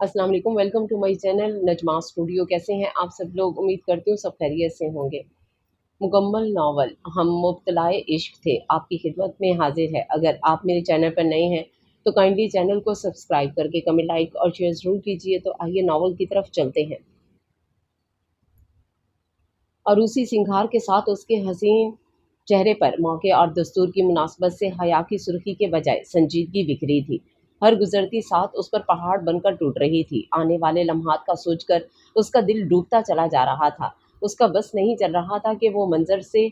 अस्सलाम वालेकुम, welcome to my channel Najma studio. कैसे हैं आप सब लोग? उम्मीद करती हूँ सब खैरियत से होंगे। मुकम्मल नावल हम मुब्तलाए इश्क थे आपकी खिदमत में हाजिर है। अगर आप मेरे चैनल पर नए हैं तो काइंडली चैनल को सब्सक्राइब करके कमेंट, लाइक और शेयर ज़रूर कीजिए। तो आइए नावल की तरफ चलते हैं। और उसी सिंगार के साथ उसके हसीन चेहरे पर मौके और दस्तूर की मुनासबत से हया की सुर्खी के बजाय संजीदगी बिखरी थी। हर गुजरती साथ उस पर पहाड़ बनकर टूट रही थी। आने वाले लम्हात का सोचकर उसका दिल डूबता चला जा रहा था। उसका बस नहीं चल रहा था कि वो मंजर से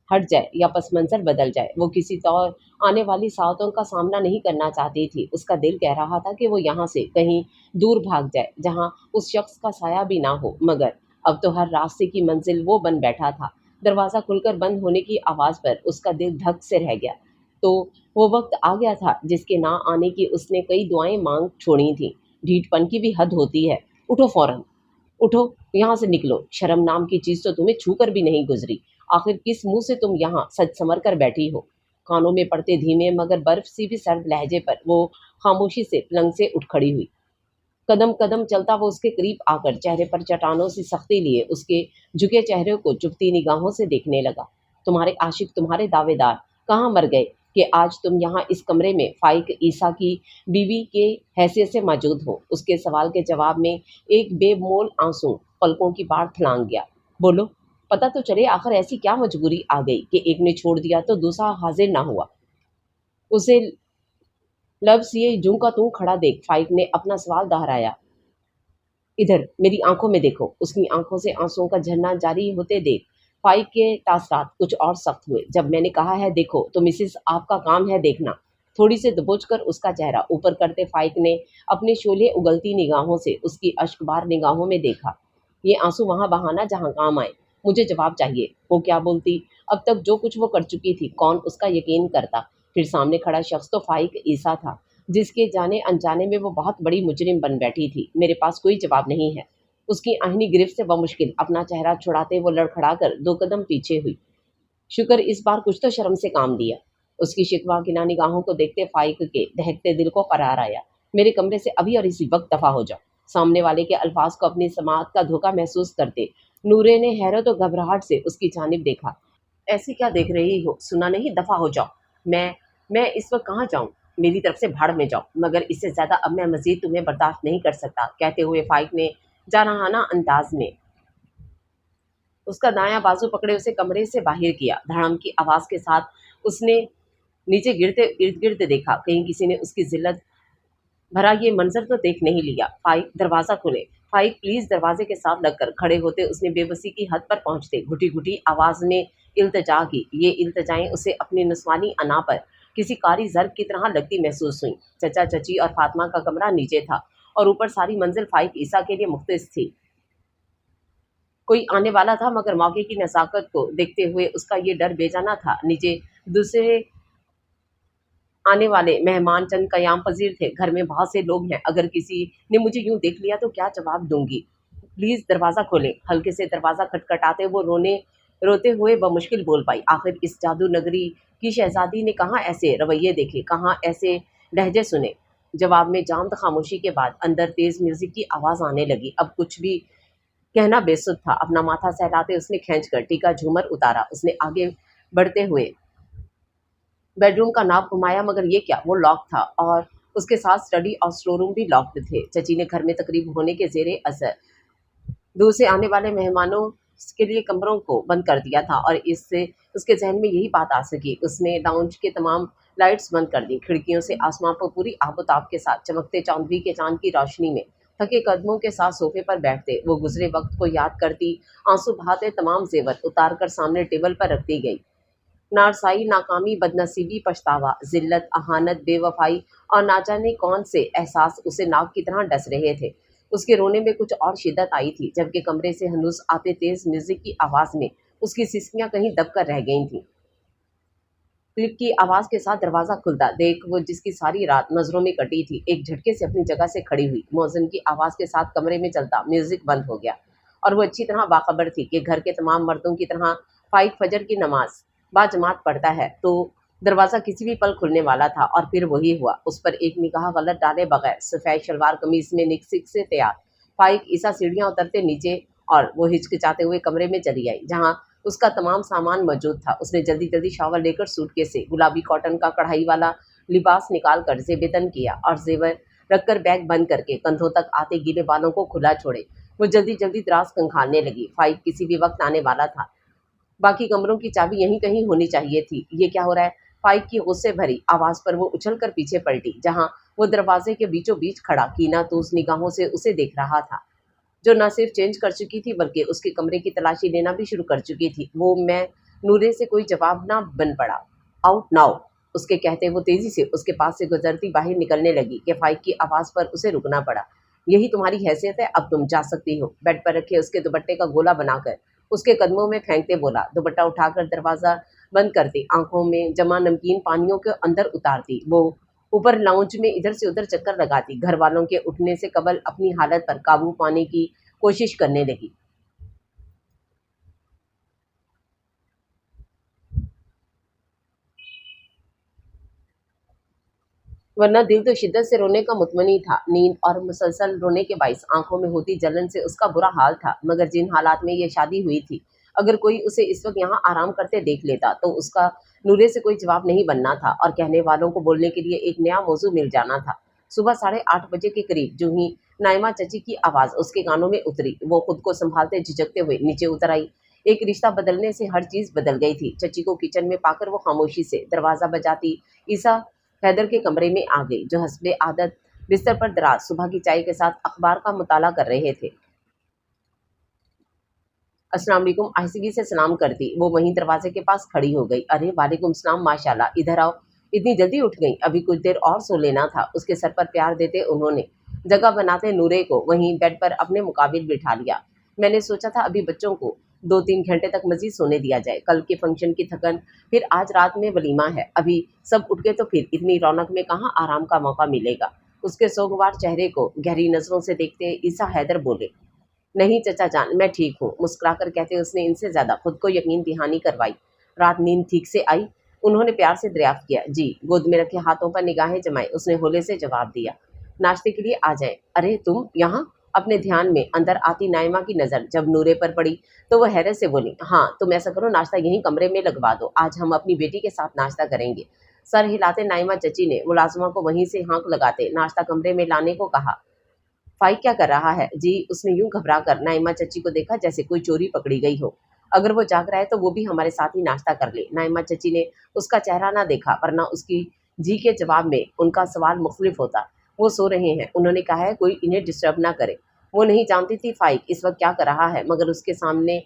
हट जाए या पस मंजर बदल जाए। वो किसी तौर आने वाली सातों का सामना नहीं करना चाहती थी। उसका दिल कह रहा था कि वो यहाँ से कहीं दूर भाग जाए जहाँ उस शख्स का साया भी ना हो, मगर अब तो हर रास्ते की मंजिल वो बन बैठा था। दरवाज़ा खुलकर बंद होने की आवाज़ पर उसका दिल धक से रह गया। तो वो वक्त आ गया था जिसके ना आने की उसने कई दुआएं मांग छोड़ी थी। ढीठपन की भी हद होती है। उठो फौरन, उठो, यहाँ से निकलो। शर्म नाम की चीज तो तुम्हें छू कर भी नहीं गुजरी। आखिर किस मुंह से तुम यहाँ सच संवर कर बैठी हो? कानों में पड़ते धीमे मगर बर्फ सी भी सर्द लहजे पर वो खामोशी से पलंग से उठ खड़ी हुई। कदम कदम चलता वो उसके करीब आकर चेहरे पर चट्टानों से सख्ती लिए उसके झुके चेहरे को चुभती निगाहों से देखने लगा। तुम्हारे आशिक, तुम्हारे दावेदार कहाँ मर गए कि आज तुम यहाँ इस कमरे में फाइक ईसा की बीवी के हैसियत से मौजूद हो? उसके सवाल के जवाब में एक बेमोल आंसू पलकों की बाढ़ छलांग गया। बोलो, पता तो चले आखिर ऐसी क्या मजबूरी आ गई कि एक ने छोड़ दिया तो दूसरा हाजिर ना हुआ? उसे लफ्ज़ ये यूं का तू खड़ा देख फाइक ने अपना सवाल दोहराया। इधर मेरी आंखों में देखो। उसकी आंखों से आंसुओं का झरना जारी होते देख फाइक के तासरात कुछ और सख्त हुए। जब मैंने कहा है देखो तो मिसिस आपका काम है देखना। थोड़ी से दबोच कर उसका चेहरा ऊपर करते फाइक ने अपने शोले उगलती निगाहों से उसकी अश्कबार निगाहों में देखा। ये आंसू वहां बहाना जहां काम आए। मुझे जवाब चाहिए। वो क्या बोलती? अब तक जो कुछ वो कर चुकी थी कौन उसका यकीन करता? फिर सामने खड़ा शख्स तो फाइक ईसा था जिसके जाने अनजाने में वो बहुत बड़ी मुजरिम बन बैठी थी। मेरे पास कोई जवाब नहीं है। उसकी आहनी गिरफ्त से बमुश्किल अपना चेहरा छुड़ाते वो लड़खड़ा कर दो कदम पीछे हुई। शुक्र इस बार कुछ तो शर्म से काम लिया। उसकी शिकवा किना निगाहों को देखते फाइक के दहकते दिल को करार आया। मेरे कमरे से अभी और इसी वक्त दफा हो जाओ। सामने वाले के अल्फाज को अपनी समाअत का धोखा महसूस करते नूरे ने हैरत और घबराहट से उसकी जानिब देखा। ऐसी क्या देख रही हो? सुना नहीं, दफा हो जाओ। मैं इस वक्त कहाँ जाऊं? मेरी तरफ से भाड़ में जाओ, मगर इससे ज्यादा अब मैं मजीद तुम्हें बर्दाश्त नहीं कर सकता, कहते हुए फाइक ने जारहाना अंदाज में उसका दायां बाजू पकड़े उसे कमरे से बाहर किया। धड़म की आवाज के साथ उसने नीचे गिरते इर्द गिर्द देखा। कहीं किसी ने उसकी जिल्लत भरा ये मंजर तो देख नहीं लिया। फाइक, दरवाज़ा खोले। फाइक प्लीज़। दरवाजे के साथ लगकर खड़े होते उसने बेबसी की हद पर पहुंचते घुटी घुटी आवाज़ में इल्तजा की। ये इल्तजाएं उसे अपनी नस्वानी अना पर किसी कारी ज़र्ब की तरह लगती महसूस हुई। चचा चची और फातिमा का कमरा नीचे था और ऊपर सारी मंजिल फाइक ईसा के लिए मुख्तस थी। कोई आने वाला था मगर मौके की नज़ाकत को देखते हुए उसका ये डर बेजाना था। नीचे दूसरे आने वाले मेहमान चंद कयाम पजीर थे। घर में बहुत से लोग हैं। अगर किसी ने मुझे यूं देख लिया तो क्या जवाब दूंगी? प्लीज दरवाजा खोलें। हल्के से दरवाजा खटखटाते वो रोते हुए बमुश्किल बोल पाई। आखिर इस जादू नगरी की शहजादी ने कहाँ ऐसे रवैये देखे, कहाँ ऐसे लहजे सुने? जवाब में जामद खामोशी के बाद अंदर तेज म्यूजिक की आवाज आने लगी। अब कुछ भी कहना बेसुध था। अपना माथा सहलाते उसने खींच कर टीका झूमर उतारा। उसने आगे बढ़ते हुए बेडरूम का नॉब घुमाया मगर ये क्या, वो लॉक था और उसके साथ स्टडी और स्टोर रूम भी लॉक्ड थे। चची ने घर में तकरीब होने के जेरे असर दूर से आने वाले मेहमानों के लिए कमरों को बंद कर दिया था और इससे उसके जहन में यही बात आ सकी। उसने लाउंज के तमाम लाइट्स बंद कर दी। खिड़कियों से आसमान पर पूरी आबोताब के साथ चमकते चांदवी के चांद की रोशनी में थके कदमों के साथ सोफे पर बैठते वो गुजरे वक्त को याद करती आंसू बहाते तमाम जेवर उतार कर सामने टेबल पर रख दी गई। नारसाई, नाकामी, बदनसीबी, पछतावा, ज़िल्लत, अहानत, बेवफ़ाई और ना जाने कौन से एहसास उसे नाग की तरह डस रहे थे। उसके रोने में कुछ और शिद्दत आई थी जबकि कमरे से हनूस आते तेज़ म्यूज़िक की आवाज़ में उसकी सिसकियाँ कहीं दब कर रह गई थीं। क्लिक की आवाज़ के साथ दरवाज़ा खुलता देख वो जिसकी सारी रात नज़रों में कटी थी एक झटके से अपनी जगह से खड़ी हुई। मौज़िन की आवाज़ के साथ कमरे में चलता म्यूज़िक बंद हो गया और वो अच्छी तरह बाखबर थी कि घर के तमाम मर्दों की तरह फाइक फजर की नमाज बाजमात पढ़ता है तो दरवाज़ा किसी भी पल खुलने वाला था और फिर वही हुआ। उस पर एक निगाह गलत डाले बगैर सफ़ेद शलवार कमीज में निकसिक से तैयार फाइक ईसा सीढ़ियाँ उतरते नीचे और वो हिचकिचाते हुए कमरे में चली आई जहाँ उसका तमाम सामान मौजूद था। उसने जल्दी जल्दी शावर लेकर सूटकेस से गुलाबी कॉटन का कढ़ाई वाला लिबास निकाल कर जेबेतन किया और जेवर रखकर बैग बंद करके कंधों तक आते गीले बालों को खुला छोड़े वो जल्दी जल्दी दराज खंखालने लगी। फाइक किसी भी वक्त आने वाला था। बाकी कमरों की चाबी यहीं कहीं होनी चाहिए थी। ये क्या हो रहा है? फाइक की गुस्से भरी आवाज पर वो उछलकर पीछे पलटी जहां वो दरवाजे के बीचों बीच खड़ा कीना तूस निगाहों से उसे देख रहा था, जो न सिर्फ चेंज कर चुकी थी बल्कि उसके कमरे की तलाशी लेना भी शुरू कर चुकी थी। वो मैं नूरे से कोई जवाब ना बन पड़ा। आउट नाउ, उसके कहते वो तेजी से उसके पास से गुजरती बाहर निकलने लगी कि फाइक की आवाज़ पर उसे रुकना पड़ा। यही तुम्हारी हैसियत है, अब तुम जा सकती हो। बेड पर रखे उसके दुपट्टे का गोला बनाकर उसके कदमों में फेंकते बोला। दुपट्टा उठाकर दरवाज़ा बंद करती आंखों में जमा नमकीन पानियों के अंदर उतारती वो ऊपर लाउंज में इधर से उधर चक्कर लगाती घर वालों के उठने से कबल अपनी हालत पर काबू पाने की कोशिश करने लगी। वरना दिल तो शिद्दत से रोने का मुतमनी था। नींद और मुसलसल रोने के बाइस आंखों में होती जलन से उसका बुरा हाल था। मगर जिन हालात में ये शादी हुई थी, अगर कोई उसे इस वक्त यहाँ आराम करते देख लेता तो उसका नूरे से कोई जवाब नहीं बनना था और कहने वालों को बोलने के लिए एक नया मौजू मिल जाना था। सुबह 8:30 बजे के करीब जो ही नाइमा चची की आवाज़ उसके कानों में उतरी, वो खुद को संभालते झिझकते हुए नीचे उतर आई। एक रिश्ता बदलने से हर चीज़ बदल गई थी। चची को किचन में पाकर वो खामोशी से दरवाज़ा बजाती ईसा हैदर के कमरे में आ गई, जो हस्बे आदत बिस्तर पर दराज सुबह की चाय के साथ अखबार का मुताला कर रहे थे। अस्सलाम वालेकुम, आईसीबी से सलाम करती वो वहीं दरवाजे के पास खड़ी हो गई। अरे वालेकुम सलाम, माशाल्लाह, इधर आओ। इतनी जल्दी उठ गई? अभी कुछ देर और सो लेना था। उसके सर पर प्यार देते उन्होंने जगह बनाते नूरे को वहीं बेड पर अपने मुकाबिल बिठा लिया। मैंने सोचा था अभी बच्चों को 2-3 घंटे तक मजीद सोने दिया जाए। कल के फंक्शन की थकन, फिर आज रात में वलीमा है। अभी सब उठ गए तो फिर इतनी रौनक में कहाँ आराम का मौका मिलेगा। उसके सोगवार चेहरे को गहरी नजरों से देखते ईसा हैदर बोले। नहीं चचा जान, मैं ठीक हूँ, मुस्कुराकर कहते उसने इनसे ज्यादा खुद को यकीन दहानी करवाई। रात नींद ठीक से आई? उन्होंने प्यार से दरियाफ्त किया। जी। गोद में रखे हाथों पर निगाहें जमाई उसने होले से जवाब दिया। नाश्ते के लिए आ जाए। अरे तुम यहाँ? अपने ध्यान में अंदर आती नाइमा की नज़र जब नूरे पर पड़ी तो वह हैरत से बोली, हाँ तुम ऐसा करो, नाश्ता यहीं कमरे में लगवा दो, आज हम अपनी बेटी के साथ नाश्ता करेंगे। सर हिलाते नाइमा चची ने मुलाजमा को वहीं से हाँक लगाते नाश्ता कमरे में लाने को कहा। फाइक क्या कर रहा है जी? उसने यूं घबरा कर नाइमा चची को देखा जैसे कोई चोरी पकड़ी गई हो। अगर वो जाग रहा है तो वो भी हमारे साथ ही नाश्ता कर ले। नाइमा चची ने उसका चेहरा ना देखा, वरना उसकी जी के जवाब में उनका सवाल मुख्तलिफ होता। वो सो रहे हैं, उन्होंने कहा है कोई इन्हें डिस्टर्ब ना करे। वो नहीं जानती थी फाइक इस वक्त क्या कर रहा है, मगर उसके सामने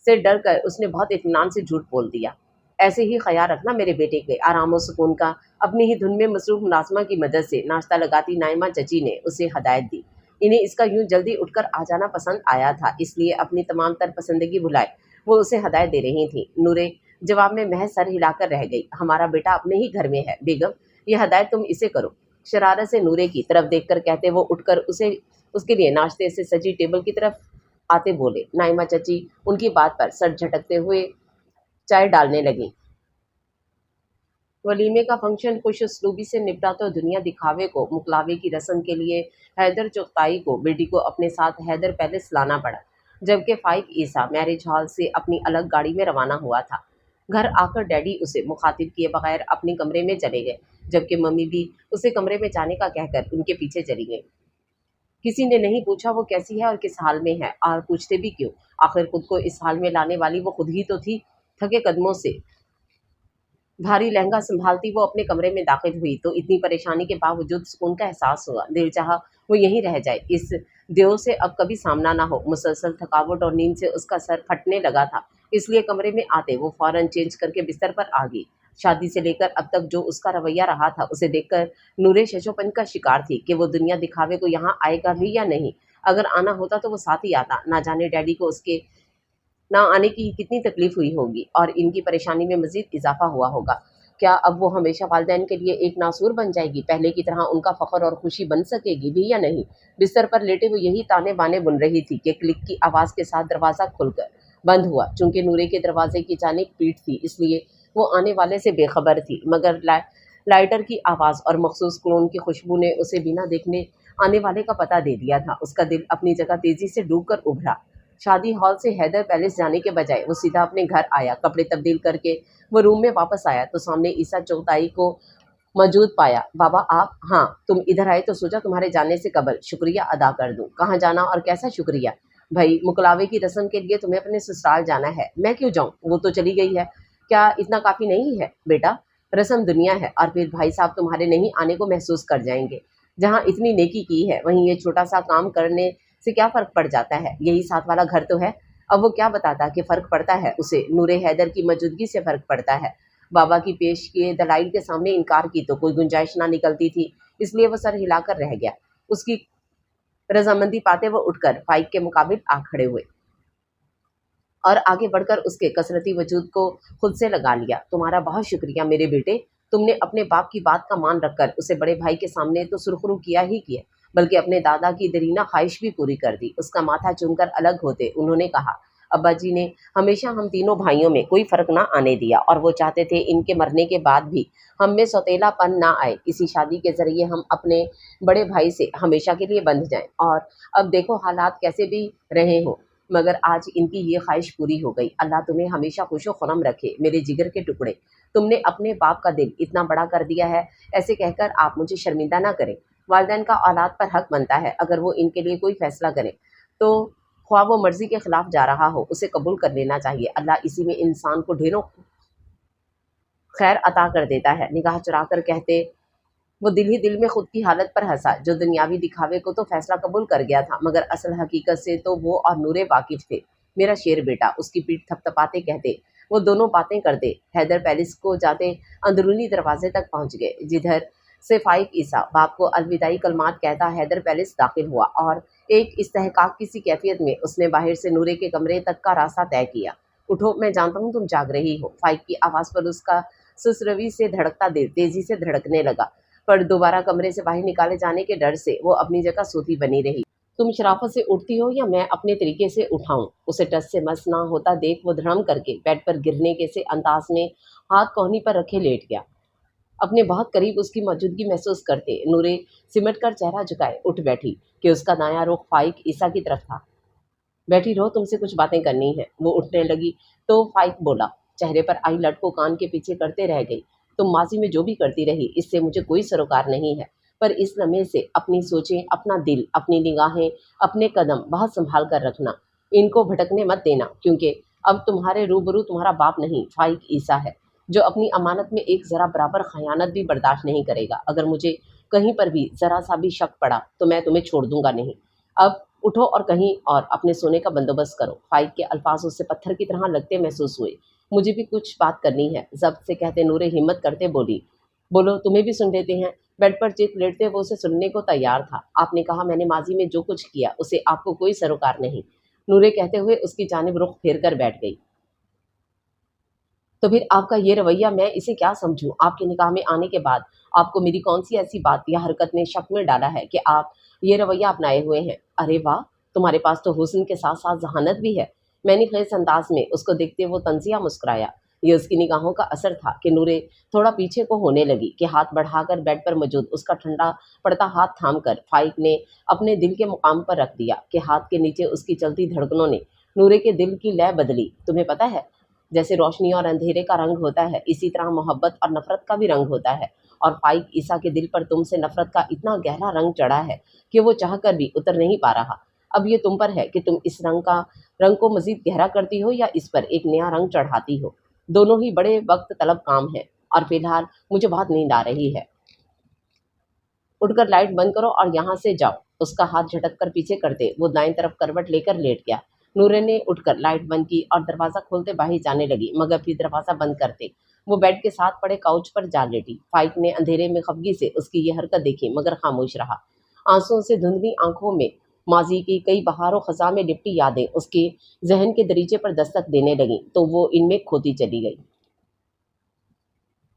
से डर कर उसने बहुत इत्मीनान से झूठ बोल दिया। ऐसे ही ख्याल रखना मेरे बेटे के आराम और सुकून का। अपनी ही धुन में मसरूफ मुलाजमा की मदद से नाश्ता लगाती नाइमा चची ने उसे हदायत दी। इन्हें इसका यूं जल्दी उठकर आ जाना पसंद आया था, इसलिए अपनी तमाम तर पसंदगी भुलाए वो उसे हदायत दे रही थी। नूरे जवाब में महज सर हिलाकर रह गई। हमारा बेटा अपने ही घर में है बेगम, ये हदायत तुम इसे करो। शरारत से नूरे की तरफ देखकर कहते वो उठकर उसे उसके लिए नाश्ते से सजी टेबल की तरफ आते बोले। नाइमा चची उनकी बात पर सर झटकते हुए चाय डालने लगी। वलीमे का फंक्शन खुश उसलूबी से निपटा तो दुनिया दिखावे को मुकलावे की रस्म के लिए हैदर चुगताई को बेटी को अपने साथ हैदर पैलेस लाना पड़ा, जबकि फाइक ईसा मैरिज हॉल से अपनी अलग गाड़ी में रवाना हुआ था। घर आकर डैडी उसे मुखातिब किए बगैर अपने कमरे में चले गए, जबकि मम्मी भी उसे कमरे में जाने का कहकर उनके पीछे चली गई। किसी ने नहीं पूछा वो कैसी है और किस हाल में है, और पूछते भी क्यों? आखिर खुद को इस हाल में लाने वाली वो खुद ही तो थी। थके कदमों से भारी लहंगा संभालती वो अपने कमरे में दाखिल हुई तो इतनी परेशानी के बावजूद सुकून का एहसास हुआ। दिल चाहा वो यहीं रह जाए, इस देव से अब कभी सामना ना हो। मुसलसल थकावट और नींद से उसका सर फटने लगा था, इसलिए कमरे में आते वो फौरन चेंज करके बिस्तर पर आ गई। शादी से लेकर अब तक जो उसका रवैया रहा था उसे देखकर नूरे शजोपन का शिकार थी कि वो दुनिया दिखावे को यहाँ आएगा भी या नहीं। अगर आना होता तो वो साथ ही आता। ना जाने डैडी को उसके ना आने की कितनी तकलीफ हुई होगी और इनकी परेशानी में मजीद इजाफा हुआ होगा। क्या अब वो हमेशा वालिदैन के लिए एक नासूर बन जाएगी? पहले की तरह उनका फ़ख्र और खुशी बन सकेगी भी या नहीं? बिस्तर पर लेटे वो यही ताने बाने बुन रही थी कि क्लिक की आवाज़ के साथ दरवाज़ा खुलकर बंद हुआ। चूंकि नूरे के दरवाजे की जानिब पीठ थी, इसलिए وہ آنے والے سے بے خبر تھی، مگر لائٹر کی آواز اور مخصوص کلون کی خوشبو نے اسے بنا دیکھنے آنے والے کا پتہ دے دیا تھا۔ اس کا دل اپنی جگہ تیزی سے ڈوب کر ابھرا۔ شادی ہال سے حیدر پیلس جانے کے بجائے وہ سیدھا اپنے گھر آیا۔ کپڑے تبدیل کر کے وہ روم میں واپس آیا تو سامنے عیسیٰ چغتائی کو موجود پایا۔ بابا آپ؟ ہاں تم ادھر آئے تو سوچا تمہارے جانے سے قبل شکریہ ادا کر دوں۔ کہاں جانا اور کیسا شکریہ؟ بھائی مکلاوے کی رسم کے لیے تمہیں اپنے سسرال جانا ہے، میں کیوں جاؤں؟ وہ تو چلی گئی ہے۔ کیا اتنا کافی نہیں ہے بیٹا؟ رسم دنیا ہے، اور پھر بھائی صاحب تمہارے نہیں آنے کو محسوس کر جائیں گے۔ جہاں اتنی نیکی کی ہے وہیں یہ چھوٹا سا کام کرنے سے کیا فرق پڑ جاتا ہے؟ یہی ساتھ والا گھر تو ہے۔ اب وہ کیا بتاتا کہ فرق پڑتا ہے؟ اسے نور حیدر کی موجودگی سے فرق پڑتا ہے۔ بابا کی پیش کیے دلائل کے سامنے انکار کی تو کوئی گنجائش نہ نکلتی تھی، اس لیے وہ سر ہلا کر رہ گیا۔ اس کی رضامندی پاتے وہ اٹھ کر فائق کے مقابل آ کھڑے ہوئے اور آگے بڑھ کر اس کے کثرتی وجود کو خود سے لگا لیا۔ تمہارا بہت شکریہ میرے بیٹے، تم نے اپنے باپ کی بات کا مان رکھ کر اسے بڑے بھائی کے سامنے تو سرخرو کیا ہی کیا، بلکہ اپنے دادا کی دیرینہ خواہش بھی پوری کر دی۔ اس کا ماتھا چوم کر الگ ہوتے انہوں نے کہا، ابا جی نے ہمیشہ ہم تینوں بھائیوں میں کوئی فرق نہ آنے دیا، اور وہ چاہتے تھے ان کے مرنے کے بعد بھی ہم میں سوتیلا پن نہ آئے۔ اسی شادی کے ذریعے ہم اپنے بڑے بھائی سے ہمیشہ کے لیے بندھ جائیں، اور اب دیکھو حالات کیسے بھی رہے ہوں مگر آج ان کی یہ خواہش پوری ہو گئی۔ اللہ تمہیں ہمیشہ خوش و خرم رکھے میرے جگر کے ٹکڑے۔ تم نے اپنے باپ کا دل اتنا بڑا کر دیا ہے، ایسے کہہ کر آپ مجھے شرمندہ نہ کریں۔ والدین کا اولاد پر حق بنتا ہے، اگر وہ ان کے لیے کوئی فیصلہ کریں تو خواہ وہ مرضی کے خلاف جا رہا ہو اسے قبول کر لینا چاہیے۔ اللہ اسی میں انسان کو ڈھیروں خیر عطا کر دیتا ہے۔ نگاہ چرا کر کہتے وہ دل ہی دل میں خود کی حالت پر ہنسا۔ جو دنیاوی دکھاوے کو تو فیصلہ قبول کر گیا تھا مگر اصل حقیقت سے تو وہ اور نورے واقف تھے۔ میرا شیر بیٹا، اس کی پیٹھ تھپ تھپاتے کہتے وہ دونوں باتیں کرتے حیدر پیلس کو جاتے اندرونی دروازے تک پہنچ گئے، جدھر سے فائق عیسیٰ باپ کو الوداعی کلمات کہتا حیدر پیلس داخل ہوا، اور ایک استحقاق کی سی کیفیت میں اس نے باہر سے نورے کے کمرے تک کا راستہ طے کیا۔ اٹھو، میں جانتا ہوں تم جاگ رہی ہو۔ فائق کی آواز پر اس کا سسروی سے دھڑکتا دل تیزی سے دھڑکنے لگا، پر دوبارہ کمرے سے باہر نکالے جانے کے ڈر سے وہ اپنی جگہ سوتی بنی رہی۔ تم شرافت سے اٹھتی ہو یا میں اپنے طریقے سے اٹھاؤں؟ اسے ٹس سے مس نہ ہوتا دیکھ وہ دھڑم کر کے بیڈ پر گرنے کے سے انداز میں ہاتھ کوہنی پر رکھے لیٹ گیا۔ اپنے بہت قریب اس کی موجودگی محسوس کرتے نورے سمٹ کر چہرہ جھکائے اٹھ بیٹھی کہ اس کا دایاں رخ فائق عیسیٰ کی طرف تھا۔ بیٹھی رہو، تم سے کچھ باتیں کرنی ہیں۔ وہ اٹھنے لگی تو فائق بولا، چہرے پر آئی لٹ کو کان کے پیچھے کرتے رہ گئی، تم ماضی میں جو بھی کرتی رہی اس سے مجھے کوئی سروکار نہیں ہے، پر اس لمحے سے اپنی سوچیں، اپنا دل، اپنی نگاہیں، اپنے قدم بہت سنبھال کر رکھنا، ان کو بھٹکنے مت دینا، کیونکہ اب تمہارے روبرو تمہارا باپ نہیں فائق عیسیٰ ہے، جو اپنی امانت میں ایک ذرا برابر خیانت بھی برداشت نہیں کرے گا۔ اگر مجھے کہیں پر بھی ذرا سا بھی شک پڑا تو میں تمہیں چھوڑ دوں گا نہیں۔ اب اٹھو اور کہیں اور اپنے سونے کا بندوبست کرو۔ فائق کے الفاظ اس سے پتھر کی طرح لگتے محسوس ہوئے۔ مجھے بھی کچھ بات کرنی ہے، ضبط سے کہتے نورے ہمت کرتے بولی، بولو، تمہیں بھی سن لیتے ہیں۔ بیڈ پر چت لیٹتے وہ اسے سننے کو تیار تھا۔ آپ نے کہا میں نے ماضی میں جو کچھ کیا اسے آپ کو کوئی سروکار نہیں، نورے کہتے ہوئے اس کی جانب رخ پھیر کر بیٹھ گئی۔ تو پھر آپ کا یہ رویہ میں اسے کیا سمجھوں؟ آپ کے نکاح میں آنے کے بعد آپ کو میری کون سی ایسی بات یا حرکت نے شک میں ڈالا ہے کہ آپ یہ رویہ اپنائے ہوئے ہیں؟ ارے واہ، تمہارے پاس تو حسن کے ساتھ ساتھ ذہانت بھی ہے۔ میں نے خیز انداز میں اس کو دیکھتے وہ طنزیہ مسکرایا۔ یہ اس کی نگاہوں کا اثر تھا کہ نورے تھوڑا پیچھے کو ہونے لگی کہ ہاتھ بڑھا کر بیڈ پر موجود اس کا ٹھنڈا پڑتا ہاتھ تھام کر فائق نے اپنے دل کے مقام پر رکھ دیا کہ ہاتھ کے نیچے اس کی چلتی دھڑکنوں نے نورے کے دل کی لے بدلی۔ تمہیں پتہ ہے جیسے روشنی اور اندھیرے کا رنگ ہوتا ہے اسی طرح محبت اور نفرت کا بھی رنگ ہوتا ہے، اور فائق عیسیٰ کے دل پر تم سے نفرت کا اتنا گہرا رنگ چڑھا ہے کہ وہ چاہ کر بھی اتر نہیں پا رہا۔ اب یہ تم پر ہے کہ تم اس رنگ کو مزید گہرا کرتی ہو یا اس پر ایک نیا رنگ چڑھاتی ہو۔ دونوں ہی بڑے وقت طلب کام ہیں، اور فی الحال مجھے بہت نیند آ رہی ہے۔ اٹھ کر لائٹ بند کرو اور یہاں سے جاؤ۔ اس کا ہاتھ جھٹک کر پیچھے کرتے وہ دائیں طرف کروٹ لے کر لیٹ گیا۔ نورے نے اٹھ کر لائٹ بند کی اور دروازہ کھولتے باہر جانے لگی، مگر پھر دروازہ بند کرتے وہ بیڈ کے ساتھ پڑے کاؤچ پر جا لیٹی۔ فائق نے اندھیرے میں خفگی سے اس کی یہ حرکت دیکھی مگر خاموش رہا۔ آنسوؤں سے دھندلی آنکھوں میں ماضی کی کئی بہار و خزاں میں لپٹی یادیں اس کے ذہن کے دریچے پر دستک دینے لگیں تو وہ ان میں کھوتی چلی گئی۔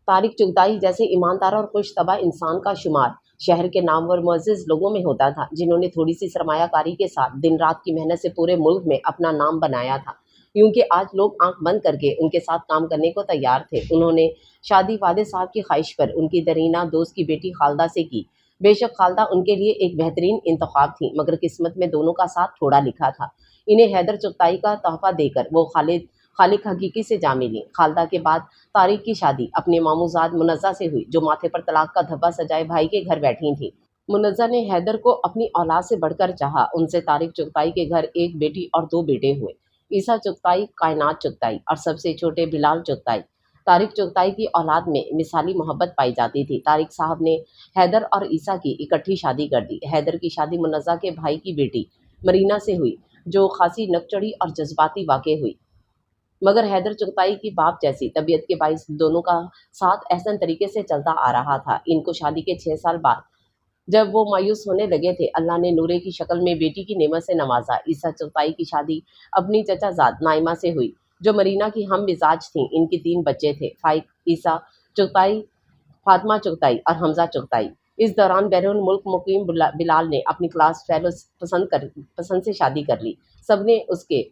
طارق چغتائی جیسے ایماندار اور خوش طبع انسان کا شمار شہر کے نامور معزز لوگوں میں ہوتا تھا، جنہوں نے تھوڑی سی سرمایہ کاری کے ساتھ دن رات کی محنت سے پورے ملک میں اپنا نام بنایا تھا۔ یوں کہ آج لوگ آنکھ بند کر کے ان کے ساتھ کام کرنے کو تیار تھے۔ انہوں نے شادی والد صاحب کی خواہش پر ان کی درینہ دوست کی بیٹی خالدہ سے کی۔ بے شک خالدہ ان کے لیے ایک بہترین انتخاب تھی، مگر قسمت میں دونوں کا ساتھ تھوڑا لکھا تھا۔ انہیں حیدر چغتائی کا تحفہ دے کر وہ خالق حقیقی سے جا ملی۔ خالدہ کے بعد طارق کی شادی اپنے ماموزاد منزہ سے ہوئی، جو ماتھے پر طلاق کا دھبا سجائے بھائی کے گھر بیٹھی تھیں۔ منزہ نے حیدر کو اپنی اولاد سے بڑھ کر چاہا۔ ان سے طارق چغتائی کے گھر ایک بیٹی اور 2 بیٹے ہوئے، عیسیٰ چغتائی، کائنات چغتائی اور سب سے چھوٹے بلال چغتائی۔ طارق چغتائی کی اولاد میں مثالی محبت پائی جاتی تھی۔ طارق صاحب نے حیدر اور عیسیٰ کی اکٹھی شادی کر دی۔ حیدر کی شادی منزہ کے بھائی کی بیٹی مرینا سے ہوئی، جو خاصی نکچڑی اور جذباتی واقع ہوئی، مگر حیدر چغتائی کی باپ جیسی طبیعت کے باعث دونوں کا ساتھ احسن طریقے سے چلتا آ رہا تھا۔ ان کو شادی کے 6 سال بعد جب وہ مایوس ہونے لگے تھے، اللہ نے نورے کی شکل میں بیٹی کی نعمت سے نوازا۔ عیسیٰ چغتائی کی شادی اپنی چچا زاد نائمہ سے ہوئی، جو مرینا کی ہم مزاج تھیں۔ ان کے 3 بچے تھے، فائق، عیسیٰ چغتائی، فاطمہ چغتائی اور حمزہ چغتائی۔ اس دوران بیرون ملک مقیم بلال نے اپنی کلاس فیلو پسند سے شادی کر لی۔ سب نے اس کے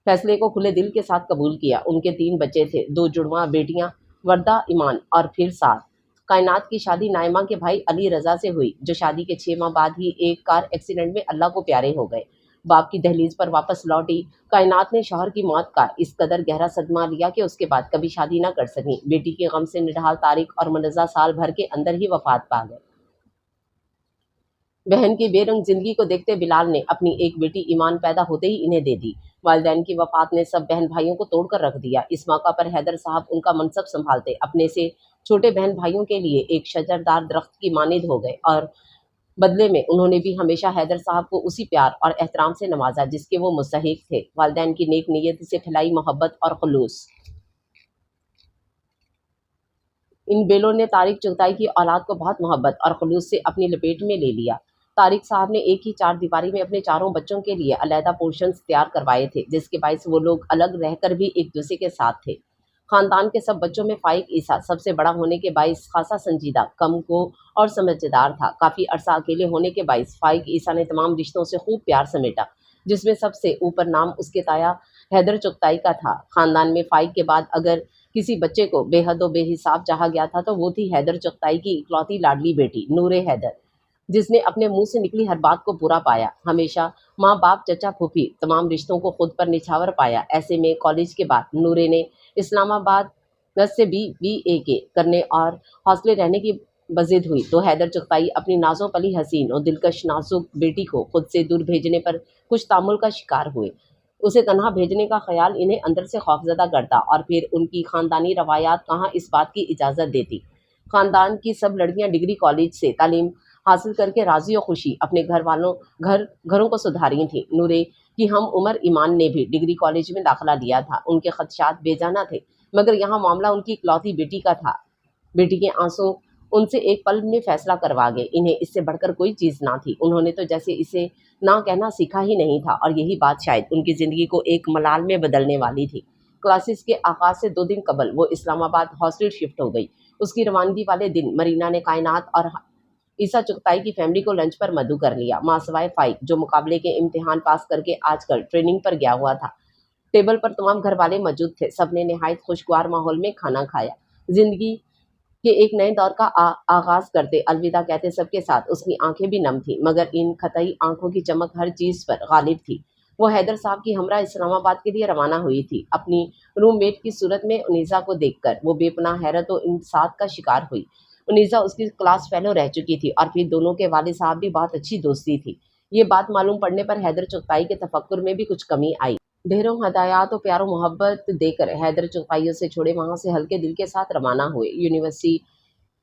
فیصلے کو کھلے دل کے ساتھ قبول کیا۔ ان کے 3 بچے تھے، 2 جڑواں بیٹیاں وردہ، ایمان اور پھر سعد۔ کائنات کی شادی نائمہ کے بھائی علی رضا سے ہوئی، جو شادی کے 6 ماہ بعد ہی ایک کار ایکسیڈنٹ میں اللہ کو پیارے ہو گئے۔ باپ کی دہلیز پر واپس لوٹی کائنات نے شوہر کی موت کا اس قدر گہرا صدمہ لیا کہ اس کے بعد کبھی شادی نہ کر سکیں۔ بیٹی کے غم سے نڈھال طارق اور منزہ سال بھر کے اندر ہی وفات پا گئے۔ بہن کی بے رنگ زندگی کو دیکھتے بلال نے اپنی ایک بیٹی ایمان پیدا ہوتے ہی انہیں دے دی۔ والدین کی وفات نے سب بہن بھائیوں کو توڑ کر رکھ دیا۔ اس موقع پر حیدر صاحب ان کا منصب سنبھالتے اپنے سے چھوٹے بہن بھائیوں کے لیے ایک شجردار درخت کی مانند ہو گئے، اور بدلے میں انہوں نے بھی ہمیشہ حیدر صاحب کو اسی پیار اور احترام سے نوازا جس کے وہ مستحق تھے۔ والدین کی نیک نیت سے پھیلائی محبت اور خلوص۔ ان بیلوں نے طارق چغتائی کی اولاد کو بہت محبت اور خلوص سے اپنی لپیٹ میں لے لیا۔ طارق صاحب نے ایک ہی 4 دیواری میں اپنے چاروں بچوں کے لیے علیحدہ پورشنز تیار کروائے تھے، جس کے باعث وہ لوگ الگ رہ کر بھی ایک دوسرے کے ساتھ تھے۔ خاندان کے سب بچوں میں فائق عیسیٰ سب سے بڑا ہونے کے باعث خاصا سنجیدہ، کم کو اور سمجھدار تھا۔ کافی عرصہ اکیلے ہونے کے باعث فائق عیسیٰ نے تمام رشتوں سے خوب پیار سمیٹا، جس میں سب سے اوپر نام اس کے تایا حیدر چغتائی کا تھا۔ خاندان میں فائق کے بعد اگر کسی بچے کو بے حد و بے حساب چاہا گیا تھا تو وہ تھی حیدر چغتائی کی اکلوتی لاڈلی بیٹی نورے حیدر، جس نے اپنے منہ سے نکلی ہر بات کو پورا پایا۔ ہمیشہ ماں باپ چچا پھوپھی تمام رشتوں کو خود پر نچھاور پایا۔ ایسے میں کالج کے بعد نورے نے اسلام آباد سے BA کے کرنے اور حوصلے رہنے کی بضد ہوئی تو حیدر چغتائی اپنی نازوں پلی حسین اور دلکش نازک بیٹی کو خود سے دور بھیجنے پر کچھ تامل کا شکار ہوئے۔ اسے تنہا بھیجنے کا خیال انہیں اندر سے خوفزدہ کرتا، اور پھر ان کی خاندانی روایات کہاں اس بات کی اجازت دیتی۔ خاندان کی سب لڑکیاں ڈگری کالج سے تعلیم حاصل کر کے راضی و خوشی اپنے گھروں کو سدھاری تھیں۔ نورے کی ہم عمر ایمان نے بھی ڈگری کالج میں داخلہ لیا تھا۔ ان کے خدشات بے جانا تھے، مگر یہاں معاملہ ان کی اکلوتی بیٹی کا تھا۔ بیٹی کے آنسو ان سے ایک پل میں فیصلہ کروا گئے۔ انہیں اس سے بڑھ کر کوئی چیز نہ تھی۔ انہوں نے تو جیسے اسے نہ کہنا سیکھا ہی نہیں تھا، اور یہی بات شاید ان کی زندگی کو ایک ملال میں بدلنے والی تھی۔ کلاسز کے آغاز سے 2 دن قبل وہ اسلام آباد ہاسٹل شفٹ ہو گئی۔ اس کی روانگی والے دن مرینا نے کائنات اور عیسیٰ چغتائی کی فیملی کو لنچ پر مدعو کر لیا، ماں سوائے فائق، جو مقابلے کے امتحان پاس کر کے آج کل ٹریننگ پر گیا ہوا تھا۔ ٹیبل پر تمام گھر والے موجود تھے۔ سب نے نہایت خوشگوار ماحول میں کھانا کھایا۔ زندگی کے ایک نئے دور کا آغاز کرتے، الوداع کہتے سب کے ساتھ اس کی آنکھیں بھی نم تھیں، مگر ان قطعی آنکھوں کی چمک ہر چیز پر غالب تھی۔ وہ حیدر صاحب کی ہمراہ اسلام آباد کے لیے روانہ ہوئی تھی۔ اپنی روم میٹ کی صورت میں انیسہ کو دیکھ کر وہ بے پناہ حیرت و انبساط کا شکار ہوئی۔ انیسہ اس کی کلاس فیلو رہ چکی تھی، اور پھر دونوں کے والد صاحب بھی بہت اچھی دوستی تھی۔ یہ بات معلوم پڑنے پر حیدر چغتائی کے تفکر میں بھی کچھ کمی آئی۔ ڈھیروں ہدایات و پیار و محبت دے کر حیدر چغتائیوں سے چھوڑے وہاں سے ہلکے دل کے ساتھ روانہ ہوئے۔ یونیورسٹی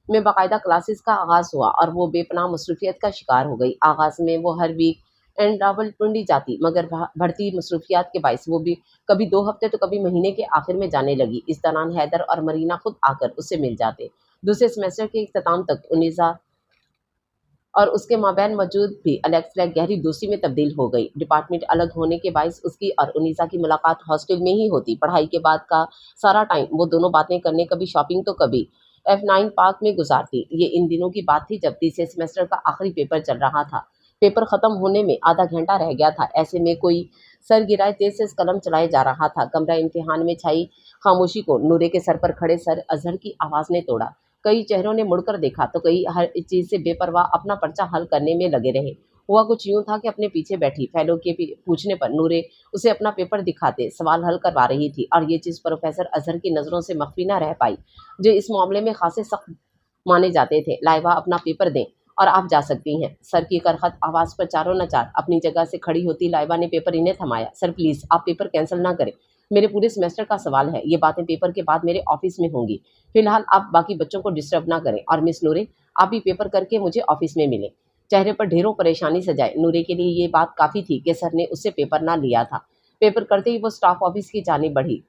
میں باقاعدہ کلاسز کا آغاز ہوا، اور وہ بے پناہ مصروفیت کا شکار ہو گئی۔ آغاز میں وہ ہر ویک اینڈ راولپنڈی جاتی، مگر بڑھتی مصروفیات کے باعث وہ بھی کبھی 2 ہفتے تو کبھی مہینے کے آخر میں جانے لگی۔ اس دوران حیدر اور مرینا خود آ کر اس سے مل جاتے۔ دوسرے سیمسٹر کے اختتام تک انیسہ اور اس کے مابین موجود بھی الیکس لیک گہری دوستی میں تبدیل ہو گئی۔ ڈپارٹمنٹ الگ ہونے کے باعث اس کی اور انیسہ کی ملاقات ہاسٹل میں ہی ہوتی۔ پڑھائی کے بعد کا سارا ٹائم وہ دونوں باتیں کرنے، کبھی شاپنگ تو کبھی F9 پارک میں گزارتی۔ یہ ان دنوں کی بات تھی جب تیسرے سیمسٹر کا آخری پیپر چل رہا تھا۔ پیپر ختم ہونے میں آدھا گھنٹہ رہ گیا تھا۔ ایسے میں کوئی सर गिराए तेज से कलम चलाए जा रहा था। कमरा इम्तिहान में छाई खामोशी को नूरे के सर पर खड़े सर अजहर की आवाज ने तोड़ा। कई चेहरों ने मुड़कर देखा तो कई हर चीज से बेपरवाह अपना पर्चा हल करने में लगे रहे। हुआ कुछ यूं था कि अपने पीछे बैठी फेलो के पूछने पर नूरे उसे अपना पेपर दिखाते सवाल हल करवा रही थी, और ये चीज प्रोफेसर अजहर की नजरों से मख्फी न रह पाई, जो इस मामले में खासे सख्त माने जाते थे। लाइबा अपना पेपर दें और आप जा सकती हैं। सर की करखत आवाज पर चारों न चार अपनी जगह से खड़ी होती लाइबा ने पेपर इन्हें थमाया। सर प्लीज आप पेपर कैंसिल ना करें, मेरे पूरे सेमेस्टर का सवाल है, ये बातें पेपर के बाद मेरे ऑफिस में होंगी। फिलहाल आप बाकी बच्चों को डिस्टर्ब ना करें, और मिस नूरे आप भी पेपर करके मुझे ऑफिस में मिले। चेहरे पर ढेरों परेशानी सजाए नूरे के लिए ये बात काफी थी कि सर ने उससे पेपर ना लिया था। पेपर करते ही वो स्टाफ ऑफिस की जानिब बढ़ी।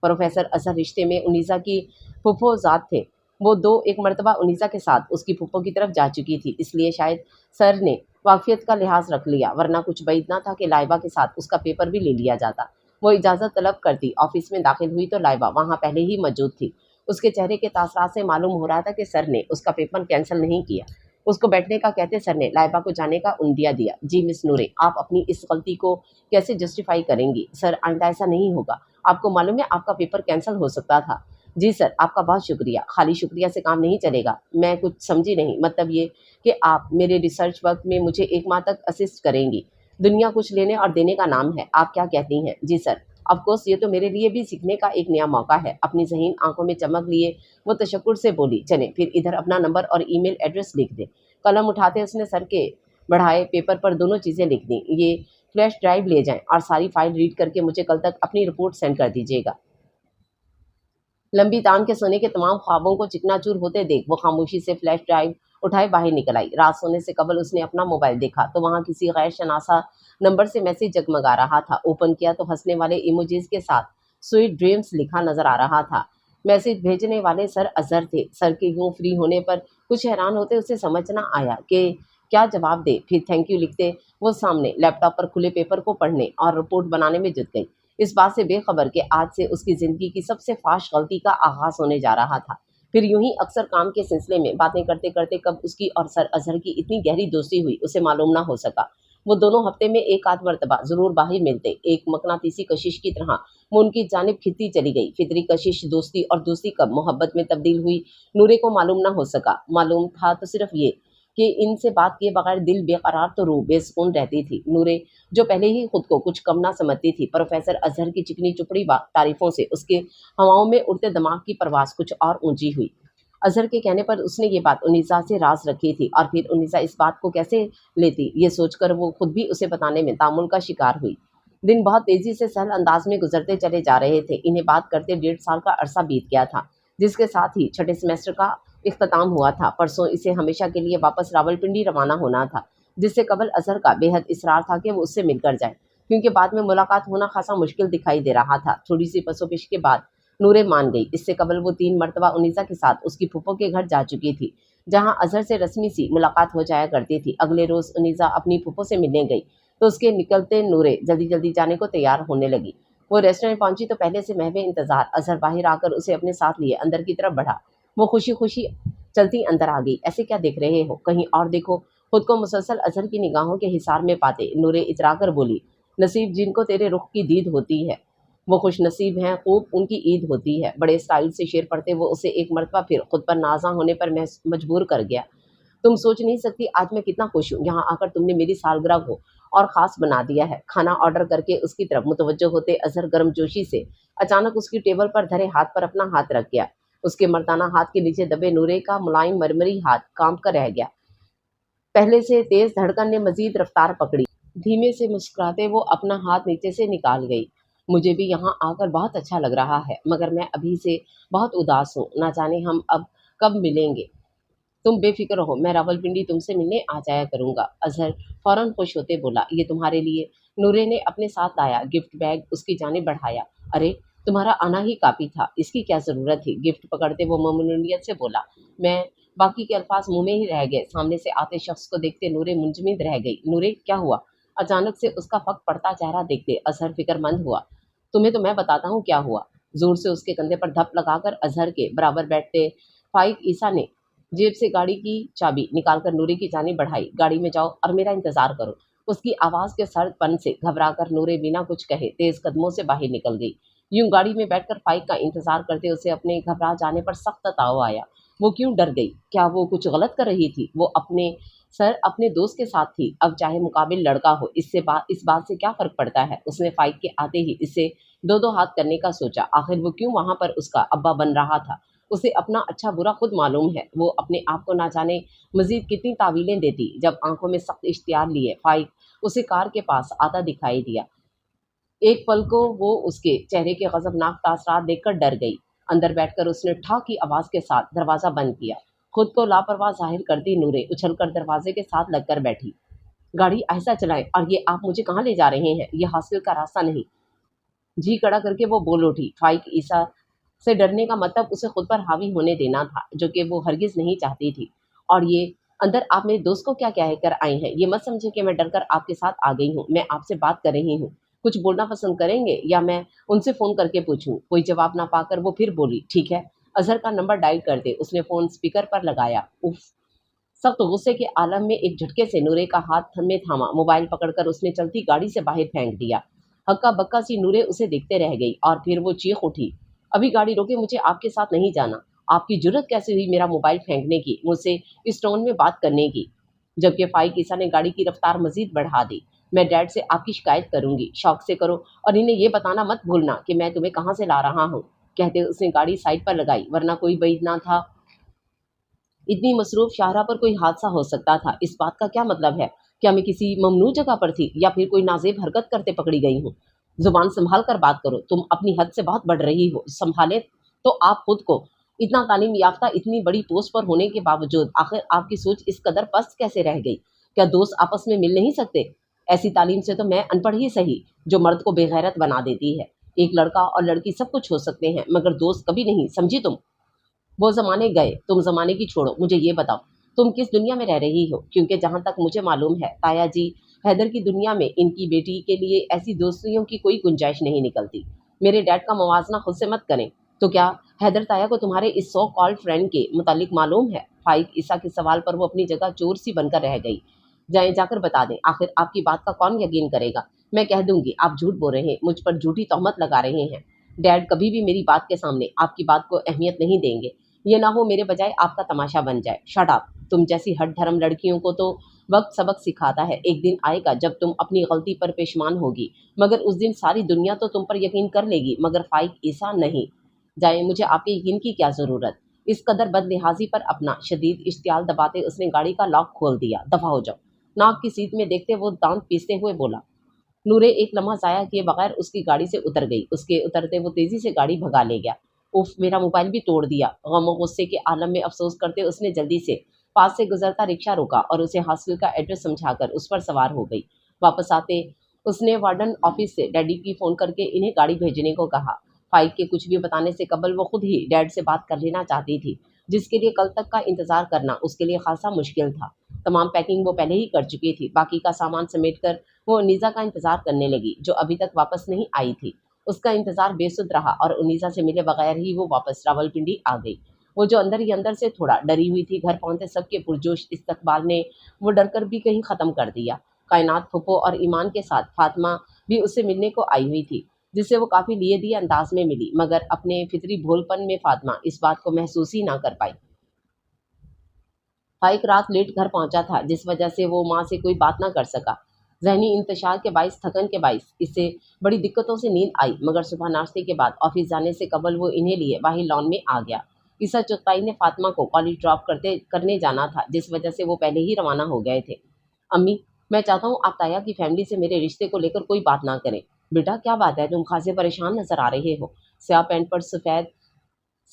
प्रोफेसर अजहर रिश्ते में उन्नीसा की फुफोजात थे। वो दो एक मरतबा उन्नीसा के साथ उसकी फुप्पो की तरफ जा चुकी थी, इसलिए शायद सर ने वाकफियत का लिहाज रख लिया, वरना कुछ बैद ना था कि लाइबा के साथ उसका पेपर भी ले लिया जाता। वो इजाज़त तलब करती। ऑफिस में दाखिल हुई तो लाइबा वहाँ पहले ही मौजूद थी। उसके चेहरे के तासरात से मालूम हो रहा था कि सर ने उसका पेपर कैंसिल नहीं किया। उसको बैठने का कहते सर ने लाइबा को जाने का उंदिया दिया। जी मिस नूरे, आप अपनी इस गलती को कैसे जस्टिफाई करेंगी? सर आइंदा ऐसा नहीं होगा। आपको मालूम है आपका पेपर कैंसिल हो सकता था। जी सर, आपका बहुत शुक्रिया। खाली शुक्रिया से काम नहीं चलेगा। मैं कुछ समझी नहीं। मतलब ये कि आप मेरे रिसर्च वर्क में मुझे 1 माह तक असिस्ट करेंगी। दुनिया कुछ लेने और देने का नाम है। आप क्या कहती हैं? जी सर। ऑफ कोर्स ये तो मेरे लिए भी सीखने का एक नया मौका है। अपनी ज़हीन आंखों में चमक लिए वो तशक्कुर से बोली, चलें फिर इधर अपना नंबर और ईमेल एड्रेस लिख दें। कलम उठाते उसने सर के बढ़ाए पेपर पर दोनों चीज़ें लिख दी। ये फ्लैश ड्राइव ले जाएं और सारी फाइल रीड करके मुझे कल तक अपनी रिपोर्ट सेंड कर दीजिएगा। लंबी तान के सोने के तमाम ख्वाबों को चिकनाचूर होते देख वो खामोशी से फ्लैश ड्राइव उठाए बाहर निकल आई। रात सोने से कबल उसने अपना मोबाइल देखा तो वहाँ किसी गैर शनासा नंबर से मैसेज जगमगा रहा था। ओपन किया तो हंसने वाले इमोजीज के साथ स्वीट ड्रीम्स लिखा नजर आ रहा था। मैसेज भेजने वाले सर अजहर थे। सर के यूं फ्री होने पर कुछ हैरान होते उसे समझ ना आया कि क्या जवाब दे। फिर थैंक यू लिखते वो सामने लैपटॉप पर खुले पेपर को पढ़ने और रिपोर्ट बनाने में जुट गई, इस बात से बेखबर कि आज से उसकी ज़िंदगी की सबसे फाश गलती का आगाज़ होने जा रहा था। फिर यूं ही अक्सर काम के सिलसिले में बातें करते करते कब उसकी और सर अजहर की इतनी गहरी दोस्ती हुई उसे मालूम ना हो सका। वो दोनों हफ्ते में एक आध मरतबा ज़रूर बाहर मिलते। एक मकनातीसी कशिश की तरह वो उनकी जानिब खिंचती चली गई। फितरी कशिश दोस्ती, और दोस्ती कब मोहब्बत में तब्दील हुई नूरे को मालूम ना हो सका। मालूम था तो सिर्फ ये कि इनसे बात किए बगैर दिल बेकरार तो रूह बेसुकून रहती थी। नूरे जो पहले ही खुद को कुछ कम ना समझती थी, प्रोफेसर अजहर की चिकनी चुपड़ी तारीफों से उसके हवाओं में उड़ते दिमाग की परवास कुछ और ऊंची हुई। अजहर के कहने पर उसने ये बात उन्नीसा से राज रखी थी, और फिर उन्नीसा इस बात को कैसे लेती ये सोचकर वो खुद भी उसे बताने में तामुल का शिकार हुई। दिन बहुत तेजी से सहल अंदाज में गुजरते चले जा रहे थे। इन्हें बात करते 1.5 साल का अरसा बीत गया था, जिसके साथ ही छठे सेमेस्टर का इख्तिताम हुआ था। परसों इसे हमेशा के लिए वापस रावलपिंडी रवाना होना था, जिससे कबल अजहर का बेहद इसरार था कि वो उससे मिलकर जाए, क्योंकि बाद में मुलाकात होना खासा मुश्किल दिखाई दे रहा था। थोड़ी सी पसोपेश के बाद नूरे मान गई। इससे कबल वो 3 मरतबा उन्नीसा के साथ उसकी फूफो के घर जा चुकी थी, जहाँ अजहर से रस्मी सी मुलाकात हो जाया करती थी। अगले रोज़ उन्नीसा अपनी फूफो से मिलने गई तो उसके निकलते नूरे जल्दी जल्दी जाने को तैयार होने लगी। वो रेस्टोरेंट पहुंची तो पहले से महवे इंतजार अजहर बाहर आकर उसे अपने साथ लिए अंदर की तरफ बढ़ा। वो खुशी खुशी चलती अंदर आ गई। ऐसे क्या देख रहे हो, कहीं और देखो। खुद को मुसलसल अजहर की निगाहों के हिसार में पाते नूरे इतरा कर बोली, नसीब जिनको तेरे रुख की दीद होती है वो खुश नसीब हैं, खूब उनकी ईद होती है। बड़े स्टाइल से शेर पढ़ते वो उसे एक मरतबा फिर खुद पर नाजा होने पर मजबूर कर गया। तुम सोच नहीं सकती आज मैं कितना खुश हूँ, यहाँ आकर तुमने मेरी सालगिरह को और ख़ास बना दिया है। खाना ऑर्डर करके उसकी तरफ मुतवज्जो होते अजहर गर्मजोशी से अचानक उसकी टेबल पर धरे हाथ पर अपना हाथ रख गया। उसके मर्दाना हाथ के नीचे दबे नूरे का मुलायम मरमरी हाथ कांप कर रह गया। पहले से तेज धड़कन ने मजीद रफ्तार पकड़ी। धीमे से मुस्कुराते वो अपना हाथ नीचे से निकाल गई। मुझे भी यहाँ आकर बहुत अच्छा लग रहा है, मगर मैं अभी से बहुत उदास हूँ। ना जाने हम अब कब मिलेंगे। तुम बेफिक्र रहो, मैं रावलपिंडी तुमसे मिलने आ जाया करूँगा। अजहर फौरन खुश होते बोला, ये तुम्हारे लिए। नूरे ने अपने साथ लाया गिफ्ट बैग उसकी जानिब बढ़ाया। अरे तुम्हारा आना ही काफ़ी था, इसकी क्या ज़रूरत थी। गिफ्ट पकड़ते वो ममनूनियत से बोला। मैं बाकी के अल्फाज मुंह में ही रह गए। सामने से आते शख्स को देखते नूरे मुंजमद रह गई। नूरे क्या हुआ? अचानक से उसका फक पड़ता चेहरा देखते अजहर फिक्रमंद हुआ। तुम्हें तो मैं बताता हूँ क्या हुआ। जोर से उसके कंधे पर धप लगाकर अजहर के बराबर बैठते फाइक ईसा ने जेब से गाड़ी की चाबी निकालकर नूरे की जानिब बढ़ाई। गाड़ी में जाओ और मेरा इंतजार करो। اس کی آواز کے سرد پن سے گھبرا کر نورے بنا کچھ کہے تیز قدموں سے باہر نکل گئی۔ یوں گاڑی میں بیٹھ کر فائق کا انتظار کرتے اسے اپنے گھبرا جانے پر سخت تاؤ آیا۔ وہ کیوں ڈر گئی؟ کیا وہ کچھ غلط کر رہی تھی؟ وہ اپنے دوست کے ساتھ تھی، اب چاہے مقابل لڑکا ہو، اس بات سے کیا فرق پڑتا ہے؟ اس نے فائق کے آتے ہی اسے دو دو ہاتھ کرنے کا سوچا۔ آخر وہ کیوں وہاں پر اس کا ابا بن رہا تھا؟ اسے اپنا اچھا برا خود معلوم ہے۔ وہ اپنے آپ کو نہ جانے مزید کتنی تعویلیں دیتی۔ جب آنکھوں میں سخت اشتعال لیے فائق اسے کار کے پاس آتا دکھائی دیا، ایک پل کو وہ اس کے چہرے کے غضبناک تاثرات دیکھ کر ڈر گئی۔ اندر بیٹھ کر اس نے ٹھا کی آواز کے ساتھ دروازہ بند کیا۔ خود کو لاپرواہ ظاہر کرتی نورے اچھل کر دروازے کے ساتھ لگ کر بیٹھی۔ گاڑی ایسا چلائیں، اور یہ آپ مجھے کہاں لے جا رہے ہیں؟ یہ ہاسٹل کا راستہ نہیں۔ جی کڑا کر کے وہ بول اٹھی۔ فائق عیسیٰ سے ڈرنے کا مطلب اسے خود پر حاوی ہونے دینا تھا، جو کہ وہ ہرگز نہیں چاہتی تھی۔ اور یہ اندر آپ میرے دوست کو کیا کہہ کر آئے ہیں؟ یہ مت سمجھے کہ میں ڈر کر آپ کے ساتھ آ گئی ہوں۔ میں آپ سے بات کر رہی ہوں۔ کچھ بولنا پسند کریں گے یا میں ان سے فون کر کے پوچھوں؟ کوئی جواب نہ پا کر وہ پھر بولی، ٹھیک ہے، اظہر کا نمبر ڈائل کر دے۔ اس نے فون اسپیکر پر لگایا۔ اف! سخت غصے کے عالم میں ایک جھٹکے سے نورے کا ہاتھ میں تھاما موبائل پکڑ کر اس نے چلتی گاڑی سے باہر پھینک دیا۔ ہکا بکا سی نورے اسے دیکھتے رہ گئی اور پھر وہ چیخ اٹھی، ابھی گاڑی روکے، مجھے آپ کے ساتھ نہیں جانا۔ آپ کی جرت کیسے ہوئی میرا موبائل پھینکنے کی، مجھ سے اس ٹون میں بات کرنے کی؟ جبکہ فائق عیسیٰ نے گاڑی کی رفتار مزید بڑھا دی۔ میں ڈیڈ سے آپ کی شکایت کروں گی، شوق سے کرو، اور انہیں یہ بتانا مت بھولنا کہ میں تمہیں کہاں سے لا رہا ہوں۔ کہتے اس نے گاڑی سائڈ پر لگائی، ورنہ کوئی بعید نہ تھا اتنی مصروف شاہراہ پر کوئی حادثہ ہو سکتا تھا۔ اس بات کا کیا مطلب ہے؟ کیا میں کسی ممنوع جگہ پر تھی یا پھر کوئی نازیب حرکت کرتے پکڑی گئی ہوں؟ زبان سنبھال کر بات کرو، تم اپنی حد سے بہت بڑھ رہی ہو۔ سنبھالے تو آپ خود کو، اتنا تعلیم یافتہ، اتنی بڑی پوسٹ پر ہونے کے باوجود آخر آپ کی سوچ اس قدر پست کیسے رہ گئی؟ کیا دوست آپس میں مل نہیں سکتے؟ ایسی تعلیم سے تو میں ان پڑھ ہی صحیح، جو مرد کو بے غیرت بنا دیتی ہے۔ ایک لڑکا اور لڑکی سب کچھ ہو سکتے ہیں، مگر دوست کبھی نہیں، سمجھی تم؟ وہ زمانے گئے، تم زمانے کی چھوڑو۔ مجھے یہ بتاؤ تم کس دنیا میں رہ رہی ہو؟ کیونکہ جہاں تک مجھے معلوم ہے تایا جی حیدر کی دنیا میں ان کی بیٹی کے لیے ایسی دوستیوں کی کوئی گنجائش نہیں نکلتی۔ میرے ڈیڈ کا موازنہ خود سے مت کریں۔ تو کیا حیدر تایا کو تمہارے اس سو کالڈ فرینڈ کے متعلق معلوم ہے؟ فائق عیسیٰ کے سوال پر وہ اپنی جگہ چور سی بن کر رہ گئی۔ جائیں جا کر بتا دیں، آخر آپ کی بات کا کون یقین کرے گا؟ میں کہہ دوں گی آپ جھوٹ بول رہے ہیں، مجھ پر جھوٹی تہمت لگا رہے ہیں۔ ڈیڈ کبھی بھی میری بات کے سامنے آپ کی بات کو اہمیت نہیں دیں گے، یہ نہ ہو میرے بجائے آپ کا تماشا بن جائے۔ Shut up! تم جیسی ہٹ دھرم لڑکیوں کو تو وقت سبق سکھاتا ہے۔ ایک دن آئے گا جب تم اپنی غلطی پر پیشمان ہوگی، مگر اس دن ساری دنیا تو تم پر یقین کر لے گی، مگر فائق عیسیٰ نہیں۔ جائیں، مجھے آپ کے یقین کی کیا ضرورت؟ اس قدر بد لحاظی پر اپنا شدید اشتعال دباتے اس نے گاڑی کا لاک کھول دیا۔ دفع ہو جاؤ! ناک کی سیٹ میں دیکھتے وہ دانت پیستے ہوئے بولا۔ نورے ایک لمحہ ضائع کیے بغیر اس کی گاڑی سے اتر گئی۔ اس کے اترتے وہ تیزی سے گاڑی بھگا لے گیا۔ اف! میرا موبائل بھی توڑ دیا۔ غم و غصے کے عالم میں افسوس کرتے اس نے جلدی سے پاس سے گزرتا رکشہ روکا اور اسے ہاسٹل کا ایڈریس سمجھا کر اس پر سوار ہو گئی۔ واپس آتے اس نے وارڈن آفس سے ڈیڈی کی فون کر کے انہیں گاڑی بھیجنے کو کہا۔ فائق کے کچھ بھی بتانے سے قبل وہ خود ہی ڈیڈ سے بات کر لینا چاہتی تھی، جس کے لیے کل تک کا انتظار کرنا اس کے لیے خاصا مشکل تھا۔ تمام پیکنگ وہ پہلے ہی کر چکی تھی۔ باقی کا سامان سمیٹ کر وہ انیزا کا انتظار کرنے لگی، جو ابھی تک واپس نہیں آئی تھی۔ اس کا انتظار بے سود رہا اور انیزا سے ملے بغیر ہی وہ واپس راولپنڈی آ گئی۔ وہ جو اندر ہی اندر سے تھوڑا ڈری ہوئی تھی، گھر پہنچتے سب کے پرجوش استقبال نے وہ ڈر کر بھی کہیں ختم کر دیا۔ کائنات پھپھو اور ایمان کے ساتھ فاطمہ بھی اس سے ملنے کو آئی ہوئی تھی، جس سے وہ کافی لیے دیے انداز میں ملی، مگر اپنے فطری بھول پن میں فاطمہ اس بات کو محسوس ہی نہ کر پائی۔ فائق رات لیٹ گھر پہنچا تھا، جس وجہ سے وہ ماں سے کوئی بات نہ کر سکا۔ ذہنی انتشار کے باعث، تھکن کے باعث اس سے بڑی دقتوں سے نیند آئی، مگر صبح ناشتے کے بعد آفس جانے سے قبل وہ انہیں لیے باہر لان میں آ گیا۔ عیسیٰ چغتائی نے فاطمہ کو کالج ڈراپ کرنے جانا تھا، جس وجہ سے وہ پہلے ہی روانہ ہو گئے تھے۔ امی، میں چاہتا ہوں آپ تایا کی فیملی سے میرے رشتے کو لے کر کوئی بات نہ کریں۔ بیٹا کیا بات ہے، تم خاصے پریشان نظر آ رہے ہو۔ سیاہ پینٹ پر سفید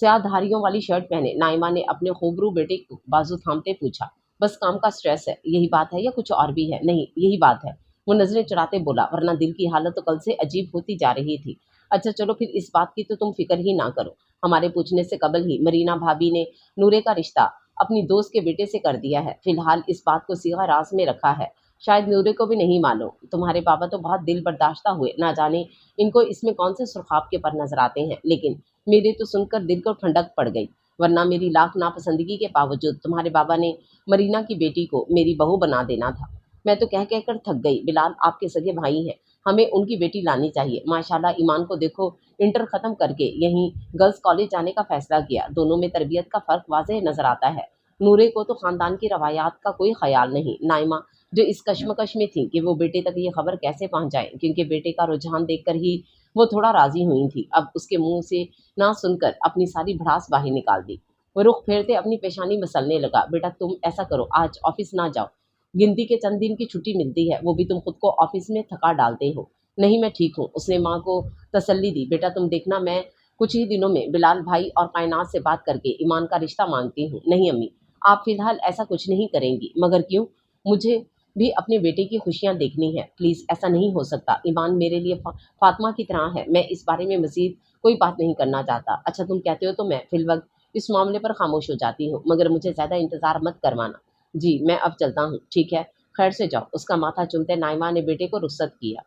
سیاہ دھاریوں والی شرٹ پہنے نائمہ نے اپنے خوبرو بیٹے کو بازو تھامتے پوچھا۔ بس کام کا سٹریس ہے، یہی بات ہے یا کچھ اور بھی ہے؟ نہیں، یہی بات ہے، وہ نظریں چڑھاتے بولا، ورنہ دل کی حالت تو کل سے عجیب ہوتی جا رہی تھی۔ اچھا چلو پھر اس بات کی تو تم فکر ہی نہ کرو۔ ہمارے پوچھنے سے قبل ہی مرینا بھابی نے نورے کا رشتہ اپنی دوست کے بیٹے سے کر دیا ہے۔ فی الحال اس بات کو صیغہ راز میں رکھا ہے، شاید نورے کو بھی نہیں معلوم۔ تمہارے بابا تو بہت دل برداشتہ ہوئے، نہ جانے ان کو اس میں کون سے سرخاب کے پر نظر آتے ہیں، لیکن میرے تو سن کر دل کو ٹھنڈک پڑ گئی، ورنہ میری لاکھ ناپسندگی کے باوجود تمہارے بابا نے مرینا کی بیٹی کو میری بہو بنا دینا تھا۔ میں تو کہہ کہہ کر تھک گئی۔ بلال آپ کے سگے بھائی ہیں، ہمیں ان کی بیٹی لانی چاہیے۔ ماشاءاللہ ایمان کو دیکھو، انٹر ختم کر کے یہیں گرلز کالج جانے کا فیصلہ کیا۔ دونوں میں تربیت کا فرق واضح نظر آتا ہے۔ نورے کو تو خاندان کی روایات کا کوئی خیال نہیں۔ نائمہ جو اس کشمکش میں تھی کہ وہ بیٹے تک یہ خبر کیسے پہنچ جائے، کیونکہ بیٹے کا رجحان دیکھ کر ہی وہ تھوڑا راضی ہوئی تھی، اب اس کے منہ سے نہ سن کر اپنی ساری بھڑاس باہر نکال دی۔ وہ رخ پھیرتے اپنی پیشانی مسلنے لگا۔ بیٹا تم ایسا کرو، آج آفس نہ جاؤ، گنتی کے چند دن کی چھٹی ملتی ہے، وہ بھی تم خود کو آفس میں تھکا ڈالتے ہو۔ نہیں میں ٹھیک ہوں، اس نے ماں کو تسلی دی۔ بیٹا تم دیکھنا، میں کچھ ہی دنوں میں بلال بھائی اور کائنات سے بات کر کے ایمان کا رشتہ مانگتی ہوں۔ نہیں امی، آپ فی الحال ایسا کچھ نہیں کریں گی۔ مگر کیوں؟ مجھے بھی اپنے بیٹے کی خوشیاں دیکھنی ہے، پلیز ایسا نہیں ہو سکتا۔ ایمان میرے لیے فاطمہ کی طرح ہے، میں اس بارے میں مزید کوئی بات نہیں کرنا چاہتا۔ اچھا تم کہتے ہو تو میں فی الوقت اس معاملے پر خاموش ہو جاتی ہوں، مگر مجھے زیادہ انتظار مت کروانا۔ جی میں اب چلتا ہوں۔ ٹھیک ہے، خیر سے جاؤ۔ اس کا ماتھا چومتے نائمہ نے بیٹے کو رخصت کیا۔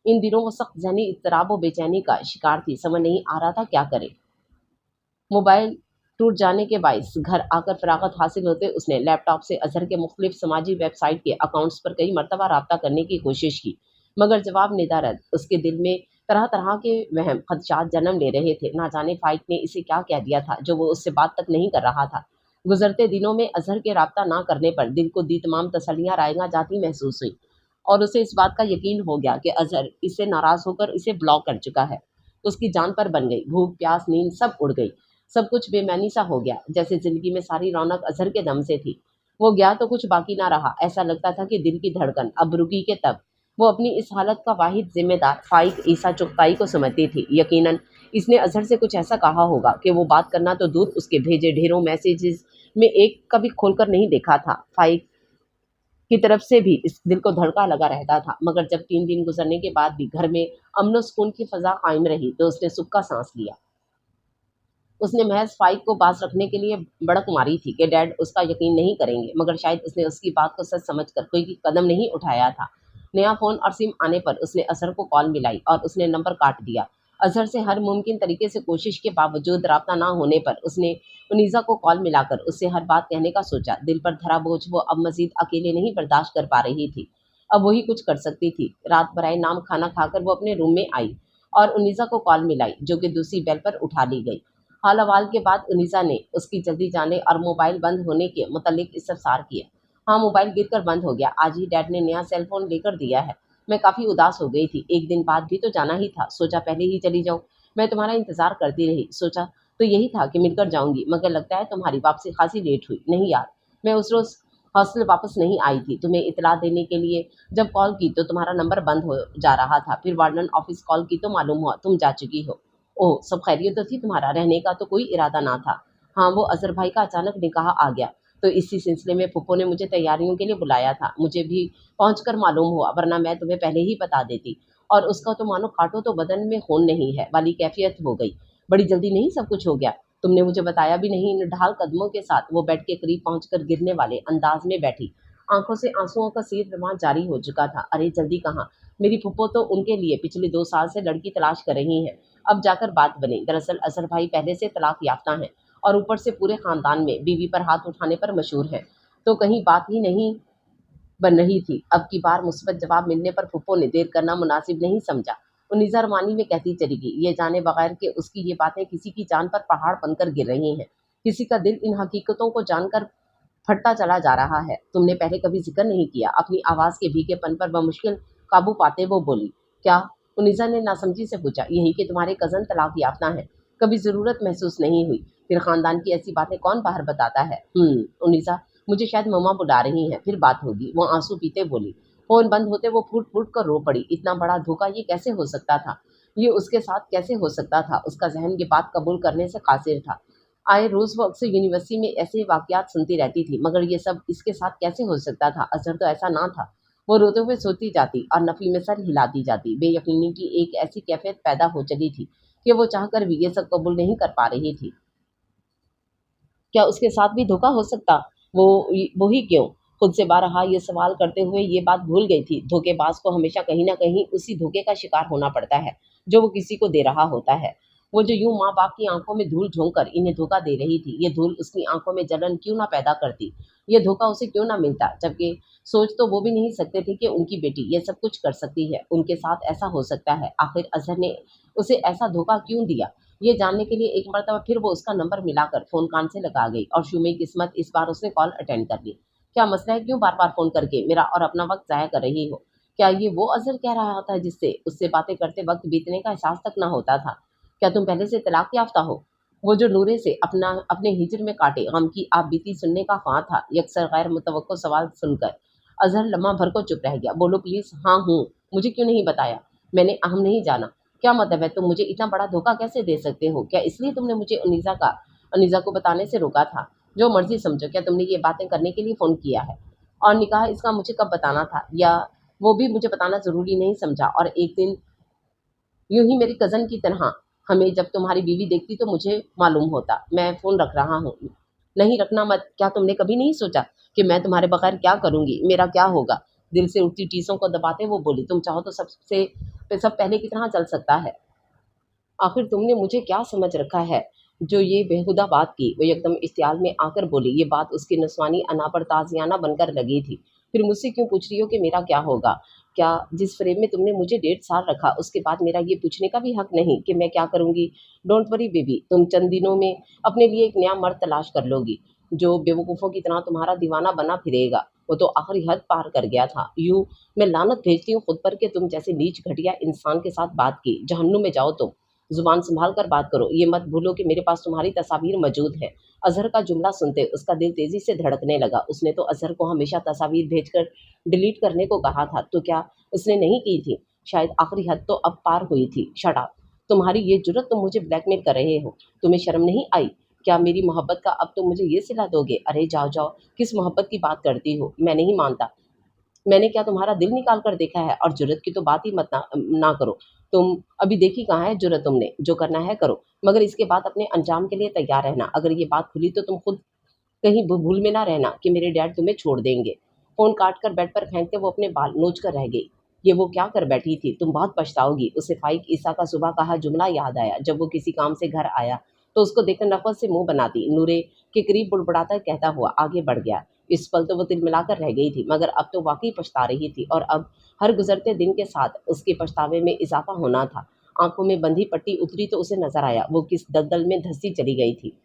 ان دنوں وہ سخت ذہنی اضطراب و بے چینی کا شکار تھی، سمجھ نہیں آ رہا تھا کیا کرے۔ موبائل ٹوٹ جانے کے باعث گھر آ کر فراغت حاصل ہوتے اس نے لیپ ٹاپ سے اظہر کے مختلف سماجی ویب سائٹ کے اکاؤنٹس پر کئی مرتبہ رابطہ کرنے کی کوشش کی، مگر جواب ندارد۔ اس کے دل میں طرح طرح کے وہم خدشات جنم لے رہے تھے، نہ جانے فائق نے اسے کیا کہہ دیا تھا جو وہ اس سے بات تک نہیں کر رہا تھا۔ گزرتے دنوں میں اظہر کے رابطہ نہ کرنے پر دل کو دی تمام تسلیاں رائیگاں جاتی محسوس ہوئی، اور اسے اس بات کا یقین ہو گیا کہ اظہر اس سے ناراض ہو کر اسے بلاک کر چکا ہے۔ اس کی جان پر بن گئی، بھوک پیاس نیند سب اڑ گئی، سب کچھ بے معنی سا ہو گیا، جیسے زندگی میں ساری رونق اظہر کے دم سے تھی۔ وہ گیا تو کچھ باقی نہ رہا، ایسا لگتا تھا کہ دل کی دھڑکن اب رکی کہ تب۔ وہ اپنی اس حالت کا واحد ذمہ دار فائق عیسیٰ چغتائی کو سمجھتی تھی۔ یقیناً اس نے اظہر سے کچھ ایسا کہا ہوگا کہ وہ بات کرنا تو دور، اس کے بھیجے ڈھیروں میسیجز میں ایک کبھی کھول کر نہیں دیکھا تھا۔ فائق کی طرف سے بھی اس دل کو دھڑکا لگا رہتا تھا، مگر جب 3 دن گزرنے کے بعد بھی گھر میں امن و سکون کی فضا قائم رہی تو اس نے سکھ کا سانس لیا۔ اس نے محض فائق کو باز رکھنے کے لیے بڑک ماری تھی کہ ڈیڈ اس کا یقین نہیں کریں گے، مگر شاید اس نے اس کی بات کو سچ سمجھ کر کوئی قدم نہیں اٹھایا تھا۔ نیا فون اور سم آنے پر اس نے اظہر کو کال ملائی اور اس نے نمبر کاٹ دیا۔ اظہر سے ہر ممکن طریقے سے کوشش کے باوجود رابطہ نہ ہونے پر اس نے انیزا کو کال ملا کر اس سے ہر بات کہنے کا سوچا۔ دل پر دھرا بوجھ وہ اب مزید اکیلے نہیں برداشت کر پا رہی تھی، اب وہی کچھ کر سکتی تھی۔ رات برائے نام کھانا کھا کر وہ اپنے روم میں آئی اور انیزا کو کال ملائی، جو کہ دوسری بیل پر اٹھا لی گئی۔ حال احوال کے بعد انیزا نے اس کی جلدی جانے اور موبائل بند ہونے کے متعلق استفسار کیا۔ ہاں موبائل گر کر بند ہو گیا، آج ہی ڈیڈ نے نیا سیل فون لے کر دیا ہے، میں کافی اداس ہو گئی تھی، ایک دن بعد بھی تو جانا ہی تھا، سوچا پہلے ہی چلی جاؤں، میں تمہارا انتظار کرتی رہی، سوچا تو یہی تھا کہ مل کر جاؤں گی، مگر لگتا ہے تمہاری واپسی خاصی لیٹ ہوئی۔ نہیں یار، میں اس روز ہاسٹل واپس نہیں آئی تھی، تمہیں اطلاع دینے کے لیے جب کال کی تو تمہارا نمبر بند ہو جا رہا تھا، پھر وارڈن آفس کال کی تو معلوم ہوا تم جا چکی ہو۔ اوہ سب خیریت تو تھی، تمہارا رہنے کا تو کوئی ارادہ نہ تھا؟ ہاں وہ اظہر بھائی کا اچانک نکاح آ گیا تو اسی سلسلے میں پھپھو نے مجھے تیاریوں کے لیے بلایا تھا، مجھے بھی پہنچ کر معلوم ہوا، ورنہ میں تمہیں پہلے ہی بتا دیتی، اور اس کا تو مانو کاٹو تو بدن میں خون نہیں ہے والی کیفیت ہو گئی، بڑی جلدی نہیں سب کچھ ہو گیا، تم نے مجھے بتایا بھی نہیں۔ نڈھال قدموں کے ساتھ وہ بیڈ کے قریب پہنچ کر گرنے والے انداز میں بیٹھی، آنکھوں سے آنسوؤں کا سیل رواں جاری ہو چکا تھا۔ ارے جلدی کہاں، میری پھپھو تو ان کے لیے پچھلے 2 سال سے لڑکی تلاش کر رہی ہیں، اب جا کر بات بنی۔ دراصل اظہر بھائی پہلے سے طلاق یافتہ ہیں اور اوپر سے پورے خاندان میں بیوی پر ہاتھ اٹھانے پر مشہور ہیں، تو کہیں بات ہی نہیں بن رہی تھی۔ اب کی بار مثبت جواب ملنے پر پھپھو نے دیر کرنا مناسب نہیں سمجھا۔ انیزا روانی میں کہتی چلی گئی، یہ جانے بغیر کہ اس کی یہ باتیں کسی کی جان پر پہاڑ بن کر گر رہی ہیں، کسی کا دل ان حقیقتوں کو جان کر پھٹتا چلا جا رہا ہے۔ تم نے پہلے کبھی ذکر نہیں کیا۔ اپنی آواز کے بھیگے پن پر بمشکل قابو پاتے وہ بولی۔ کیا؟ انیزا نے ناسمجھی سے پوچھا۔ یہی کہ تمہارے کزن طلاق یافتہ ہیں، کبھی ضرورت محسوس نہیں ہوئی، پھر خاندان کی ایسی باتیں کون باہر بتاتا ہے؟ انیزا مجھے شاید مما بلا رہی ہیں، پھر بات ہوگی، وہ آنسو پیتے بولی۔ فون بند ہوتے وہ پھوٹ پھوٹ کر رو پڑی، اتنا بڑا دھوکہ یہ کیسے ہو سکتا تھا، یہ اس کے ساتھ کیسے ہو سکتا تھا؟ اس کا ذہن یہ بات قبول کرنے سے قاصر تھا۔ آئے روز وہ اکثر یونیورسٹی میں ایسے واقعات سنتی رہتی تھی، مگر یہ سب اس کے ساتھ کیسے ہو سکتا تھا؟ اظہر تو ایسا نہ تھا۔ وہ روتے ہوئے سوتی جاتی اور نفی میں سر ہلاتی جاتی، بے یقینی کی ایک ایسی کیفیت پیدا ہو چلی تھی کہ وہ چاہ کر بھی یہ سب قبول نہیں کر پا رہی تھی۔ کیا اس کے ساتھ بھی دھوکہ ہو سکتا؟ وہی کیوں؟ خود سے بارہا یہ سوال کرتے ہوئے یہ بات بھول گئی تھی، دھوکے باز کو ہمیشہ کہیں نہ کہیں اسی دھوکے کا شکار ہونا پڑتا ہے جو وہ کسی کو دے رہا ہوتا ہے۔ वो जो यूं माँ बाप की आंखों में धूल झोंक कर इन्हें धोखा दे रही थी, ये धूल उसकी आंखों में जलन क्यों ना पैदा करती, ये धोखा उसे क्यों ना मिलता, जबकि सोच तो वो भी नहीं सकते थे कि उनकी बेटी ये सब कुछ कर सकती है, उनके साथ ऐसा हो सकता है। आखिर अजहर ने उसे ऐसा धोखा क्यों दिया, ये जानने के लिए एक मरतबा फिर वो उसका नंबर मिलाकर फोन कान से लगा गई और शुमी किस्मत इस बार उसने कॉल अटेंड कर ली। क्या मसला है, क्यों बार बार फोन करके मेरा और अपना वक्त जाया कर रही हो? क्या ये वो अजहर कह रहा था जिससे उससे बातें करते वक्त बीतने का एहसास तक ना होता था? क्या तुम पहले से तलाक याफ्ता हो? वो जो नूरे से अपने हिजर में काटे गम की आप बीती सुनने का ख्वाह था, यकसर गैर मुतवक्को सवाल सुनकर अजहर लम्हा भर को चुप रह गया। बोलो प्लीज। हाँ हूँ। मुझे क्यों नहीं बताया? मैंने अहम नहीं जाना। क्या मतलब है, तुम मुझे इतना बड़ा धोखा कैसे दे सकते हो? क्या इसलिए तुमने मुझे अनीजा को बताने से रोका था? जो मर्जी समझो, क्या तुमने ये बातें करने के लिए फ़ोन किया है? और निकाह इसका मुझे कब बताना था, या वो भी मुझे बताना ज़रूरी नहीं समझा? और एक दिन यूं ही मेरी कज़न की तरह हमें जब तुम्हारी बीवी देखती तो मुझे मालूम होता। मैं फ़ोन रख रहा हूँ। नहीं रखना मत। क्या तुमने कभी नहीं सोचा कि मैं तुम्हारे बगैर क्या करूँगी, मेरा क्या होगा? दिल से उठती टीसों को दबाते वो बोली, तुम चाहो तो सब पहले की तरह चल सकता है। आखिर तुमने मुझे क्या समझ रखा है? जो ये बेहुदा बात की, वो एकदम इश्तियाल में आकर बोली। ये बात उसकी नस्वानी अना पर ताज़ियाना बनकर लगी थी। फिर मुझसे क्यों पूछ रही हो कि मेरा क्या होगा? क्या जिस फ्रेम में तुमने मुझे 1.5 साल रखा, उसके बाद मेरा ये पूछने का भी हक नहीं कि मैं क्या करूँगी? डोंट वरी बेबी, तुम चंद दिनों में अपने लिए एक नया मर्द तलाश कर लोगी, जो बेवकूफ़ों की तरह तुम्हारा दीवाना बना फिरेगा। वो तो आखिरी हद पार कर गया था। यूँ मैं लानत भेजती हूँ खुद पर कि तुम जैसे नीच घटिया इंसान के साथ बात की। जहन्नुम में जाओ तुम। ज़ुबान संभाल कर बात करो। ये मत भूलो कि मेरे पास तुम्हारी तस्वीर मौजूद है। अज़हर का जुमला सुनते उसका दिल तेज़ी से धड़कने लगा। उसने तो अज़हर को हमेशा तस्वीर भेजकर डिलीट करने को कहा था, तो क्या उसने नहीं की थी? शायद आखिरी हद तो अब पार हुई थी। Shut up! तुम्हारी ये जुर्रत, तुम मुझे ब्लैकमेल कर रहे हो। तुम्हें शर्म नहीं आई? क्या मेरी मोहब्बत का अब तुम मुझे ये सिला दोगे? अरे जाओ, जाओ, किस मोहब्बत की बात करती हो? मैं नहीं मानता। मैंने क्या तुम्हारा दिल निकाल कर देखा है? और जुर्रत की तो बात ही मत ना करो। तुम अभी देखी कहाँ है जुर्रत तुमने? जो करना है करो, मगर इसके बाद अपने अंजाम के लिए तैयार रहना। अगर ये बात खुली तो तुम खुद कहीं भूल में ना रहना कि मेरे डैड तुम्हें छोड़ देंगे। फ़ोन काट कर बेड पर फेंकते वो अपने बाल नोच कर रह गई। ये वो क्या कर बैठी थी? तुम बहुत पछताओगी। उसे फाइक ईसा का सुबह कहा जुमला याद आया। जब वो किसी काम से घर आया तो उसको देखकर नफ़रत से मुँह बनाती नूरे के करीब बुड़बुड़ाता कहता हुआ आगे बढ़ गया। इस पल तो वो तिलमिलाकर रह गई थी, मगर अब तो वाक़ई पछता रही थी, और अब हर गुज़रते दिन के साथ उसके पछतावे में इज़ाफ़ा होना था। आँखों में बंधी पट्टी उतरी तो उसे नज़र आया वो किस दलदल में धँसती चली गई थी।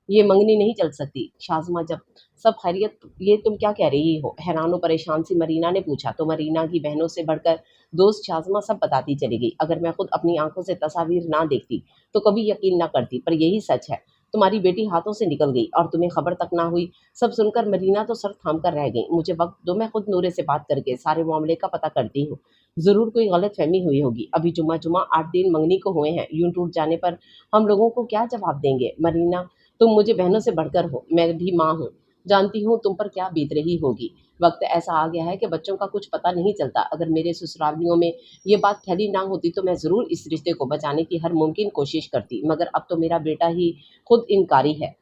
ये मंगनी नहीं चल सकती। शाज़मा, जब सब खैरियत, ये तुम क्या कह रही हो? हैरान व परेशान सी मरीना ने पूछा। तो मरीना की बहनों से बढ़कर दोस्त शाज़मा सब बताती चली गई। अगर मैं खुद अपनी आंखों से तस्वीर ना देखती तो कभी यकीन ना करती, पर यही सच है। तुम्हारी बेटी हाथों से निकल गई और तुम्हें खबर तक ना हुई। सब सुनकर मरीना तो सर थाम कर रह गई। मुझे वक्त दो, मैं खुद नूरे से बात करके सारे मामले का पता करती हूँ। ज़रूर कोई गलत फहमी हुई होगी। अभी जुम्मा जुम्मा 8 दिन मंगनी को हुए हैं। यूं टूट जाने पर हम लोगों को क्या जवाब देंगे? मरीना, तुम मुझे बहनों से बढ़कर हो। मैं भी माँ हूँ। जानती हूँ तुम पर क्या बीत रही होगी। वक्त ऐसा आ गया है कि बच्चों का कुछ पता नहीं चलता। अगर मेरे ससुरालियों में ये बात फैली ना होती तो मैं ज़रूर इस रिश्ते को बचाने की हर मुमकिन कोशिश करती, मगर अब तो मेरा बेटा ही खुद इनकारी है।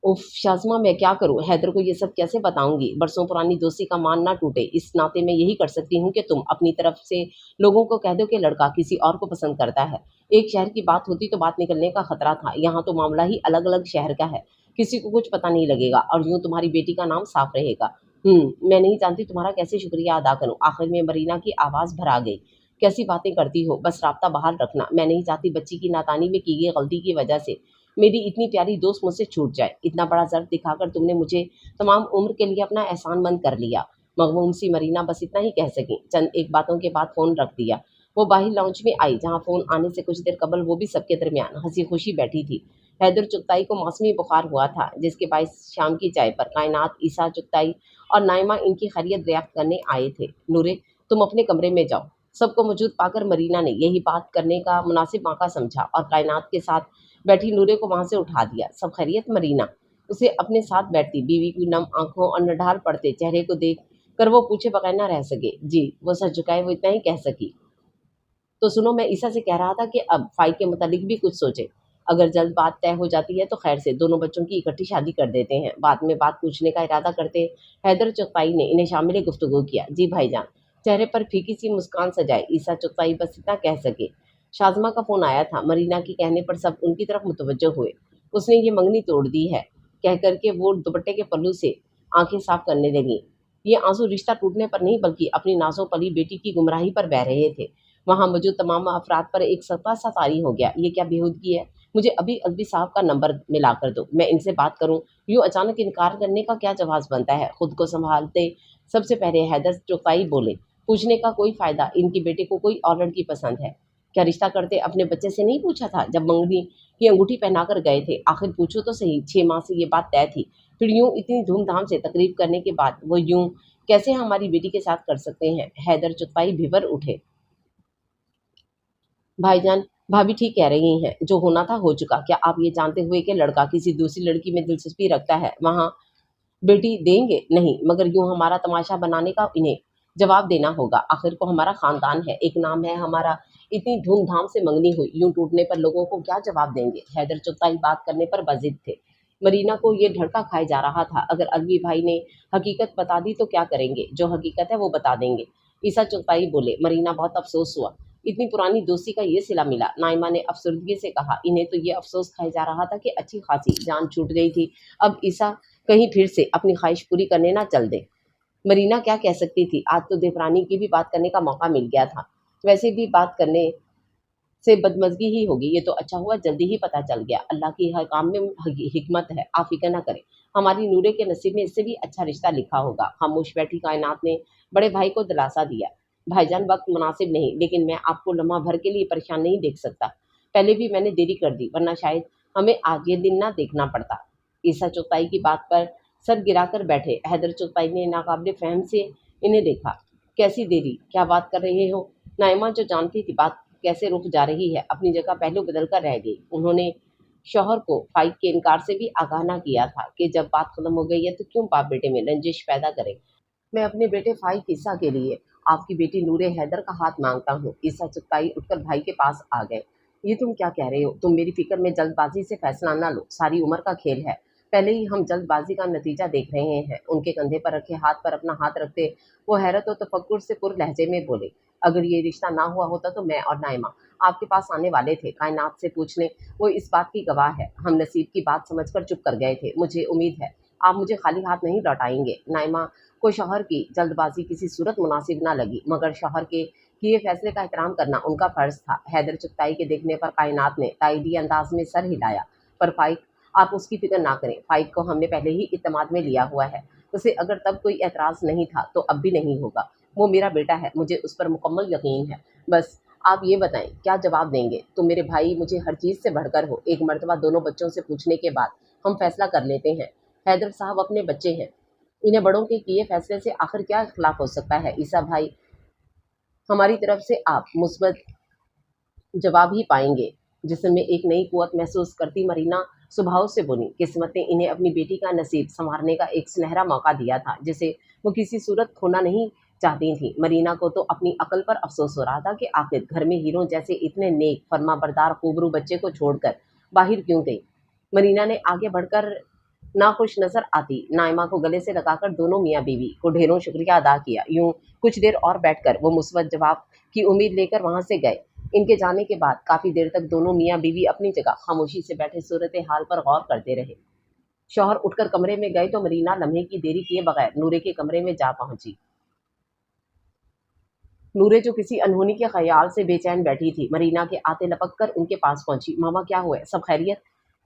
उफ़! शाज़मा, मैं क्या करूँ? हैदर को ये सब कैसे बताऊँगी? बरसों पुरानी दोस्ती का मान ना टूटे, इस नाते मैं यही कर सकती हूँ कि तुम अपनी तरफ से लोगों को कह दो कि लड़का किसी और को पसंद करता है। एक शहर की बात होती तो बात निकलने का खतरा था, यहाँ तो मामला ही अलग-अलग शहर का है। किसी को कुछ पता नहीं लगेगा और यूँ तुम्हारी बेटी का नाम साफ रहेगा। मैं नहीं जानती तुम्हारा कैसे शुक्रिया अदा करूँ। आखिर में मरीना की आवाज़ भर आ गई। कैसी बातें करती हो? बस राब्ता बहाल रखना। मैं नहीं चाहती बच्ची की नादानी में की गई गलती की वजह से मेरी इतनी प्यारी दोस्त मुझसे छूट जाए। इतना बड़ा ज़र्फ़ दिखाकर तुमने मुझे तमाम उम्र के लिए अपना एहसानमंद कर लिया। मग़मूम सी मरीना बस इतना ही कह सकीं। चंद एक बातों के बाद फ़ोन रख दिया। वो बाहर लाउंज में आई, जहाँ फ़ोन आने से कुछ देर कबल वो भी सबके दरमियान हँसी-खुशी बैठी थी। हैदर चुगताई को मौसमी बुखार हुआ था, जिसके बाइस शाम की चाय पर कायनात, ईसा चुगताई और नाइमा इनकी खैरियत दरियाफ़्त करने आए थे। नूरे, तुम अपने कमरे में जाओ। सबको मौजूद पाकर मरीना ने यही बात करने का मुनासिब मौका समझा और कायनात के साथ बैठी नूरे को वहाँ से उठा दिया। सब खैरियत मरीना? उसे अपने साथ बैठती बीवी की नम आंखों और नढाल पड़ते चेहरे को देख कर वो पूछे बगैर ना रह सके। जी, वो सर झुकाए वो इतना ही कह सकी। तो सुनो, मैं ईसा से कह रहा था कि अब फ़ाई के मुतालिक भी कुछ सोचे। अगर जल्द बात तय हो जाती है तो खैर से दोनों बच्चों की इकट्ठी शादी कर देते हैं। बाद में बात पूछने का इरादा करते हैदर चुगताई ने इन्हें शामिल गुफ्तगू किया। जी भाईजान। चेहरे पर फीकी सी मुस्कान सजाए ईसा चुगताई बस इतना कह सके। शाज़मा का फ़ोन आया था। मरीना के कहने पर सब उनकी तरफ मुतवज्जो हुए। उसने ये मंगनी तोड़ दी है, कह कर के वो दुपट्टे के पल्लू से आंखें साफ करने लगी। ये आंसू रिश्ता टूटने पर नहीं बल्कि अपनी नाज़ों पली बेटी की गुमराही पर बह रहे थे। वहाँ मौजूद तमाम अफराद पर एक सख्ता सा तारी हो गया। ये क्या बेहूदगी है? मुझे अभी अल्वी साहब का नंबर मिला कर दो, मैं इनसे बात करूँ। यूँ अचानक इनकार करने का क्या जवाब बनता है? खुद को संभालते सबसे पहले हैदर चौपाई बोले, पूछने का कोई फ़ायदा, इनकी बेटे को कोई और लड़की पसंद है। क्या रिश्ता करते अपने बच्चे से नहीं पूछा था जब मंगनी की अंगूठी पहनाकर गए थे? आखिर पूछो तो सही, 6 माह से ये बात तय थी। फिर यूं इतनी धूमधाम से तकरीब करने के बाद वो यूं कैसे हमारी बेटी के साथ कर सकते हैं? हैदर चुतपाई भिवर उठे। भाईजान, भाभी ठीक कह रही हैं, जो होना था हो चुका। क्या आप ये जानते हुए कि लड़का किसी दूसरी लड़की में दिलचस्पी रखता है वहाँ बेटी देंगे? नहीं, मगर यूं हमारा तमाशा बनाने का इन्हें जवाब देना होगा। आखिर को हमारा खानदान है, एक नाम है हमारा। इतनी धूमधाम से मंगनी हुई, यूं टूटने पर लोगों को क्या जवाब देंगे? हैदर चुगताई बात करने पर बजिद थे। मरीना को ये ढड़का खाए जा रहा था। अगर अलवी भाई ने हकीकत बता दी तो क्या करेंगे? जो हकीकत है वो बता देंगे। ईसा चुगताई बोले, मरीना बहुत अफसोस हुआ, इतनी पुरानी दोस्ती का ये सिला मिला। नाइमा ने अफसरदगी से कहा, इन्हें तो ये अफसोस खाए जा रहा था कि अच्छी खासी जान छूट गई थी। अब ईसा कहीं फिर से अपनी ख्वाहिश पूरी करने ना चल दे। मरीना क्या कह सकती थी? आज तो देवरानी की भी बात करने का मौका मिल गया था। वैसे भी बात करने से बदमज़गी ही होगी। ये तो अच्छा हुआ जल्दी ही पता चल गया। अल्लाह की हर काम में हिकमत है, आप फ़िक्र ना करें। हमारी नूरे के नसीब में इससे भी अच्छा रिश्ता लिखा होगा। खामोश बैठी कायनात ने बड़े भाई को दिलासा दिया। भाईजान, वक्त मुनासिब नहीं, लेकिन मैं आपको लम्हा भर के लिए परेशान नहीं देख सकता। पहले भी मैंने देरी कर दी, वरना शायद हमें आज ये दिन ना देखना पड़ता। ईसा चौथाई की बात पर सर गिराकर बैठे हैदर चौथाई ने नाकाबिल फहम से इन्हें देखा। कैसी देरी? क्या बात कर रहे हो? नाइमा जो जानती थी बात कैसे रुक जा रही है, अपनी जगह पहलू बदल कर रह गई। उन्होंने शौहर को फाइक के इनकार से भी आगाह ना किया था कि जब बात खत्म हो गई है तो क्यों बाप बेटे में रंजिश पैदा करें। मैं अपने बेटे फाइक ईसा के लिए आपकी बेटी नूरे हैदर का हाथ मांगता हूँ। ईसा चुगताई उठकर भाई के पास आ गए। ये तुम क्या कह रहे हो? तुम मेरी फिक्र में जल्दबाजी से फैसला ना लो, सारी उम्र का खेल है। पहले ही हम जल्दबाजी का नतीजा देख रहे हैं। उनके कंधे पर रखे हाथ पर अपना हाथ रखते वो हैरत और तफक्कुर से पुर लहजे में बोले, अगर ये रिश्ता ना हुआ होता तो मैं और नाइमा आपके पास आने वाले थे, कायनात से पूछने। वो इस बात की गवाह है। हम नसीब की बात समझकर चुप कर गए थे। मुझे उम्मीद है आप मुझे खाली हाथ नहीं लौटाएंगे। नाइमा को शौहर की जल्दबाजी किसी सूरत मुनासिब ना लगी, मगर शौहर के किए फैसले का एहतराम करना उनका फर्ज था। हैदर चुगताई के देखने पर कायनात ने ताइदी अंदाज में सर हिलाया। पर फाइक, आप उसकी फिक्र ना करें। फाइक को हमने पहले ही इत्तेमाद में लिया हुआ है। उसे अगर तब कोई एतराज़ नहीं था तो अब भी नहीं होगा। वो मेरा बेटा है, मुझे उस पर मुकम्मल यकीन है। बस आप ये बताएं क्या जवाब देंगे? तुम मेरे भाई मुझे हर चीज़ से बढ़कर हो। एक मर्तबा दोनों बच्चों से पूछने के बाद हम फैसला कर लेते हैं। हैदर साहब अपने बच्चे हैं, इन्हें बड़ों के किए फैसले से आखिर क्या इख्तलाफ हो सकता है? ईसा भाई, हमारी तरफ से आप मुस्बत जवाब ही पाएंगे। जिसमें एक नई कुव्वत महसूस करती मरीना स्वभाव से बोली, किस्मत ने इन्हें अपनी बेटी का नसीब संवारने का एक सुनहरा मौका दिया था जिसे वो किसी सूरत खोना नहीं चाहती थी। मरीना को तो अपनी अकल पर अफसोस हो रहा था कि आखिर घर में हीरो जैसे इतने नेक फर्माबरदार खूबरू बच्चे को छोड़कर बाहर क्यों गई। मरीना ने आगे बढ़कर नाखुश नजर आती नाइमा को गले से लगाकर दोनों मियाँ बीवी को ढेरों शुक्रिया अदा किया। यूं कुछ देर और बैठकर वो मुस्बत जवाब की उम्मीद लेकर वहां से गए। इनके जाने के बाद काफी देर तक दोनों मियाँ बीवी अपनी जगह खामोशी से बैठे सूरत हाल पर गौर करते रहे। शौहर उठकर कमरे में गए तो मरीना लम्हे की देरी किए बगैर नूरे के कमरे में जा पहुंची। नूरे जो किसी अनहोनी के ख्याल से बेचैन बैठी थी, मरीना के आते लपक कर उनके पास पहुंची। मामा क्या हुआ है? सब खैरियत?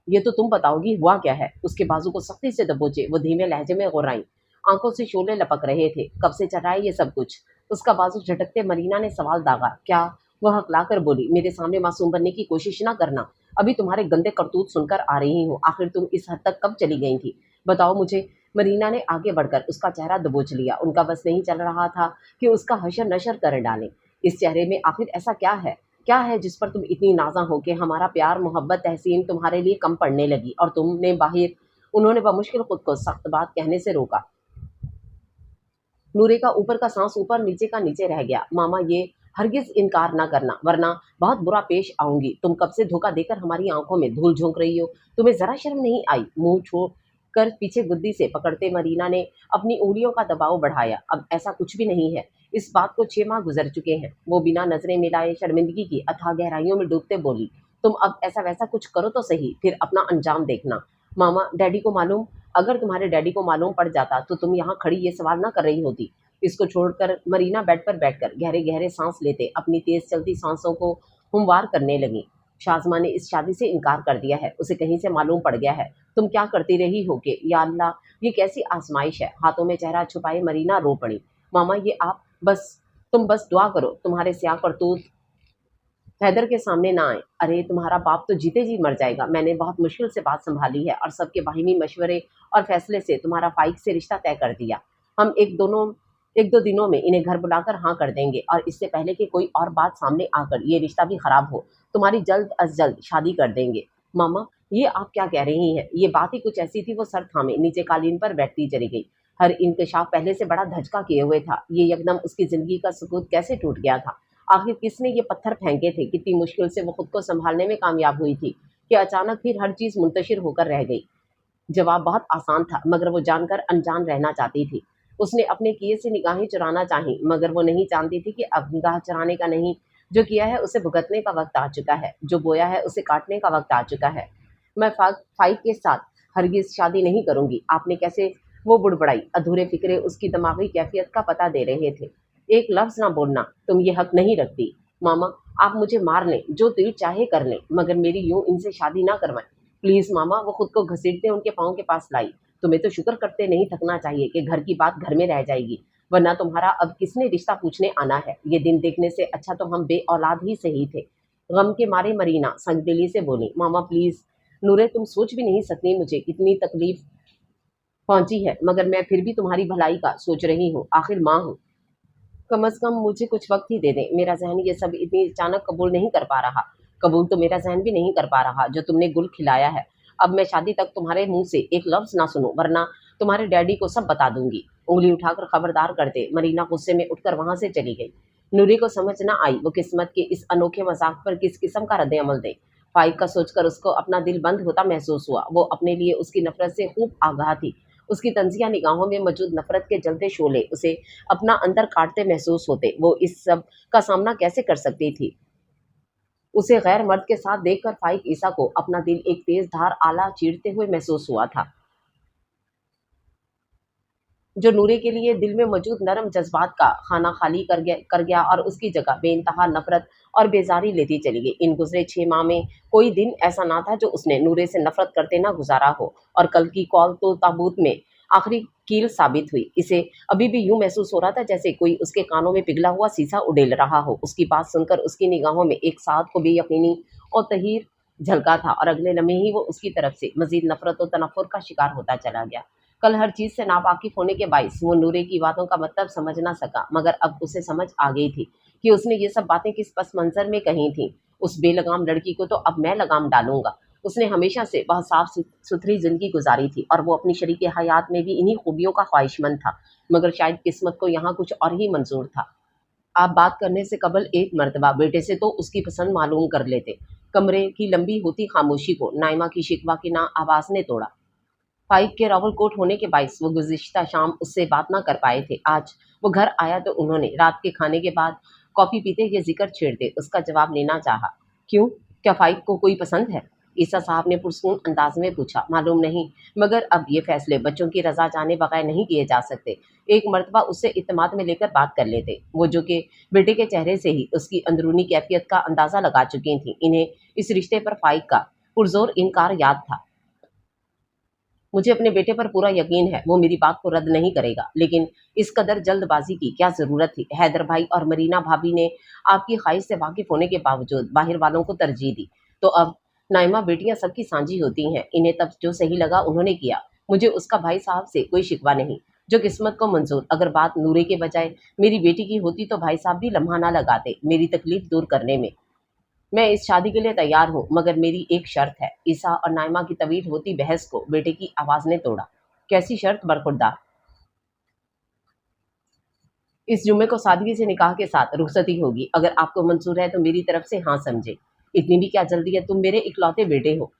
ये तो तुम बताओगी, हुआ क्या है? उसके बाजू को सख्ती से दबोचे वो धीमे लहजे में गुर्राई। आंखों से शोले लपक रहे थे। कब से चल रहा है ये सब कुछ? उसका बाजू झटकते मरीना ने सवाल दागा। क्या? वह हकलाकर बोली, मेरे सामने मासूम बनने की कोशिश ना करना। अभी तुम्हारे गंदे करतूत सुनकर आ रही हूँ। आखिर तुम इस हद तक कब चली गई थी? बताओ मुझे। मरीना ने आगे बढ़कर उसका चेहरा दबोच लिया। उनका बस नहीं चल रहा था कि उसका हशर नशर कर डालें। इस चेहरे में आखिर ऐसा क्या है? क्या है जिस पर तुम इतनी नाज़ा हो कि हमारा प्यार मोहब्बत तहसीन तुम्हारे लिए कम पड़ने लगी और तुमने बाहिर। उन्होंने बमुश्किल खुद को सख्त बात कहने से रोका। नूरे का ऊपर का सांस ऊपर नीचे का नीचे रह गया। मामा, ये हरगिज इनकार ना करना, वरना बहुत बुरा पेश आऊंगी। तुम कब से धोखा देकर हमारी आंखों में धूल झोंक रही हो? तुम्हें जरा शर्म नहीं आई? मुंह छोड़ कर पीछे गुद्दी से पकड़ते मरीना ने अपनी उंगलियों का दबाव बढ़ाया। अब ऐसा कुछ भी नहीं है। इस बात को 6 माह गुजर चुके हैं। वो बिना नजरें मिलाए शर्मिंदगी की अथाह गहराइयों में डूबते बोली, तुम अब ऐसा वैसा कुछ करो तो सही, फिर अपना अंजाम देखना। मामा, डैडी को मालूम, अगर तुम्हारे डैडी को मालूम पड़ जाता तो तुम यहाँ खड़ी ये सवाल ना कर रही होती। इसको छोड़कर मरीना बेड पर बैठकर गहरे गहरे सांस लेते अपनी तेज चलती सांसों को हमवार करने लगी। शाज़मा ने इस शादी से इनकार कर दिया है, उसे कहीं से मालूम पड़ गया है। तुम क्या करती रही हो कि या अल्लाह, ये कैसी आजमाइश है। हाथों में चेहरा छुपाए मरीना रो पड़ी। मामा, ये आप तुम बस दुआ करो तुम्हारे स्याह करतूत हैदर के सामने ना आए। अरे तुम्हारा बाप तो जीते जी मर जाएगा। मैंने बहुत मुश्किल से बात संभाली है और सबके बाहिमी मशवरे और फैसले से तुम्हारा फाइक से रिश्ता तय कर दिया। हम एक दो दिनों में इन्हें घर बुलाकर हाँ कर देंगे और इससे पहले कि कोई और बात सामने आकर ये रिश्ता भी खराब हो, तुम्हारी जल्द अज जल्द शादी कर देंगे। मामा, ये आप क्या कह रही हैं? ये बात ही कुछ ऐसी थी। वो सर थामे नीचे कालीन पर बैठती चली गई। हर इंकशाफ पहले से बड़ा धचका किए हुए था। ये एकदम उसकी जिंदगी का सुकूत कैसे टूट गया था? आखिर किसने ये पत्थर फेंके थे? कितनी मुश्किल से वो खुद को संभालने में कामयाब हुई थी कि अचानक फिर हर चीज मुंतशिर होकर रह गई। जवाब बहुत आसान था, मगर वो जानकर अनजान रहना चाहती थी। उसने अपने किए से निगाहें चुराना चाही, मगर वो नहीं जानती थी कि अब निगाह चुराने का नहीं, जो किया है उसे भुगतने का वक्त आ चुका है, जो बोया है उसे काटने का वक्त आ चुका है। मैं फाइक के साथ हरगिज शादी नहीं करूंगी। आपने कैसे? वो बुड़बड़ाई। अधूरे फिक्रे उसकी दिमागी कैफियत का पता दे रहे थे। एक लफ्ज ना बोलना, तुम ये हक नहीं रखती। मामा, आप मुझे मार लें, जो तीर चाहे कर लें, मगर मेरी यूं इनसे शादी ना करवाएं प्लीज। मामा, वो खुद को घसीटते उनके पाँव के पास लाई। तुम्हें तो शुक्र करते नहीं थकना चाहिए कि घर की बात घर में रह जाएगी, वरना तुम्हारा अब किसने रिश्ता पूछने आना है। ये दिन देखने से अच्छा तो हम बे औलाद ही सही थे। गम के मारे मरीना संगदिली से बोली, मामा प्लीज। नूरे, तुम सोच भी नहीं सकती मुझे कितनी तकलीफ पहुंची है, मगर मैं फिर भी तुम्हारी भलाई का सोच रही हूँ। आखिर माँ हूँ। कम अज कम मुझे कुछ वक्त ही दे दें। मेरा जहन ये सब इतनी अचानक कबूल नहीं कर पा रहा। कबूल तो मेरा जहन भी नहीं कर पा रहा जो तुमने गुल खिलाया है। अब मैं शादी तक तुम्हारे मुंह से एक लफ्ज ना सुनूं, वरना तुम्हारे डैडी को सब बता दूंगी। उंगली उठाकर खबरदार करते मरीना गुस्से में उठकर वहां से चली गई। नूरी को समझ न आई वो किस्मत के इस अनोखे मजाक पर किस किस्म का रद्द अमल दे। फाइक का सोचकर उसको अपना दिल बंद होता महसूस हुआ। वो अपने लिए उसकी नफरत से खूब आगाह थी। उसकी तंजिया निगाहों में मौजूद नफरत के जलते शोले उसे अपना अंदर काटते महसूस होते। वो इस सब का सामना कैसे कर सकती थी? उसे गैर मर्द के साथ देखकर फाइक ईसा को अपना दिल एक तेज धार आला चीरते हुए महसूस हुआ था, जो नूरे के लिए दिल में मौजूद नरम जज्बात का खाना खाली कर गया और उसकी जगह बेइंतहा नफरत और बेजारी लेती चली गई। इन गुजरे 6 माह में कोई दिन ऐसा ना था जो उसने नूरे से नफरत करते ना गुजारा हो, और कल की कॉल तो ताबूत में आखिरी कील साबित हुई। इसे अभी भी यूं महसूस हो रहा था जैसे कोई उसके कानों में पिघला हुआ शीशा उड़ेल रहा हो। उसकी बात सुनकर उसकी निगाहों में एक साथ को बेयकीनी और तहीर झलका था, और अगले लम्हे ही वो उसकी तरफ से मजीद नफरत और तनफुर का शिकार होता चला गया। कल हर चीज से नावाकिफ होने के बायस वो नूरे की बातों का मतलब समझ ना सका, मगर अब उसे समझ आ गई थी कि उसने ये सब बातें किस पस मंजर में कही थी। उस बेलगाम लड़की को तो अब मैं लगाम डालूंगा। उसने हमेशा से बहुत साफ सुथरी जिंदगी गुजारी थी और वो अपनी शरीक हयात में भी इन्हीं खूबियों का ख्वाहिशमंद था, मगर शायद किस्मत को यहाँ कुछ और ही मंजूर था। आप बात करने से कबल एक मर्तबा बेटे से तो उसकी पसंद मालूम कर लेते। कमरे की लंबी होती खामोशी को नाइमा की शिकवा की ना आवाज ने तोड़ा। फाइक के रावलकोट होने के बायस वो गुज़िश्ता शाम उससे बात ना कर पाए थे। आज वो घर आया तो उन्होंने रात के खाने के बाद कॉफ़ी पीते ये जिक्र छेड़ते उसका जवाब लेना चाहा। क्यों? क्या फाइक को कोई पसंद है? ईसा साहब ने पुरस्कून अंदाज में पूछा। मालूम नहीं, मगर अब ये फैसले बच्चों की रजा जाने बगैर नहीं किए जा सकते। एक मर्तबा उससे इत्तेमाद में लेकर बात कर लेते। वो जो कि बेटे के चेहरे से ही उसकी अंदरूनी कैफियत का अंदाज़ा लगा चुकी थी। इन्हें इस रिश्ते पर फाइक का पुरजोर इनकार याद था। मुझे अपने बेटे पर पूरा यकीन है, वो मेरी बात को रद्द नहीं करेगा, लेकिन इस कदर जल्दबाजी की क्या ज़रूरत थी? हैदर भाई और मरीना भाभी ने आपकी ख्वाहिश से वाकिफ होने के बावजूद बाहर वालों को तरजीह दी, तो अब नाइमा बेटियां सबकी साझी होती हैं। इन्हें तब जो सही लगा उन्होंने किया। मुझे उसका भाई साहब से कोई शिकवा नहीं, जो किस्मत को मंजूर। अगर बात नूरे के बजाय मेरी बेटी की होती तो भाई साहब भी लम्हा ना लगाते मेरी तकलीफ दूर करने में। मैं इस शादी के लिए तैयार हूँ, मगर मेरी एक शर्त है। ईसा और नाइमा की तवील होती बहस को बेटे की आवाज़ ने तोड़ा। कैसी शर्त बरखुरदार? इस जुम्मे को सादगी से निकाह के साथ रुखसती होगी। अगर आपको मंजूर है तो मेरी तरफ से हाँ समझे। इतनी भी क्या जल्दी है? तुम मेरे इकलौते बेटे हो।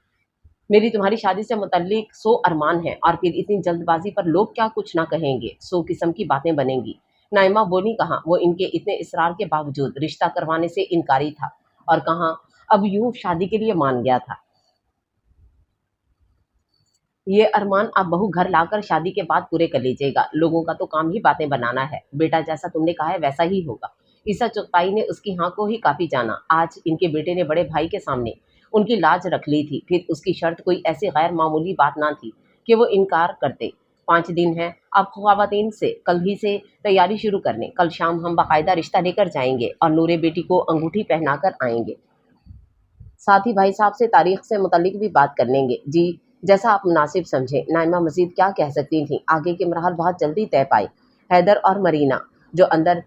मेरी तुम्हारी शादी से मुतल्लिक 100 अरमान हैं, और फिर इतनी जल्दबाजी पर लोग क्या कुछ ना कहेंगे, 100 किस्म की बातें बनेंगी। نائمہ بولی کہاں وہ ان کے اتنے اصرار کے باوجود رشتہ کروانے سے انکاری تھا، اور کہاں اب یوں شادی کے لیے مان گیا تھا۔ یہ ارمان اب بہو گھر لا کر شادی کے بعد پورے کر لیجیے گا، لوگوں کا تو کام ہی باتیں بنانا ہے، بیٹا جیسا تم نے کہا ہے ویسا ہی ہوگا۔ عیسیٰ چغتائی نے اس کی ہاں کو ہی کافی جانا، آج ان کے بیٹے نے بڑے بھائی کے سامنے ان کی لاج رکھ لی تھی، پھر اس کی شرط کوئی ایسی غیر معمولی بات نہ تھی کہ وہ انکار کرتے۔ 5 دن ہے، آپ خواتین سے کل ہی سے تیاری شروع کر لیں، کل شام ہم باقاعدہ رشتہ لے کر جائیں گے اور نورے بیٹی کو انگوٹھی پہنا کر آئیں گے، ساتھ ہی بھائی صاحب سے تاریخ سے متعلق بھی بات کر لیں گے۔ جی جیسا آپ مناسب سمجھیں۔ نائمہ مزید کیا کہہ سکتی تھیں، آگے کے مراحل بہت جلدی طے پائے۔ حیدر اور مرینا جو اندر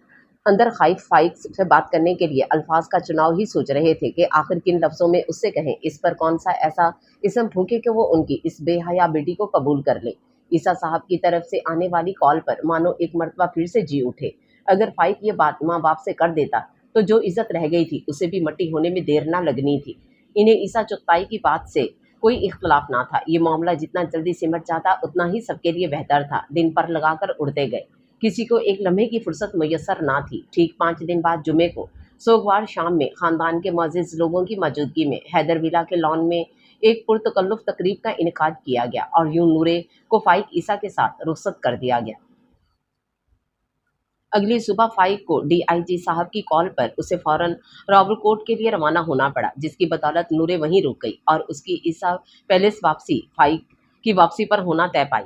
اندر خائف فائق سے بات کرنے کے لیے الفاظ کا چناؤ ہی سوچ رہے تھے کہ آخر کن لفظوں میں اس سے کہیں، اس پر کون سا ایسا اسم پھونکے کہ وہ ان کی اس بے حیا بیٹی کو قبول کر لے۔ عیسیٰ صاحب کی طرف سے آنے والی کال پر مانو ایک مرتبہ پھر سے جی اٹھے۔ اگر فائق یہ بات ماں باپ سے کر دیتا تو جو عزت رہ گئی تھی اسے بھی مٹی ہونے میں دیر نہ لگنی تھی۔ انہیں عیسیٰ چغتائی کی بات سے کوئی اختلاف نہ تھا، یہ معاملہ جتنا جلدی سمٹ جاتا اتنا ہی سب کے لیے بہتر تھا۔ دن پر لگا کر اڑتے گئے، کسی کو ایک لمحے کی فرصت میسر نہ تھی۔ ٹھیک 5 دن بعد جمعے کو سوگوار شام میں خاندان کے معزز لوگوں کی موجودگی میں حیدر ولا کے لان میں ایک پرتکلف تقریب کا انعقاد کیا گیا اور یوں نورے کو فائق عیسیٰ کے ساتھ رخصت کر دیا گیا۔ اگلی صبح فائق کو ڈی آئی جی صاحب کی کال پر اسے فوراً راولکوٹ کے لیے روانہ ہونا پڑا، جس کی بدولت نورے وہیں رک گئی اور اس کی عیسیٰ پیلس واپسی فائق کی واپسی پر ہونا طے پائی۔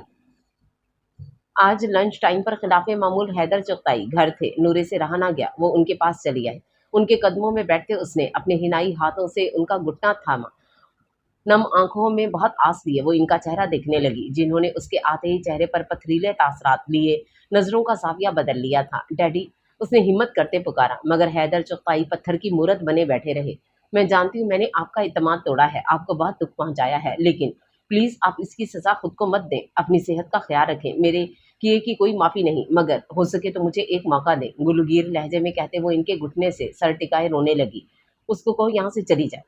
آج لنچ ٹائم پر خلاف معمول حیدر چغتائی گھر تھے، نورے سے رہا نہ گیا، وہ ان کے پاس چلی آئی۔ ان کے قدموں میں بیٹھتے اس نے اپنے حنائی ہاتھوں سے ان کا گھٹنا تھاما، نم آنکھوں میں بہت آس لیے وہ ان کا چہرہ دیکھنے لگی، جنہوں نے اس کے آتے ہی چہرے پر پتھریلے تاثرات لیے نظروں کا زاویہ بدل لیا تھا۔ ڈیڈی، اس نے ہمت کرتے پکارا، مگر حیدر چغتائی پتھر کی مورت بنے بیٹھے رہے۔ میں جانتی ہوں میں نے آپ کا اعتماد توڑا ہے، آپ کو بہت دکھ پہنچایا ہے، لیکن پلیز آپ اس کی سزا خود کو مت دیں، اپنی صحت کا خیال رکھیں، میرے کیے کی کوئی معافی نہیں، مگر ہو سکے تو مجھے ایک موقع دیں۔ گلگیر لہجے میں کہتے وہ ان کے گھٹنے سے سر ٹکائے رونے لگی۔ اس کو کہو یہاں سے چلی جائے،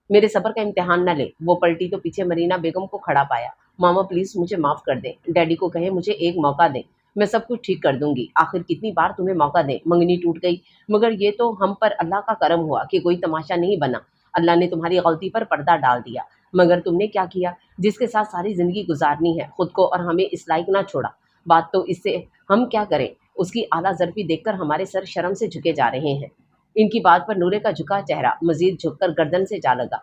میرے صبر کا امتحان نہ لے۔ وہ پلٹی تو پیچھے مرینا بیگم کو کھڑا پایا۔ ماما پلیز مجھے معاف کر دیں، ڈیڈی کو کہیں مجھے ایک موقع دیں، میں سب کچھ ٹھیک کر دوں گی، آخر کتنی بار تمہیں موقع دیں، منگنی ٹوٹ گئی، مگر یہ تو ہم پر اللہ کا کرم ہوا کہ کوئی تماشا نہیں بنا، اللہ نے تمہاری غلطی پر پردہ ڈال دیا، مگر تم نے کیا کیا، جس کے ساتھ ساری زندگی گزارنی ہے، خود کو اور ہمیں اس لائق نہ چھوڑا، بات تو اس سے ہم کیا کریں، اس کی اعلیٰ ظرفی دیکھ کر ہمارے سر شرم سے جھکے جا رہے ہیں۔ ان کی بات پر نورے کا جھکا چہرہ مزید جھک کر گردن سے جا لگا۔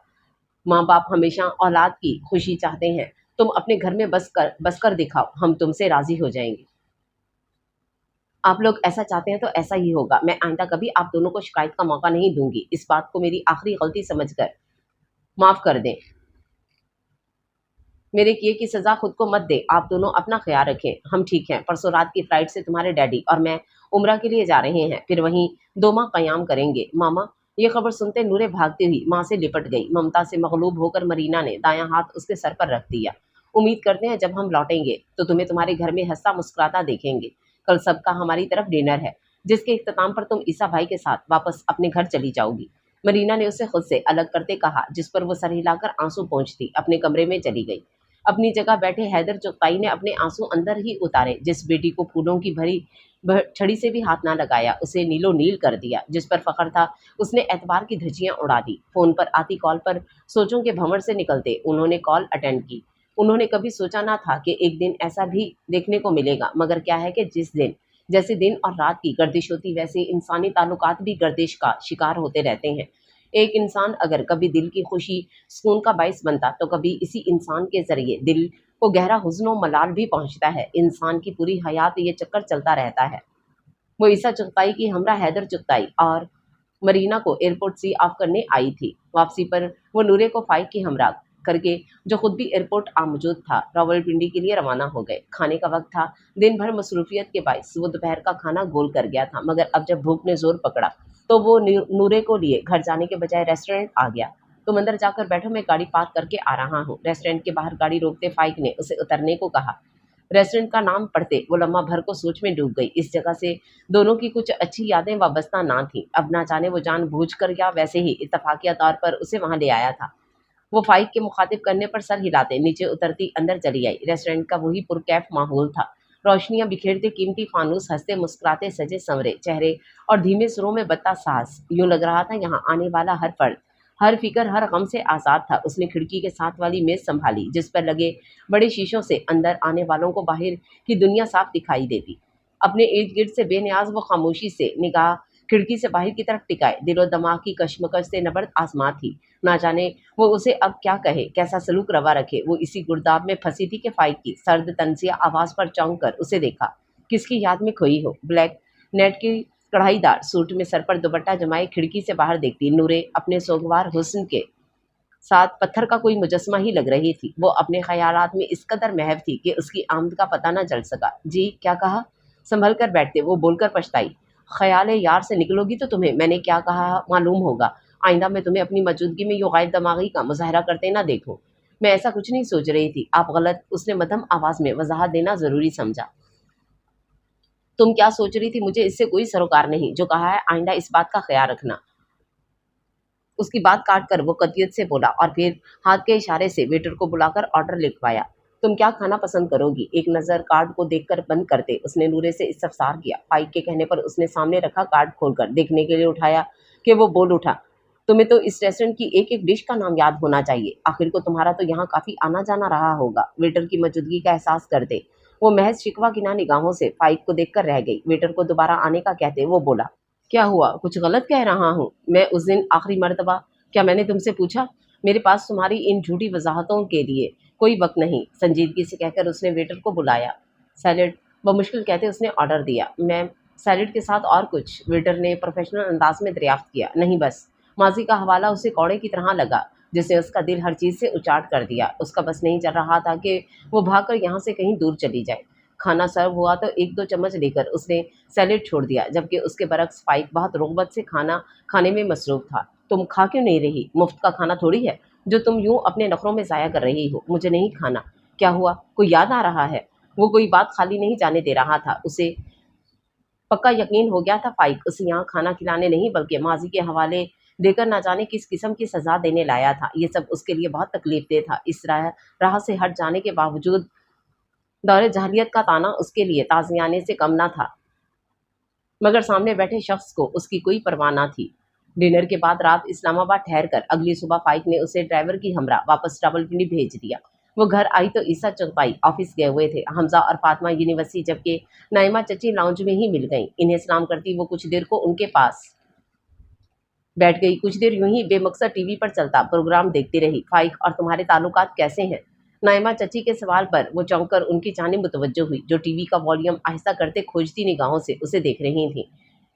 ماں باپ ہمیشہ اولاد کی خوشی چاہتے ہیں، تم اپنے گھر میں بس کر دکھاؤ، ہم تم سے راضی ہو جائیں گے۔ آپ لوگ ایسا چاہتے ہیں تو ایسا ہی ہوگا، میں آئندہ کبھی آپ دونوں کو شکایت کا موقع نہیں دوں گی، اس بات کو میری آخری غلطی سمجھ کر معاف کر دیں، میرے کیے کی سزا خود کو مت دے، آپ دونوں اپنا خیال رکھیں، ہم ٹھیک ہیں، پرسوں رات کی فلائٹ سے تمہارے ڈیڈی اور میں عمرہ کے لیے جا رہے ہیں، پھر وہیں 2 ماہ قیام کریں گے۔ ماما، یہ خبر سنتے نورے بھاگتی ہوئی ماں سے لپٹ گئی۔ ممتا سے مغلوب ہو کر مرینا نے دایاں ہاتھ اس کے سر پر رکھ دیا۔ امید کرتے ہیں جب ہم لوٹیں گے تو تمہیں تمہارے گھر میں ہنستا مسکراتا دیکھیں گے، کل سب کا ہماری طرف ڈنر ہے، جس کے اختتام پر تم عیسیٰ بھائی کے ساتھ واپس اپنے گھر چلی جاؤ گی۔ مرینا نے اسے خود سے الگ کرتے کہا، جس پر وہ سر ہلا کر آنسو پونچھتی اپنے کمرے میں چلی گئی۔ اپنی جگہ بیٹھے حیدر چغتائی نے اپنے آنسو اندر ہی اتارے، جس بیٹی کو پھولوں کی بھری چھڑی سے بھی ہاتھ نہ لگایا، اسے نیلو نیل کر دیا، جس پر فخر تھا اس نے اعتبار کی دھجیاں اڑا دی۔ فون پر آتی کال پر سوچوں کے بھنور سے نکلتے انہوں نے کال اٹینڈ کی۔ انہوں نے کبھی سوچا نہ تھا کہ ایک دن ایسا بھی دیکھنے کو ملے گا، مگر کیا ہے کہ جیسے دن اور رات کی گردش ہوتی ویسے انسانی تعلقات بھی گردش کا شکار ہوتے رہتے ہیں۔ ایک انسان اگر کبھی دل کی خوشی سکون کا باعث بنتا تو کبھی اسی انسان کے ذریعے دل کو گہرا حزن و ملال بھی پہنچتا ہے، انسان کی پوری حیات یہ چکر چلتا رہتا ہے۔ وہ عیسیٰ چغتائی کی ہمراہ حیدر چغتائی اور مرینا کو ایئرپورٹ سی آف کرنے آئی تھی۔ واپسی پر وہ نورے کو فائق کی ہمراہ کر کے، جو خود بھی ایئرپورٹ موجود تھا، راولپنڈی کے لیے روانہ ہو گئے۔ کھانے کا وقت تھا، دن بھر مصروفیت کے باعث وہ دوپہر کا کھانا گول کر گیا تھا، مگر اب جب بھوک نے زور پکڑا تو وہ نورے کو لیے گھر جانے کے بجائے ریسٹورنٹ آ گیا۔ تم اندر جا کر بیٹھو، میں گاڑی پارک کر کے آ رہا ہوں۔ ریسٹورنٹ کے باہر گاڑی روکتے فائق نے اسے اترنے کو کہا۔ ریسٹورنٹ کا نام پڑھتے وہ لمحہ بھر کو سوچ میں ڈوب گئی، اس جگہ سے دونوں کی کچھ اچھی یادیں وابستہ نہ تھیں، اب نہ جانے وہ جان بوجھ کر یا ویسے ہی اتفاقیہ طور پر اسے وہاں لے آیا تھا۔ وہ فائق کے مخاطب کرنے پر سر ہلاتے نیچے اترتی اندر چلی آئی۔ ریسٹورنٹ کا وہی پرکیف ماحول تھا، रोशनियां बिखेरते कीमती फानूस, हंसते मुस्कुराते सजे संवरे चेहरे और धीमे सुरों में बदता सांस। यूं लग रहा था यहाँ आने वाला हर फर्द, हर फिक्र, हर गम से आज़ाद था। उसने खिड़की के साथ वाली मेज संभाली जिस पर लगे बड़े शीशों से अंदर आने वालों को बाहर की दुनिया साफ दिखाई देती। अपने इर्द गिर्द से बेनियाज वो खामोशी से निगाह खिड़की से बाहर की तरफ टिकाए। दिलो दिमाग की कशमकश से नबर्द आसमां थी। ना जाने वो उसे अब क्या कहे, कैसा सलूक रवा रखे। वो इसी गुर्दाब में फंसी थी कि फाइक की सर्द तंजिया आवाज पर चौंक कर उसे देखा। किसकी याद में खोई हो। ब्लैक नेट की कढ़ाईदार सूट में सर पर दुपट्टा जमाए खिड़की से बाहर देखती नूरे अपने सोगवार हुस्न के साथ पत्थर का कोई मुजस्मा ही लग रही थी। वो अपने ख्यालात में इस कदर महव थी कि उसकी आमद का पता न चल सका। जी क्या कहा? संभल कर बैठते वो बोलकर पछताई। ख्याल यार से निकलोगी तो तुम्हें मैंने क्या कहा मालूम होगा। आइंदा मैं तुम्हें अपनी मौजूदगी में यूं गायब दमागी का मुजाहरा करते ना देखूं। मैं ऐसा कुछ नहीं सोच रही थी, आप गलत। उसने मध्यम आवाज में वजाहत देना जरूरी समझा। तुम क्या सोच रही थी मुझे इससे कोई सरोकार नहीं। जो कहा है आइंदा इस बात का ख्याल रखना। उसकी बात काट कर वो कतियत से बोला और फिर हाथ के इशारे से वेटर को बुलाकर ऑर्डर लिखवाया। तुम क्या खाना पसंद करोगी? एक नज़र कार्ड को देखकर बंद करते उसने नूरे से इस्तफसार किया। फाइक के कहने पर उसने सामने रखा कार्ड खोलकर देखने के लिए उठाया कि वो बोल उठा, तुम्हें तो इस रेस्टोरेंट की एक एक डिश का नाम याद होना चाहिए। आखिर को तुम्हारा तो यहाँ काफ़ी आना जाना रहा होगा। वेटर की मौजूदगी का एहसास करते वो महज शिकवा किना निगाहों से फाइक को देखकर रह गई। वेटर को दोबारा आने का कहते वो बोला, क्या हुआ? कुछ गलत कह रहा हूँ मैं? उस दिन आखिरी मर्तबा क्या मैंने तुमसे पूछा? मेरे पास तुम्हारी इन झूठी वजाहतों के लिए कोई वक्त नहीं। संजीदगी से कहकर उसने वेटर को बुलाया। सैलेड बमुश्किल कहते उसने ऑर्डर दिया। मैम सैलेड के साथ और कुछ? वेटर ने प्रोफेशनल अंदाज में दरियाफ्त किया। नहीं बस। माजी का हवाला उसे कौड़े की तरह लगा जिसने उसका दिल हर चीज़ से उचाट कर दिया। उसका बस नहीं चल रहा था कि वो भागकर यहाँ से कहीं दूर चली जाए। खाना सर्व हुआ तो एक दो चम्मच लेकर उसने सैलेड छोड़ दिया, जबकि उसके बरक्स फाइक बहुत रुग़बत से खाना खाने में मसरूफ़ था। तुम खा क्यों नहीं रही? मुफ्त का खाना थोड़ी है जो तुम यूं अपने नखरों में ज़ाया कर रही हो। मुझे नहीं खाना। क्या हुआ? कोई याद आ रहा है? वो कोई बात खाली नहीं जाने दे रहा था। उसे पक्का यकीन हो गया था फाइक उसे यहाँ खाना खिलाने नहीं बल्कि माजी के हवाले देकर ना जाने किस किस्म की सज़ा देने लाया था। ये सब उसके लिए बहुत तकलीफ दे था। इस राह से हट जाने के बावजूद दौरे जहलियत का ताना उसके लिए ताज़ियाने से कम ना था, मगर सामने बैठे शख्स को उसकी कोई परवाह ना थी। डिनर के बाद रात इस्लामाबाद ठहर कर अगली सुबह फाइक ने उसे ड्राइवर की हमरा वापस रावलपिंडी भेज दिया। वो घर आई तो ईसा चौपाई ऑफिस गए हुए थे। हमजा और फातिमा यूनिवर्सिटी, जबकि नाइमा चची लाउंज में ही मिल गईं। इन्हें सलाम करती वो कुछ देर को उनके पास बैठ गई। कुछ देर यूं ही बेमकसद टीवी पर चलता प्रोग्राम देखती रही। फाइक और तुम्हारे ताल्लुकात कैसे हैं? नाइमा चची के सवाल पर वो चौंक कर उनकी जानिब मुतवज्जो हुई, जो टीवी का वॉल्यूम आहिस्ता करते खोजती निगाहों से उसे देख रही थीं,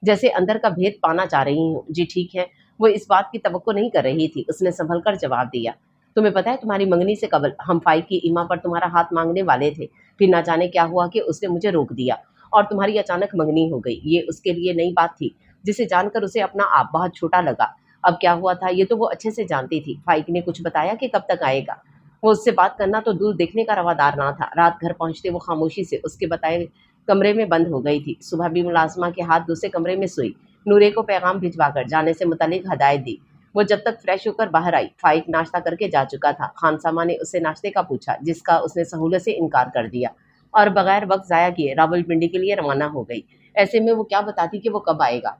जैसे अंदर का भेद पाना चाह रही हूँ। जी ठीक है। वो इस बात की तवक्को नहीं कर रही थी। उसने संभल कर जवाब दिया। तुम्हें पता है तुम्हारी मंगनी से कबल हम फाइक की इमा पर तुम्हारा हाथ मांगने वाले थे, फिर ना जाने क्या हुआ कि उसने मुझे रोक दिया और तुम्हारी अचानक मंगनी हो गई। ये उसके लिए नई बात थी जिसे जानकर उसे अपना आप बहुत छोटा लगा। अब क्या हुआ था ये तो वो अच्छे से जानती थी। फाइक ने कुछ बताया कि कब तक आएगा? वो उससे बात करना तो दूर देखने का रवादार ना था। रात घर पहुंचते वो खामोशी से उसके बताए कमरे में बंद हो गई थी। सुबह भी मुलाजमा के हाथ दूसरे कमरे में सोई। नूरे को पैगाम भिजवाकर जाने से मुतल्लिक हदायत दी। वो जब तक फ्रेश होकर बाहर आई, फाइक नाश्ता करके जा चुका था। खानसामा ने उससे नाश्ते का पूछा, जिसका उसने सहूलत से इनकार कर दिया और बगैर वक्त ज़ाया किए रावलपिंडी के लिए रवाना हो गई। ऐसे में वो क्या बताती कि वो कब आएगा?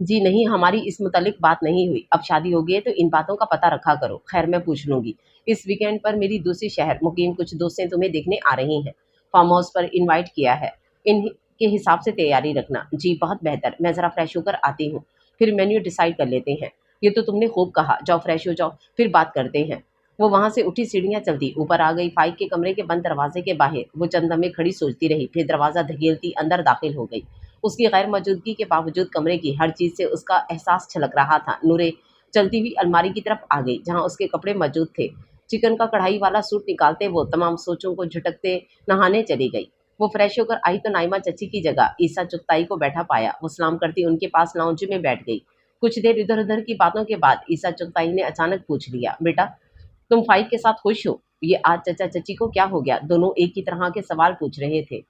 जी नहीं, हमारी इस मुतल्लिक बात नहीं हुई। अब शादी हो गई है तो इन बातों का पता रखा करो। खैर मैं पूछ लूँगी। इस वीकेंड पर मेरी दूसरी शहर मुकीम कुछ दोस्तें तुम्हें देखने आ रही हैं। फार्म हाउस पर इनवाइट किया है। इनके हिसाब से तैयारी रखना। जी बहुत बेहतर। मैं ज़रा फ्रेश होकर आती हूँ, फिर मेन्यू डिसाइड कर लेते हैं। ये तो तुमने खूब कहा। जाओ फ्रेश हो जाओ, फिर बात करते हैं। वो वहाँ से उठी सीढ़ियाँ चलती ऊपर आ गई। फाइक के कमरे के बंद दरवाजे के बाहर वो चंद लम्हे खड़ी सोचती रही, फिर दरवाज़ा धकेलती अंदर दाखिल हो गई। उसकी गैर मौजूदगी के बावजूद कमरे की हर चीज़ से उसका एहसास छलक रहा था। नूरे चलती हुई अलमारी की तरफ आ गई जहाँ उसके कपड़े मौजूद थे। चिकन का कढ़ाई वाला सूट निकालते वो तमाम सोचों को झटकते नहाने चली गई। वो फ्रेश होकर आई तो नाइमा चची की जगह ईसा चुगताई को बैठा पाया। वो सलाम करती उनके पास लाउंज में बैठ गई। कुछ देर इधर उधर की बातों के बाद ईसा चुगताई ने अचानक पूछ लिया, बेटा तुम फाइक के साथ खुश हो? ये आज चचा चची को क्या हो गया? दोनों एक ही तरह के सवाल पूछ रहे थे।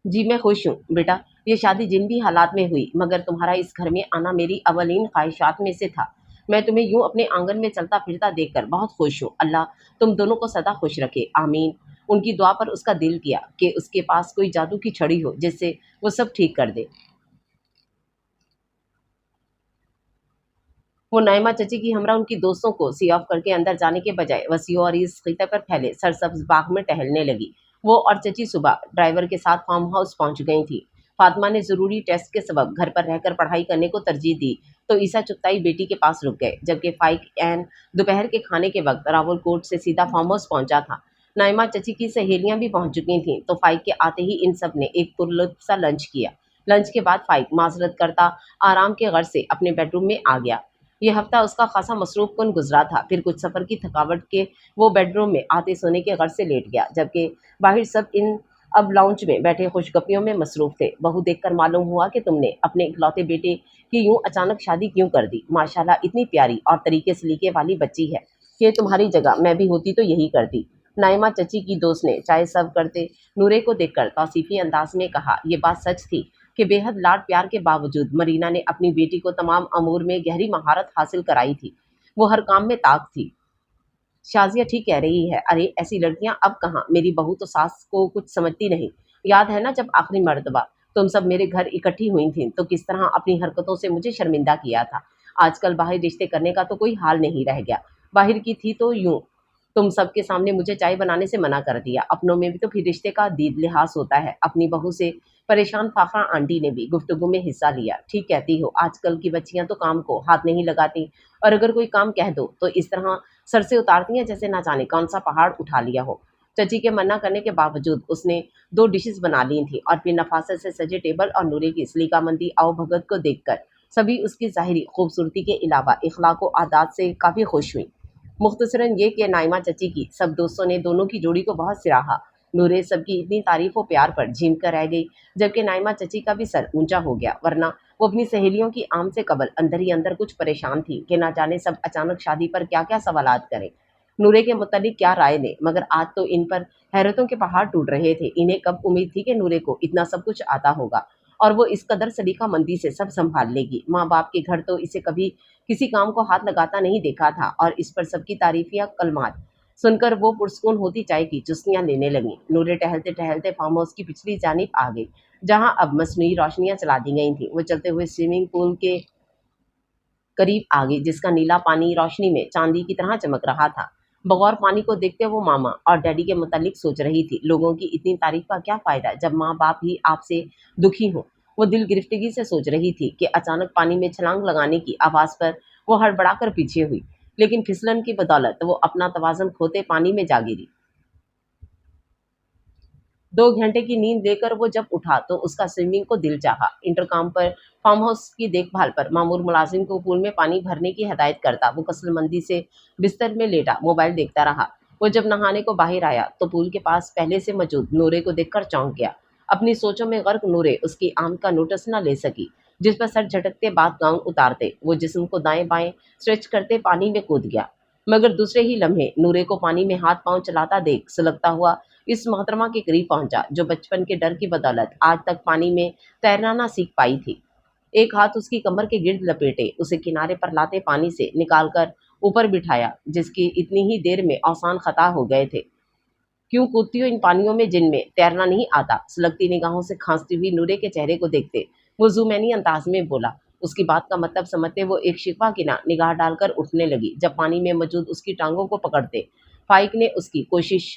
जी मैं खुश हूँ बेटा। ये शादी जिन भी हालात में हुई, मगर तुम्हारा इस घर में आना मेरी अवलीन ख्वाहिशात में से था। मैं तुम्हें यूं अपने आंगन में चलता फिरता देखकर बहुत खुश हूँ। अल्लाह तुम दोनों को सदा खुश रखे, आमीन। ان کی دعا پر اس کا دل کیا کہ اس کے پاس کوئی جادو کی چھڑی ہو جس سے وہ سب ٹھیک کر دے۔ وہ نائمہ چچی کی ہمراہ ان کی دوستوں کو سی آف کر کے اندر جانے کے بجائے وسیع اور اس خطے پر پھیلے سرسبز باغ میں ٹہلنے لگی۔ وہ اور چچی صبح ڈرائیور کے ساتھ فارم ہاؤس پہنچ گئی تھی۔ فاطمہ نے ضروری ٹیسٹ کے سبب گھر پر رہ کر پڑھائی کرنے کو ترجیح دی تو عیسیٰ چغتائی بیٹی کے پاس رک گئے، جبکہ فائق عین دوپہر کے کھانے کے وقت راول کوٹ سے سیدھا فارم ہاؤس پہنچا تھا۔ نائمہ چچی کی سہیلیاں بھی پہنچ چکی تھیں تو فائق کے آتے ہی ان سب نے ایک پرلطف سا لنچ کیا۔ لنچ کے بعد فائق معذرت کرتا آرام کے غرض سے اپنے بیڈ روم میں آ گیا۔ یہ ہفتہ اس کا خاصا مصروف کن گزرا تھا۔ پھر کچھ سفر کی تھکاوٹ کے وہ بیڈ روم میں آتے سونے کے غرض سے لیٹ گیا، جبکہ باہر سب ان اب لاؤنج میں بیٹھے خوش گپیوں میں مصروف تھے۔ بہو دیکھ کر معلوم ہوا کہ تم نے اپنے اکلوتے بیٹے کی یوں اچانک شادی کیوں کر دی؟ ماشاءاللہ اتنی پیاری اور طریقے سلیقے والی بچی ہے کہ تمہاری جگہ میں بھی ہوتی تو یہی کرتی۔ نائمہ چچی کی دوست نے چائے سرو کرتے نورے کو دیکھ کر توصیفی انداز میں کہا۔ یہ بات سچ تھی کہ بے حد لاڈ پیار کے باوجود مرینا نے اپنی بیٹی کو تمام امور میں گہری مہارت حاصل کرائی تھی۔ وہ ہر کام میں طاق تھی۔ شازیہ ٹھیک کہہ رہی ہے، ارے ایسی لڑکیاں اب کہاں، میری بہو تو ساس کو کچھ سمجھتی نہیں۔ یاد ہے نا جب آخری مرتبہ تم سب میرے گھر اکٹھی ہوئی تھیں تو کس طرح اپنی حرکتوں سے مجھے شرمندہ کیا تھا۔ آج کل باہر رشتے کرنے کا تو کوئی حال نہیں رہ گیا۔ باہر کی تھی تو یوں تم سب کے سامنے مجھے چائے بنانے سے منع کر دیا۔ اپنوں میں بھی تو پھر رشتے کا دید لحاظ ہوتا ہے۔ اپنی بہو سے پریشان فاخرہ آنٹی نے بھی گفتگو میں حصہ لیا۔ ٹھیک کہتی ہو، آج کل کی بچیاں تو کام کو ہاتھ نہیں لگاتی، اور اگر کوئی کام کہہ دو تو اس طرح سر سے اتارتی ہیں جیسے نہ جانے کون سا پہاڑ اٹھا لیا ہو۔ چچی کے منع کرنے کے باوجود اس نے 2 ڈشز بنا لی تھیں، اور پھر نفاست سے سجے ٹیبل اور نورے کی سلیقہ مندی او بھگت کو دیکھ کر سبھی اس کی ظاہری خوبصورتی کے علاوہ اخلاق و عادات سے کافی خوش ہوئیں۔ مختصراً یہ کہ نائمہ چچی کی سب دوستوں نے دونوں کی جوڑی کو بہت سراہا۔ نورے سب کی اتنی تعریف و پیار پر جھیم کر رہ گئی، جبکہ نائمہ چچی کا بھی سر اونچا ہو گیا، ورنہ وہ اپنی سہیلیوں کی آم سے قبل اندر ہی اندر کچھ پریشان تھی کہ نہ جانے سب اچانک شادی پر کیا کیا سوالات کریں، نورے کے متعلق کیا رائے دیں۔ مگر آج تو ان پر حیرتوں کے پہاڑ ٹوٹ رہے تھے۔ انہیں کب امید تھی کہ نورے کو اتنا سب کچھ آتا ہوگا اور وہ اس قدر سلیقہ مندی سے سب سنبھال لے گی۔ ماں باپ کے گھر تو اسے کبھی کسی کام کو ہاتھ لگاتا نہیں دیکھا تھا، اور اس پر سب کی تعریفیہ کلمات سن کر وہ پرسکون ہوتی چائے کی چسکیاں لینے لگیں۔ نورے ٹہلتے ٹہلتے فارم ہاؤس کی پچھلی جانب آ گئی، جہاں اب مصنوعی روشنیاں چلا دی گئی تھیں۔ وہ چلتے ہوئے سوئمنگ پول کے قریب آ گئی، جس کا نیلا پانی روشنی میں چاندی کی طرح چمک رہا تھا۔ بغور پانی کو دیکھتے وہ ماما اور ڈیڈی کے متعلق سوچ رہی تھی۔ لوگوں کی اتنی تعریف کا کیا فائدہ جب ماں باپ ہی آپ سے دکھی ہوں۔ وہ دل گرفتگی سے سوچ رہی تھی کہ اچانک پانی میں چھلانگ لگانے کی آواز پر وہ ہڑبڑا کر پیچھے ہوئی، لیکن پھسلن کی بدولت وہ اپنا توازن کھوتے پانی میں جا گری۔ 2 گھنٹے کی نیند لے کر وہ جب اٹھا تو اس کا سوئمنگ کو دل چاہا۔ انٹرکام پر فارم ہاؤس کی دیکھ بھال پر مامور ملازم کو پول میں پانی بھرنے کی ہدایت کرتا وہ کسل مندی سے بستر میں لیٹا موبائل دیکھتا رہا۔ وہ جب نہانے کو باہر آیا تو پول کے پاس پہلے سے موجود نورے کو دیکھ کر چونک گیا۔ اپنی سوچوں میں غرق نورے اس کی آمد کا نوٹس نہ لے سکی، جس پر سر جھٹکتے بعد گاؤن اتارتے وہ جسم کو دائیں بائیں اسٹریچ کرتے پانی میں کود گیا۔ مگر دوسرے ہی لمحے نورے کو پانی میں ہاتھ پاؤں چلاتا دیکھ سلگتا ہوا اس محترمہ کے قریب پہنچا جو بچپن کے ڈر کی بدولت آج تک پانی میں تیرنا نہ سیکھ پائی تھی۔ ایک ہاتھ اس کی کمر کے گرد لپیٹے اسے کنارے پر لاتے پانی سے نکال کر اوپر بٹھایا، جس کی اتنی ہی دیر میں اوسان خطا ہو گئے تھے۔ کیوں کودتی ہو ان پانیوں میں جن میں تیرنا نہیں آتا؟ سلگتی نگاہوں سے کھانستی ہوئی نورے کے چہرے کو دیکھتے وہ زومینی انداز میں بولا۔ اس کی بات کا مطلب سمجھتے وہ ایک شکوہ کنا نگاہ ڈال کر اٹھنے لگی، جب پانی میں موجود اس کی ٹانگوں کو پکڑتے فائق نے اس کی کوشش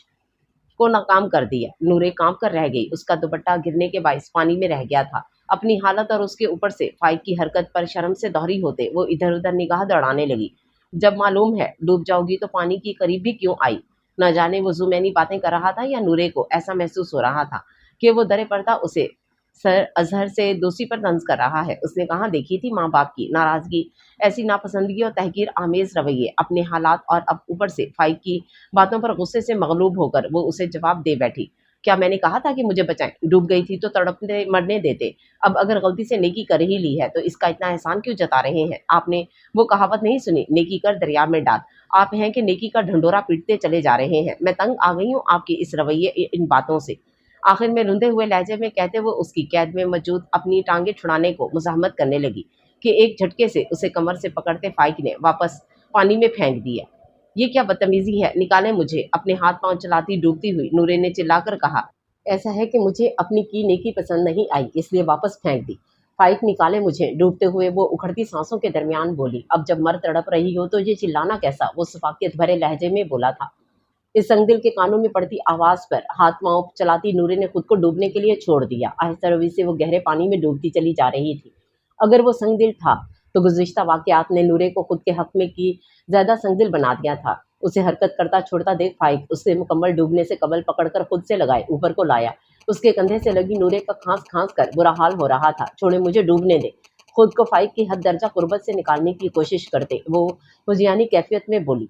کو ناکام کر دیا۔ نورے کانپ کر رہ گئی، اس کا دوپٹہ گرنے کے باعث پانی میں رہ گیا تھا۔ اپنی حالت اور اس کے اوپر سے فائق کی حرکت پر شرم سے دوہری ہوتے وہ ادھر ادھر نگاہ دوڑانے لگی۔ جب معلوم ہے ڈوب جاؤ گی تو پانی کی قریب بھی کیوں آئی؟ نہ جانے وہ زومینی باتیں کر رہا تھا یا نورے کو ایسا محسوس ہو رہا تھا کہ وہ درِ پردہ اسے سر اظہر سے دوسری پر طنز کر رہا ہے۔ اس نے کہاں دیکھی تھی ماں باپ کی ناراضگی، ایسی ناپسندگی اور تحقیر آمیز رویے اپنے حالات، اور اب اوپر سے فائق کی باتوں پر غصے سے مغلوب ہو کر وہ اسے جواب دے بیٹھی۔ کیا میں نے کہا تھا کہ مجھے بچائیں؟ ڈوب گئی تھی تو تڑپنے مرنے دیتے، اب اگر غلطی سے نیکی کر ہی لی ہے تو اس کا اتنا احسان کیوں جتا رہے ہیں؟ آپ نے وہ کہاوت نہیں سنی، نیکی کر دریا میں ڈال؟ آپ ہیں کہ نیکی کا ڈھنڈورا پیٹتے چلے جا رہے ہیں۔ میں تنگ آ گئی ہوں آپ کے اس رویے، ان باتوں سے۔ آخر میں رندے ہوئے لہجے میں کہتے وہ اس کی قید میں موجود اپنی ٹانگیں چھڑانے کو مزاحمت کرنے لگی کہ ایک جھٹکے سے اسے کمر سے پکڑتے فائق نے واپس پانی میں پھینک دیا۔ یہ کیا بدتمیزی ہے، نکالیں مجھے، اپنے ہاتھ پاؤں چلاتی ڈوبتی ہوئی نورے نے چلا کر کہا۔ ایسا ہے کہ مجھے اپنی کی نیکی پسند نہیں آئی، اس لیے واپس پھینک دی۔ فائق نکالے مجھے، ڈوبتے ہوئے وہ اکھڑتی سانسوں کے درمیان بولی۔ اب جب مر تڑپ رہی ہو تو یہ چلانا کیسا، وہ سفاکیت بھرے لہجے میں بولا تھا۔ اس سنگ دل کے کانوں میں پڑتی آواز پر ہاتھ پاؤں چلاتی نورے نے خود کو ڈوبنے کے لیے چھوڑ دیا۔ آہستہ روی سے وہ گہرے پانی میں ڈوبتی چلی جا رہی تھی۔ اگر وہ سنگ دل تھا تو گزشتہ واقعات نے نورے کو خود کے حق میں کی زیادہ سنگ دل بنا دیا تھا۔ اسے حرکت کرتا چھوڑتا دیکھ فائق اسے مکمل ڈوبنے سے قبل پکڑ کر خود سے لگائے اوپر کو لایا۔ اس کے کندھے سے لگی نورے کا کھانس کھانس کر برا حال ہو رہا تھا۔ چھوڑے مجھے، ڈوبنے دے۔ خود کو فائق کی حد درجہ قربت سے نکالنے کی کوشش کرتے وہ مجیانی کیفیت میں بولی،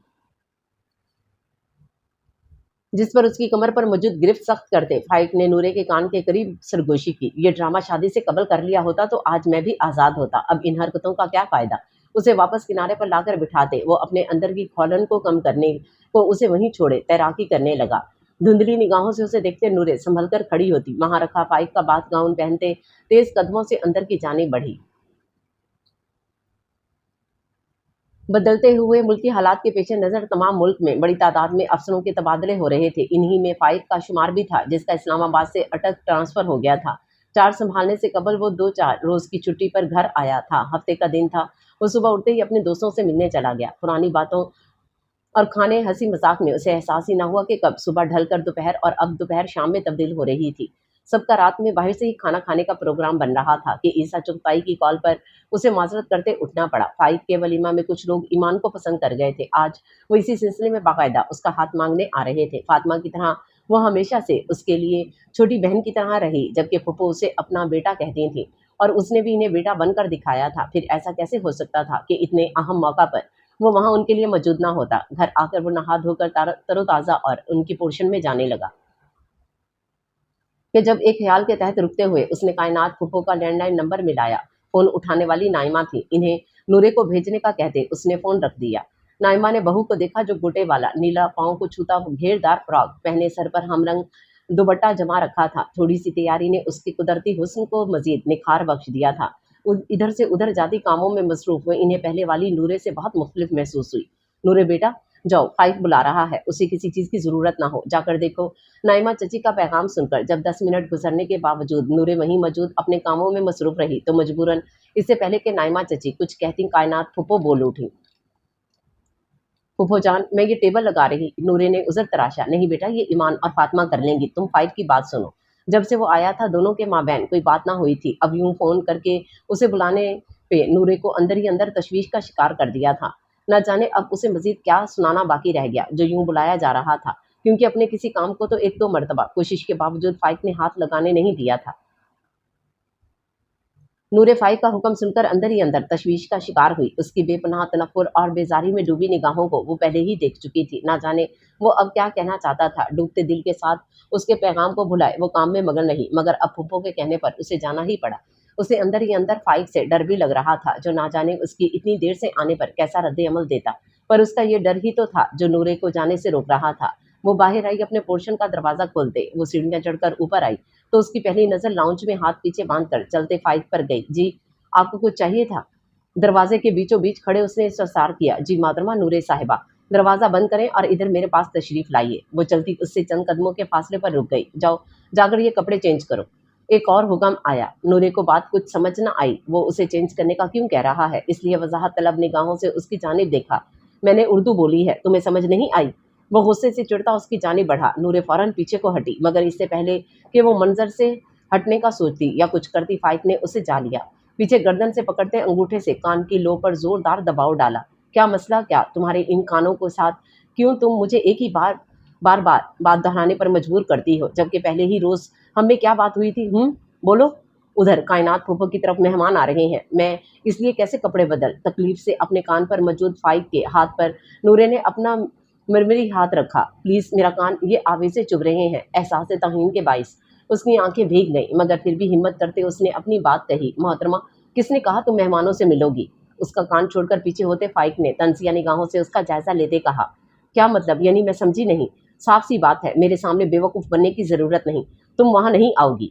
جس پر اس کی کمر پر موجود گرفت سخت کرتے فائق نے نورے کے کان کے قریب سرگوشی کی۔ یہ ڈرامہ شادی سے قبل کر لیا ہوتا تو آج میں بھی آزاد ہوتا، اب ان حرکتوں کا کیا فائدہ۔ اسے واپس کنارے پر لا کر بٹھاتے، وہ اپنے اندر کی کھولن کو کم کرنے کو اسے وہیں چھوڑے تیراکی کرنے لگا۔ دھندلی نگاہوں سے اسے دیکھتے نورے سنبھل کر کھڑی ہوتی، وہاں رکھا فائق کا بات گاؤن پہنتے تیز قدموں سے اندر کی جانب بڑھی۔ بدلتے ہوئے ملکی حالات کے پیش نظر تمام ملک میں بڑی تعداد میں افسروں کے تبادلے ہو رہے تھے۔ انہی میں فائق کا شمار بھی تھا، جس کا اسلام آباد سے اٹک ٹرانسفر ہو گیا تھا۔ چارج سنبھالنے سے قبل وہ 2-4 روز کی چھٹی پر گھر آیا تھا۔ ہفتے کا دن تھا۔ وہ صبح اٹھتے ہی اپنے دوستوں سے ملنے چلا گیا۔ پرانی باتوں اور کھانے ہنسی مذاق میں اسے احساس ہی نہ ہوا کہ کب صبح ڈھل کر دوپہر اور اب دوپہر شام میں تبدیل ہو رہی تھی۔ سب کا رات میں باہر سے ہی کھانا کھانے کا پروگرام بن رہا تھا کہ عیسیٰ چغتائی کی کال پر اسے معذرت کرتے اٹھنا پڑا۔ فائق کے ولیمہ میں کچھ لوگ ایمان کو پسند کر گئے تھے۔ آج وہ اسی سلسلے میں باقاعدہ اس کا ہاتھ مانگنے آ رہے تھے۔ فاطمہ کی طرح وہ ہمیشہ سے اس کے لیے چھوٹی بہن کی طرح رہی، جبکہ پھپھو اسے اپنا بیٹا کہتی تھیں اور اس نے بھی انہیں بیٹا بن کر دکھایا تھا۔ پھر ایسا کیسے ہو سکتا تھا کہ اتنے اہم موقع پر وہ وہاں ان کے لیے موجود نہ ہوتا۔ گھر آ کر وہ نہا دھو کر تر و تازہ اور ان کی پورشن میں جانے لگا کہ جب ایک خیال کے تحت رکتے ہوئے اس نے کائنات پھپھو کا لینڈ لائن نمبر ملایا۔ فون اٹھانے والی نائمہ تھی۔ انہیں نورے کو بھیجنے کا کہتے اس نے فون رکھ دیا۔ نائمہ نے بہو کو دیکھا جو گوٹے والا نیلا پاؤں کو چھوتا گھیردار فراک پہنے سر پر ہم رنگ دوپٹہ جما رکھا تھا۔ تھوڑی سی تیاری نے اس کی قدرتی حسن کو مزید نکھار بخش دیا تھا۔ ادھر سے ادھر جاتی کاموں میں مصروف ہوئے انہیں پہلے والی نورے سے بہت مختلف محسوس ہوئی۔ نورے بیٹا جاؤ، فائق بلا رہا ہے، اسے کسی چیز کی ضرورت نہ ہو، جا کر دیکھو۔ نائمہ چچی کا پیغام سن کر جب 10 منٹ گزرنے کے باوجود نورے وہیں موجود اپنے کاموں میں مصروف رہی تو مجبوراً اس سے پہلے کہ نائمہ چچی کچھ کہتی کائنات پھپھو بول اٹھی، پھپھو جان میں یہ ٹیبل لگا رہی۔ نورے نے عذر تراشا، نہیں بیٹا یہ ایمان اور فاطمہ کر لیں گی، تم فائق کی بات سنو۔ جب سے وہ آیا تھا دونوں کے مابین کوئی بات نہ ہوئی تھی، اب یوں فون کر کے اسے بلانے پہ نورے کو اندر ہی اندر تشویش کا شکار کر دیا تھا۔ نہ جانے اب اسے مزید کیا سنانا باقی رہ گیا جو یوں بلایا جا رہا تھا، کیونکہ اپنے کسی کام کو تو 1-2 مرتبہ کوشش کے باوجود فائق نے ہاتھ لگانے نہیں دیا تھا۔ نورے فائق کا حکم سن کر اندر ہی اندر تشویش کا شکار ہوئی۔ اس کی بے پناہ تنفر اور بیزاری میں ڈوبی نگاہوں کو وہ پہلے ہی دیکھ چکی تھی۔ نہ جانے وہ اب کیا کہنا چاہتا تھا۔ ڈوبتے دل کے ساتھ اس کے پیغام کو بھلائے وہ کام میں مگن نہیں، مگر اب پھپھو کے کہنے پر اسے جانا ہی پڑا۔ اسے اندر ہی اندر فائق سے ڈر بھی لگ رہا تھا جو نہ جانے اس کی اتنی دیر سے آنے پر کیسا رد عمل دیتا، پر اس کا یہ ڈر ہی تو تھا جو نورے کو جانے سے روک رہا تھا۔ وہ باہر آئی، اپنے پورشن کا دروازہ کھولتے وہ سیڑھیاں چڑھ کر اوپر آئی تو اس کی پہلی نظر لاؤنج میں ہاتھ پیچھے باندھ کر چلتے فائق پر گئی۔ جی آپ کو کچھ چاہیے تھا؟ دروازے کے بیچوں بیچ کھڑے اس نے استفسار کیا۔ جی محترمہ نورے صاحبہ، دروازہ بند کریں اور ادھر میرے پاس تشریف لائیے۔ وہ چلتی اس سے چند قدموں کے فاصلے پر رک گئی۔ جاؤ جا کر یہ کپڑے چینج کرو۔ ایک اور حکم آیا۔ نورے کو بات کچھ سمجھ نہ آئی، وہ اسے چینج کرنے کا کیوں کہہ رہا ہے، اس لیے وضاحت طلب نگاہوں سے اس کی جانب دیکھا۔ میں نے اردو بولی ہے، تمہیں سمجھ نہیں آئی؟ وہ غصے سے چڑھتا اس کی جانب بڑھا۔ نورے فوراً پیچھے کو ہٹی، مگر اس سے پہلے کہ وہ منظر سے ہٹنے کا سوچتی یا کچھ کرتی فائق نے اسے جا لیا۔ پیچھے گردن سے پکڑتے انگوٹھے سے کان کی لو پر زوردار دباؤ ڈالا۔ کیا مسئلہ، کیا تمہارے ان کانوں کو ساتھ، کیوں تم مجھے ایک ہی بار بات دہرانے پر مجبور کرتی ہو، جبکہ پہلے ہی روز ہم میں کیا بات ہوئی تھی؟ بولو۔ ادھر کائنات پھپھو کی طرف مہمان آ رہے ہیں، میں اس لیے کیسے کپڑے بدل؟ تکلیف سے اپنے کان پر موجود فائق کے ہاتھ پر نورے نے اپنا مرمری ہاتھ رکھا۔ پلیز میرا کان، یہ آویزیں چبھ رہے ہیں۔ احساس توہین کے باعث اس کی آنکھیں بھیگ گئیں، مگر پھر بھی ہمت کرتے اس نے اپنی بات کہی۔ محترمہ کس نے کہا تم مہمانوں سے ملو گی؟ اس کا کان چھوڑ کر پیچھے ہوتے فائق نے طنزیہ نگاہوں سے اس کا جائزہ لیتے کہا۔ کیا مطلب؟ یعنی میں سمجھی نہیں۔ صاف سی بات ہے، میرے سامنے بے وقوف بننے کی ضرورت نہیں، تم وہاں نہیں آؤ گی۔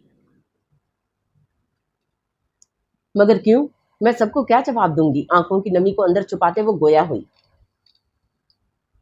مگر کیوں؟ میں سب کو کیا جواب دوں گی؟ آنکھوں کی نمی کو اندر چھپاتے وہ گویا ہوئی۔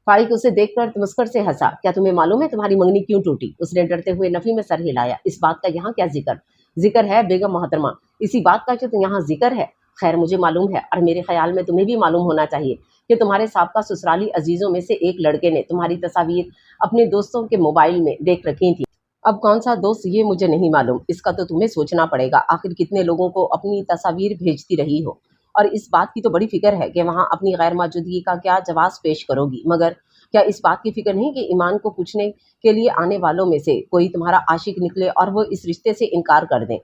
फाइक उसे देखकर मुस्कुर से हंसा। क्या तुम्हें मालूम है तुम्हारी मंगनी क्यों टूटी? उसने डरते हुए नफी में सर हिलाया। इस बात का यहाँ क्या जिक्र? जिक्र है बेगम मोहतरमा, इसी बात का जो यहाँ जिक्र है। खैर मुझे मालूम है, और मेरे ख्याल में तुम्हें भी मालूम होना चाहिए कि तुम्हारे साबका ससुराली अजीजों में से एक लड़के ने तुम्हारी तस्वीर अपने दोस्तों के मोबाइल में देख रखी थी। अब कौन सा दोस्त ये मुझे नहीं मालूम, इसका तो तुम्हें सोचना पड़ेगा। आखिर कितने लोगों को अपनी तस्वीर भेजती रही हो, और इस बात की तो बड़ी फिक्र है कि वहाँ अपनी गैर मौजूदगी का क्या जवाब पेश करोगी। मगर क्या इस बात की फिक्र नहीं कि ईमान को पूछने के लिए आने वालों में से कोई तुम्हारा आशिक निकले और वो इस रिश्ते से इनकार कर दें?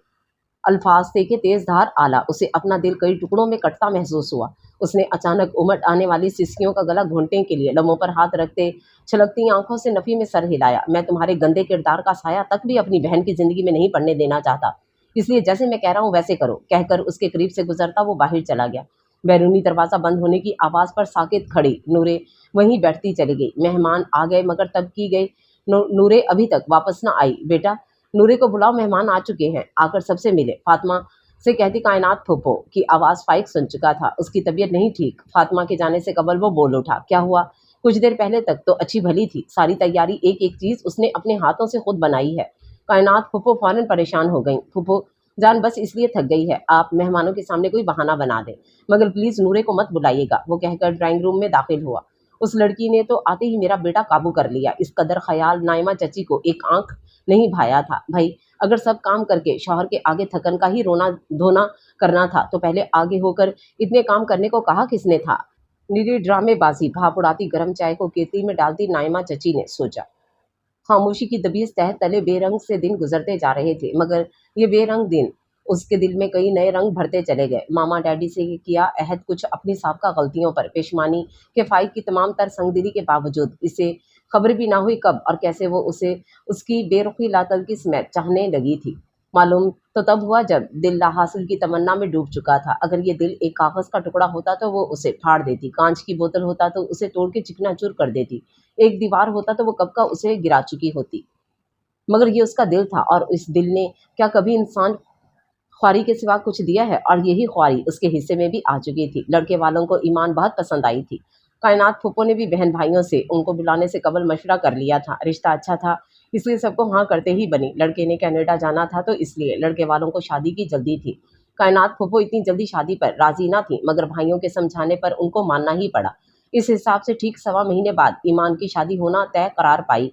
अल्फाज थे कि तेज धार आला। उसे अपना दिल कई टुकड़ों में कटता महसूस हुआ। उसने अचानक उमड़ आने वाली सिसकियों का गला घोंटने के लिए लबों पर हाथ रखते छलकती आंखों से नफी में सर हिलाया। मैं तुम्हारे गंदे किरदार का साया तक भी अपनी बहन की जिंदगी में नहीं पड़ने देना चाहता, इसलिए जैसे मैं कह रहा हूँ वैसे करो। कहकर उसके करीब से गुजरता वो बाहर चला गया। बैरूनी दरवाजा बंद होने की आवाज पर साकित खड़ी नूरे वहीं बैठती चली गई। मेहमान आ गए मगर तब की गई नूरे अभी तक वापस न आई। बेटा नूरे को बुलाओ, मेहमान आ चुके हैं। आकर सबसे मिले। फातिमा से कहती कायनात फूफो की आवाज़ फाइक सुन चुका था। उसकी तबीयत नहीं ठीक। फातिमा के जाने से कबल वो बोल उठा। क्या हुआ? कुछ देर पहले तक तो अच्छी भली थी। सारी तैयारी एक एक चीज़ उसने अपने हाथों से खुद बनाई है। कायनात फूफो फौरन परेशान हो गई। फूफो जान बस इसलिए थक गई है, आप मेहमानों के सामने कोई बहाना बना दें, मगर प्लीज़ नूरे को मत बुलाइएगा। वो कहकर ड्राइंग रूम में दाखिल हुआ। उस लड़की ने तो आते ही मेरा बेटा काबू कर लिया। इस कदर ख्याल नाइमा चची को एक आंख नहीं भाया था। भाई अगर सब काम करके शौहर के आगे थकन का ही रोना धोना करना था तो पहले आगे होकर इतने काम करने को कहा किसने था? निरी ड्रामेबाजी भाप उड़ाती गर्म चाय को केतली में डालती नाइमा चची ने सोचा। खामोशी की दबीज तह तले बेरंग से दिन गुजरते जा रहे थे, मगर ये बेरंग दिन उसके दिल में कई नए रंग भरते चले गए। मामा डैडी से किया अहद कुछ अपनी साबका गलतियों पर पेशमानी के फाइक की तमाम तर संगदिली के बावजूद इसे खबर भी ना हुई कब और कैसे वो उसे उसकी बेरुखी लातलकी समेत चाहने लगी थी। मालूम तो तब हुआ जब दिल लाहासिल की तमन्ना में डूब चुका था। अगर ये दिल एक कागज का टुकड़ा होता तो वो उसे फाड़ देती, कांच की बोतल होता तो उसे तोड़ के चिकनाचूर कर देती, एक दीवार होता तो वो कब का उसे गिरा चुकी होती। मगर ये उसका दिल था, और इस दिल ने क्या कभी इंसान ख्वारी के सिवा कुछ दिया है? और यही ख्वारी उसके हिस्से में भी आ चुकी थी। लड़के वालों को ईमान बहुत पसंद आई थी। कायनात फूफो ने भी बहन भाइयों से उनको बुलाने से कबल मशवरा कर लिया था। रिश्ता अच्छा था इसलिए सबको हाँ करते ही बनी। लड़के ने कनाडा जाना था तो इसलिए लड़के वालों को शादी की जल्दी थी। कायनात फूफो इतनी जल्दी शादी पर राजी ना थी, मगर भाइयों के समझाने पर उनको मानना ही पड़ा। इस हिसाब से ठीक 1.25 महीने बाद ईमान की शादी होना तय करार पाई।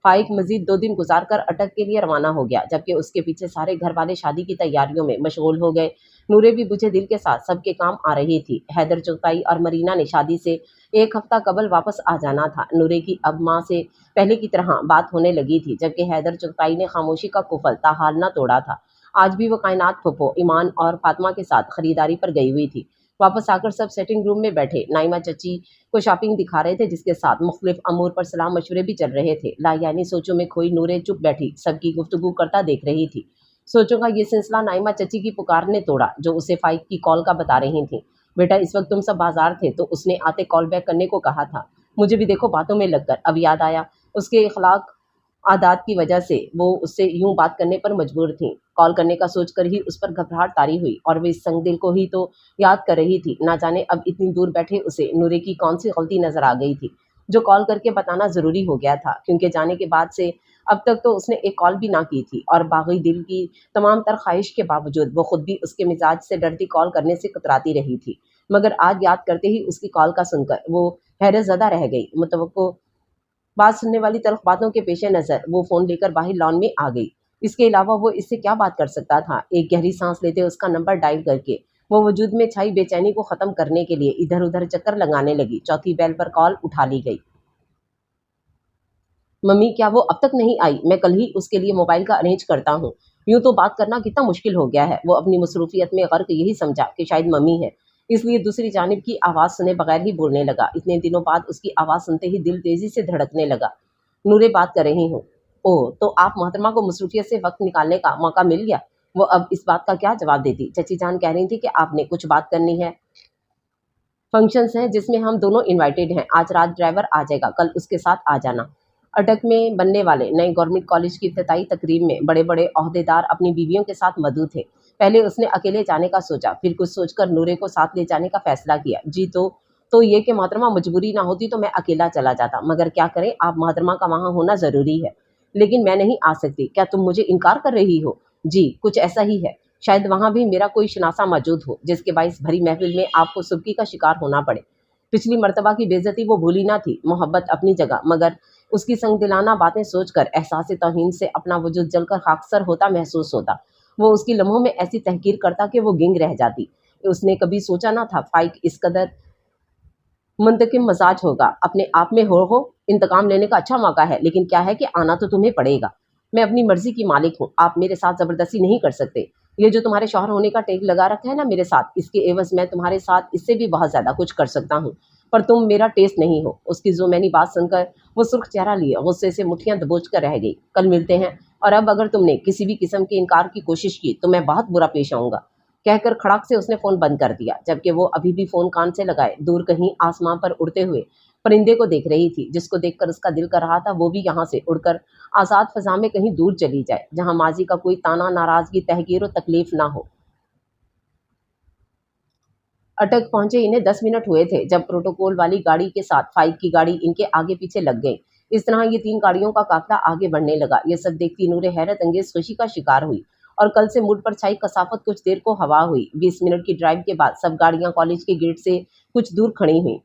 फाइक मजीद 2 दिन गुजार कर अटक के लिए रवाना हो गया, जबकि उसके पीछे सारे घर वाले शादी की तैयारियों में मशगूल हो गए। नूरे भी बुझे दिल के साथ सबके काम आ रही थी। हैदर चुगताई और मरीना ने शादी से एक हफ्ता कबल वापस आ जाना था। नूरे की अब माँ से पहले की तरह बात होने लगी थी, जबकि हैदर चुगताई ने खामोशी का कुफल ताहाल न तोड़ा था। आज भी वो कायनात फुफो ईमान और फातिमा के साथ खरीदारी पर गई हुई थी। वापस आकर सब सेटिंग रूम में बैठे नाइमा चची को शॉपिंग दिखा रहे थे, जिसके साथ मुख्तलिफ अमूर पर सलाह मशवरे भी चल रहे थे। लायानी सोचों में खोई नूरे चुप बैठी सबकी गुफ्तगू करता देख रही थी। सोचों का ये सिलसिला नाइमा चची की पुकार ने तोड़ा, जो उसे फाइक की कॉल का बता रही थी। बेटा इस वक्त तुम सब बाजार थे तो उसने आते कॉल बैक करने को कहा था। मुझे भी देखो बातों में लगकर अब याद आया, उसके इखलाक आदात की वजह से वो उससे यूं बात करने पर मजबूर थी। कॉल करने का सोचकर ही उस पर घबराहट तारी हुई, और वो इस संग दिल को ही तो याद कर रही थी। ना जाने अब इतनी दूर बैठे उसे नूरे की कौन सी गलती नजर आ गई थी जो कॉल करके बताना जरूरी हो गया था, क्योंकि जाने के बाद से अब तक तो उसने एक कॉल भी ना की थी, और बागी दिल की तमाम तर ख्वाहिश के बावजूद वो खुद भी उसके मिजाज से डरती कॉल करने से कतराती रही थी। मगर आज याद करते ही उसकी कॉल का सुनकर वो हैरत ज़दा रह गई। मुतवक्को बात सुनने वाली तल्ख बातों के पेश नज़र वो फ़ोन लेकर बाहर लॉन में आ गई। इसके अलावा वो इससे क्या बात कर सकता था? एक गहरी सांस लेते उसका नंबर डायल करके वो वजूद में छाई बेचैनी को ख़त्म करने के लिए इधर उधर चक्कर लगाने लगी। चौथी बेल पर कॉल उठा ली गई। मम्मी क्या वो अब तक नहीं आई? मैं कल ही उसके लिए मोबाइल का अरेंज करता हूँ। यूं तो बात करना कितना मुश्किल हो गया है। वो अपनी मसरूफियत में गर्क यही समझा कि शायद मम्मी है, इसलिए दूसरी जानिब की आवाज़ सुने बगैर ही बोलने लगा। इतने दिनों बाद उसकी आवाज़ सुनते ही दिल तेजी से धड़कने लगा। नूरे बात कर रही हूँ। ओह तो आप मोहतरमा को मसरूफियत से वक्त निकालने का मौका मिल गया। वो अब इस बात का क्या जवाब देती? चची जान कह रही थी कि आपने कुछ बात करनी है। फंक्शंस हैं जिसमें हम दोनों इनवाइटेड हैं। आज रात ड्राइवर आ जाएगा, कल उसके साथ आ जाना। अटक में बनने वाले नए गवर्नमेंट कॉलेज की इफ्तिताई तकरीब में बड़े बड़े ओहदेदार अपनी बीवियों के साथ मौजूद थे। पहले उसने अकेले जाने का सोचा, फिर कुछ सोचकर नूरे को साथ ले जाने का फैसला किया। जी तो तो ये कि मोहतरमा मजबूरी ना होती तो मैं अकेला चला जाता, मगर क्या करें, आप मोहतरमा का वहाँ होना ज़रूरी है। लेकिन मैं नहीं आ सकती। क्या तुम मुझे इनकार कर रही हो? जी, कुछ ऐसा ही है। शायद वहाँ भी मेरा कोई शनासा मौजूद हो, जिसके बाइस भरी महफिल में आपको सुबकी का शिकार होना पड़े। पिछली मर्तबा की बेइज्जती वो भूली ना थी, मोहब्बत अपनी जगह, मगर उसकी संग दिलाना बातें सोचकर एहसास तौहीन से अपना वजूद जलकर खाकसर होता महसूस होता। वो उसकी लम्हों में ऐसी तहकीर करता कि वो गिंग रह जाती। उसने कभी सोचा ना था फाइक इस कदर मुंतकिम मजाज होगा। अपने आप में हो इंतकाम लेने का अच्छा मौका है, लेकिन क्या है कि आना तो तुम्हें पड़ेगा। मैं अपनी मर्जी की मालिक हूँ, आप मेरे साथ ज़बरदस्ती नहीं कर सकते। ये जो तुम्हारे शौहर होने का टेक लगा रखा है ना मेरे साथ, इसके एवज मैं तुम्हारे साथ इससे भी बहुत ज़्यादा कुछ कर सकता हूँ, पर तुम मेरा टेस्ट नहीं हो। उसकी जो मैंने बात सुनकर वो सुर्ख चेहरा लिए गुस्से से मुठ्ठियाँ दबोच कर रह गई। कल मिलते हैं, और अब अगर तुमने किसी भी किस्म के इनकार की कोशिश की तो मैं बहुत बुरा पेश आऊँगा। कहकर खड़ाक से उसने फ़ोन बंद कर दिया, जबकि वो अभी भी फ़ोन कान से लगाए दूर कहीं आसमां पर उड़ते हुए परिंदे को देख रही थी, जिसको देखकर उसका दिल कर रहा था वो भी यहाँ से उड़कर आज़ाद फ़ज़ा में कहीं दूर चली जाए, जहाँ माजी का कोई ताना, नाराज़गी, तहक़ीर और तकलीफ़ ना हो। अटक पहुंचे इन्हें 10 मिनट हुए थे जब प्रोटोकॉल वाली गाड़ी के साथ फाइक की गाड़ी इनके आगे पीछे लग गई। इस तरह ये 3 गाड़ियों का काफिला आगे बढ़ने लगा। ये सब देखती नूरे हैरत अंगेज खुशी का शिकार हुई, और कल से मूड पर छाई कसाफत कुछ देर को हवा हुई। 20 मिनट की ड्राइव के बाद सब गाड़ियां कॉलेज के गेट से कुछ दूर खड़ी हुई।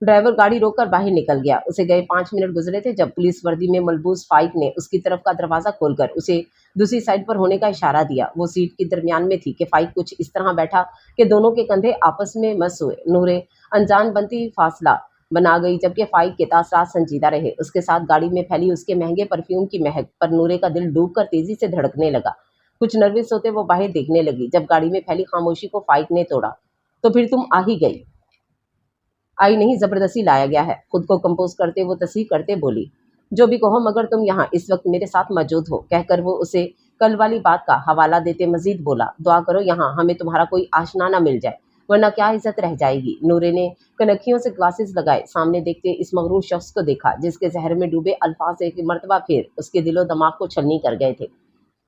ड्राइवर गाड़ी रोककर बाहर निकल गया। उसे गए 5 मिनट गुजरे थे जब पुलिस वर्दी में मलबूस फाइक ने उसकी तरफ का दरवाज़ा खोलकर उसे दूसरी साइड पर होने का इशारा दिया। वो सीट के दरमियान में थी कि फाइक कुछ इस तरह बैठा कि दोनों के कंधे आपस में मस हुए। नूरे अनजान बनती फासला बना गई, जबकि फाइक के तासरात संजीदा रहे। उसके साथ गाड़ी में फैली उसके महंगे परफ्यूम की महक पर नूरे का दिल डूब कर तेजी से धड़कने लगा। कुछ नर्वस होते वो बाहर देखने लगी। जब गाड़ी में फैली खामोशी को फाइक ने तोड़ा, तो फिर तुम आ ही गई। आई नहीं, ज़बरदस्ती लाया गया है। खुद को कंपोज करते वो तस्वीर करते बोली, जो भी कहो मगर तुम यहाँ इस वक्त मेरे साथ मौजूद हो। कहकर वो उसे कल वाली बात का हवाला देते मजीद बोला, दुआ करो यहाँ हमें तुम्हारा कोई आशना ना मिल जाए, वरना क्या इज्जत रह जाएगी। नूरे ने कनखियों से ग्लासेस लगाए सामने देखते इस मगरूर शख्स को देखा, जिसके जहर में डूबे अल्फाज एक मरतबा फिर उसके दिलो दिमाग को छलनी कर गए थे।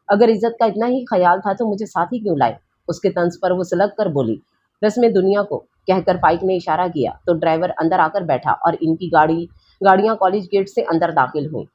अगर इज्जत का इतना ही ख्याल था तो मुझे साथ ही क्यों लाए। उसके तंज पर वो सलग कर बोली, रस्म दुनिया को। कहकर फाइक ने इशारा किया तो ड्राइवर अंदर आकर बैठा और इनकी गाड़ियां कॉलेज गेट से अंदर दाखिल हुई।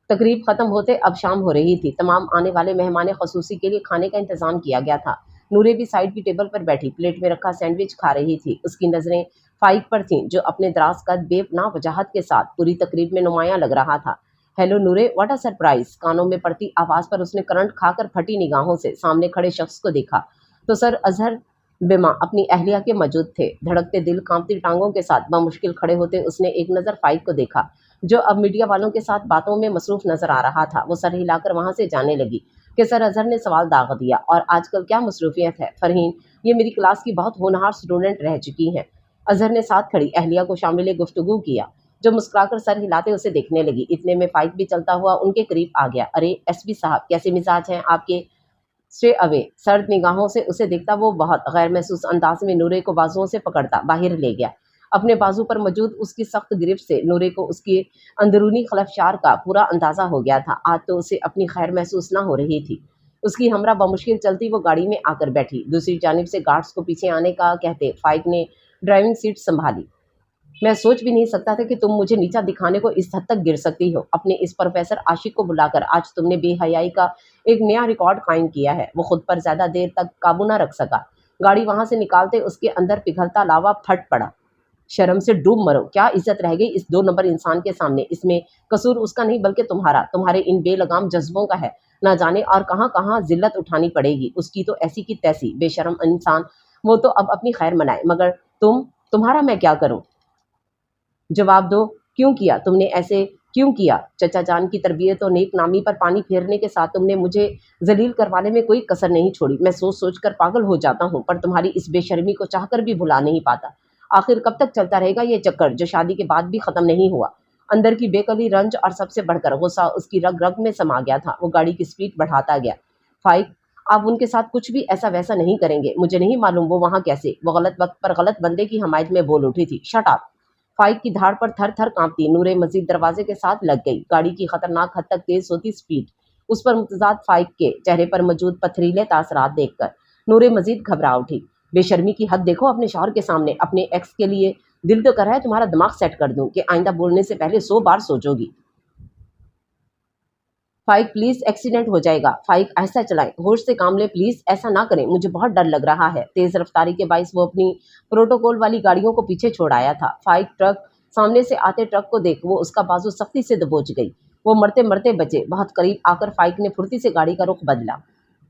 तकरीब खत्म होते अब शाम हो रही थी। तमाम आने वाले मेहमान खसूसी के लिए खाने का इंतजाम किया गया था। नूरे भी साइड की टेबल पर बैठी प्लेट में रखा सैंडविच खा रही थी। उसकी नजरें फाइक पर थीं, जो अपने दराज कद बेपनाह वजाहत के साथ पूरी तकरीब में नुमाया लग रहा था। Hello Noore, what a surprise. कानों में पड़ती आवाज पर उसने करंट खाकर फटी निगाहों से सामने खड़े शख्स को देखा तो सर अजहर बेमा अपनी अहलिया के मौजूद थे। धड़कते दिल, कांपती टांगों के साथ बमुश्किल खड़े होते उसने एक नज़र फाइक को देखा, जो अब मीडिया वालों के साथ बातों में मसरूफ नजर आ रहा था। वो सर हिलाकर वहां से जाने लगी कि सर अजहर ने सवाल दाग दिया, और आजकल क्या मसरूफियत है फरहीन, ये मेरी क्लास की बहुत होनहार स्टूडेंट रह चुकी हैं। अजहर ने साथ खड़ी अहलिया को शामिल गुफ्तगू किया, जो मुस्कुराकर सर हिलाते उसे देखने लगी। इतने में फाइक भी चलता हुआ उनके करीब आ गया। अरे एसपी साहब, कैसे मिजाज हैं आपके। Stay away. सर्द निगाहों से उसे देखता वो बहुत गैर महसूस अंदाज में नूरे को बाजुओं से पकड़ता बाहर ले गया। अपने बाजू पर मौजूद उसकी सख्त गिरफ्त से नूरे को उसकी अंदरूनी खलफशार का पूरा अंदाजा हो गया था। आज तो उसे अपनी खैर महसूस ना हो रही थी। उसकी हमरा बमुश्किल चलती वो गाड़ी में आकर बैठी। दूसरी जानिब से गार्ड्स को पीछे आने का कहते फाइक ने ड्राइविंग सीट संभाली। मैं सोच भी नहीं सकता था कि तुम मुझे नीचा दिखाने को इस हद तक गिर सकती हो। अपने इस प्रोफेसर आशिक को बुलाकर आज तुमने बेहयाई का एक नया रिकॉर्ड कायम किया है। वो खुद पर ज्यादा देर तक काबू ना रख सका। गाड़ी वहां से निकालते उसके अंदर पिघलता लावा फट पड़ा। शर्म से डूब मरो, क्या इज्जत रह गई इस 2 नंबर इंसान के सामने। इसमें कसूर उसका नहीं बल्कि तुम्हारा, तुम्हारे इन बेलगाम जज्बों का है। ना जाने और कहाँ कहाँ जिल्लत उठानी पड़ेगी उसकी तो ऐसी की तैसी। बेशरम इंसान, वो तो अब अपनी खैर मनाए, मगर तुम्हारा मैं क्या करूं। जवाब दो, क्यों किया तुमने ऐसे, क्यों किया। चचा जान की तरबियत और नेक नामी पर पानी फेरने के साथ तुमने मुझे जलील करवाने में कोई कसर नहीं छोड़ी। मैं सोच सोच कर पागल हो जाता हूँ, पर तुम्हारी इस बेशर्मी को चाहकर भी भुला नहीं पाता। आखिर कब तक चलता रहेगा ये चक्कर, जो शादी के बाद भी खत्म नहीं हुआ। अंदर की बेकली, रंज और सबसे बढ़कर गुस्सा उसकी रग रग में समा गया था। वो गाड़ी की स्पीड बढ़ाता गया। फाइक, आप उनके साथ कुछ भी ऐसा वैसा नहीं करेंगे। मुझे नहीं मालूम वो वहाँ कैसे, वो गलत वक्त पर गलत बंदे की हमायत में बोल उठी थी। Shut up. फाइक की धाड़ पर थर थर कांपती नूरे मजीद दरवाजे के साथ लग गई। गाड़ी की खतरनाक हद तक तेज होती स्पीड उस पर मुतजाद फाइक के चेहरे पर मौजूद पथरीले तासरात देखकर नूरे मजीद घबरा उठी। بے شرمی کی حد دیکھو اپنے شوہر کے سامنے. اپنے ایکس کے لیے دل تو کر رہا ہے تمہارا دماغ سیٹ کر دوں کہ آئندہ بولنے سے پہلے 100 بار سوچو گی. فائق پلیز ایکسیڈنٹ ہو جائے گا. فائق ایسا چلائیں, ہوش سے کام لیں پلیز, ایسا نہ کریں, مجھے بہت ڈر لگ رہا ہے. تیز رفتاری کے باعث وہ اپنی پروٹوکول والی گاڑیوں کو پیچھے چھوڑ آیا تھا. فائق سامنے سے آتے ٹرک کو دیکھ وہ اس کا بازو سختی سے دبوچ گئی. وہ مرتے مرتے بچے. بہت قریب آ کر فائق نے پھرتی سے گاڑی کا رخ بدلا.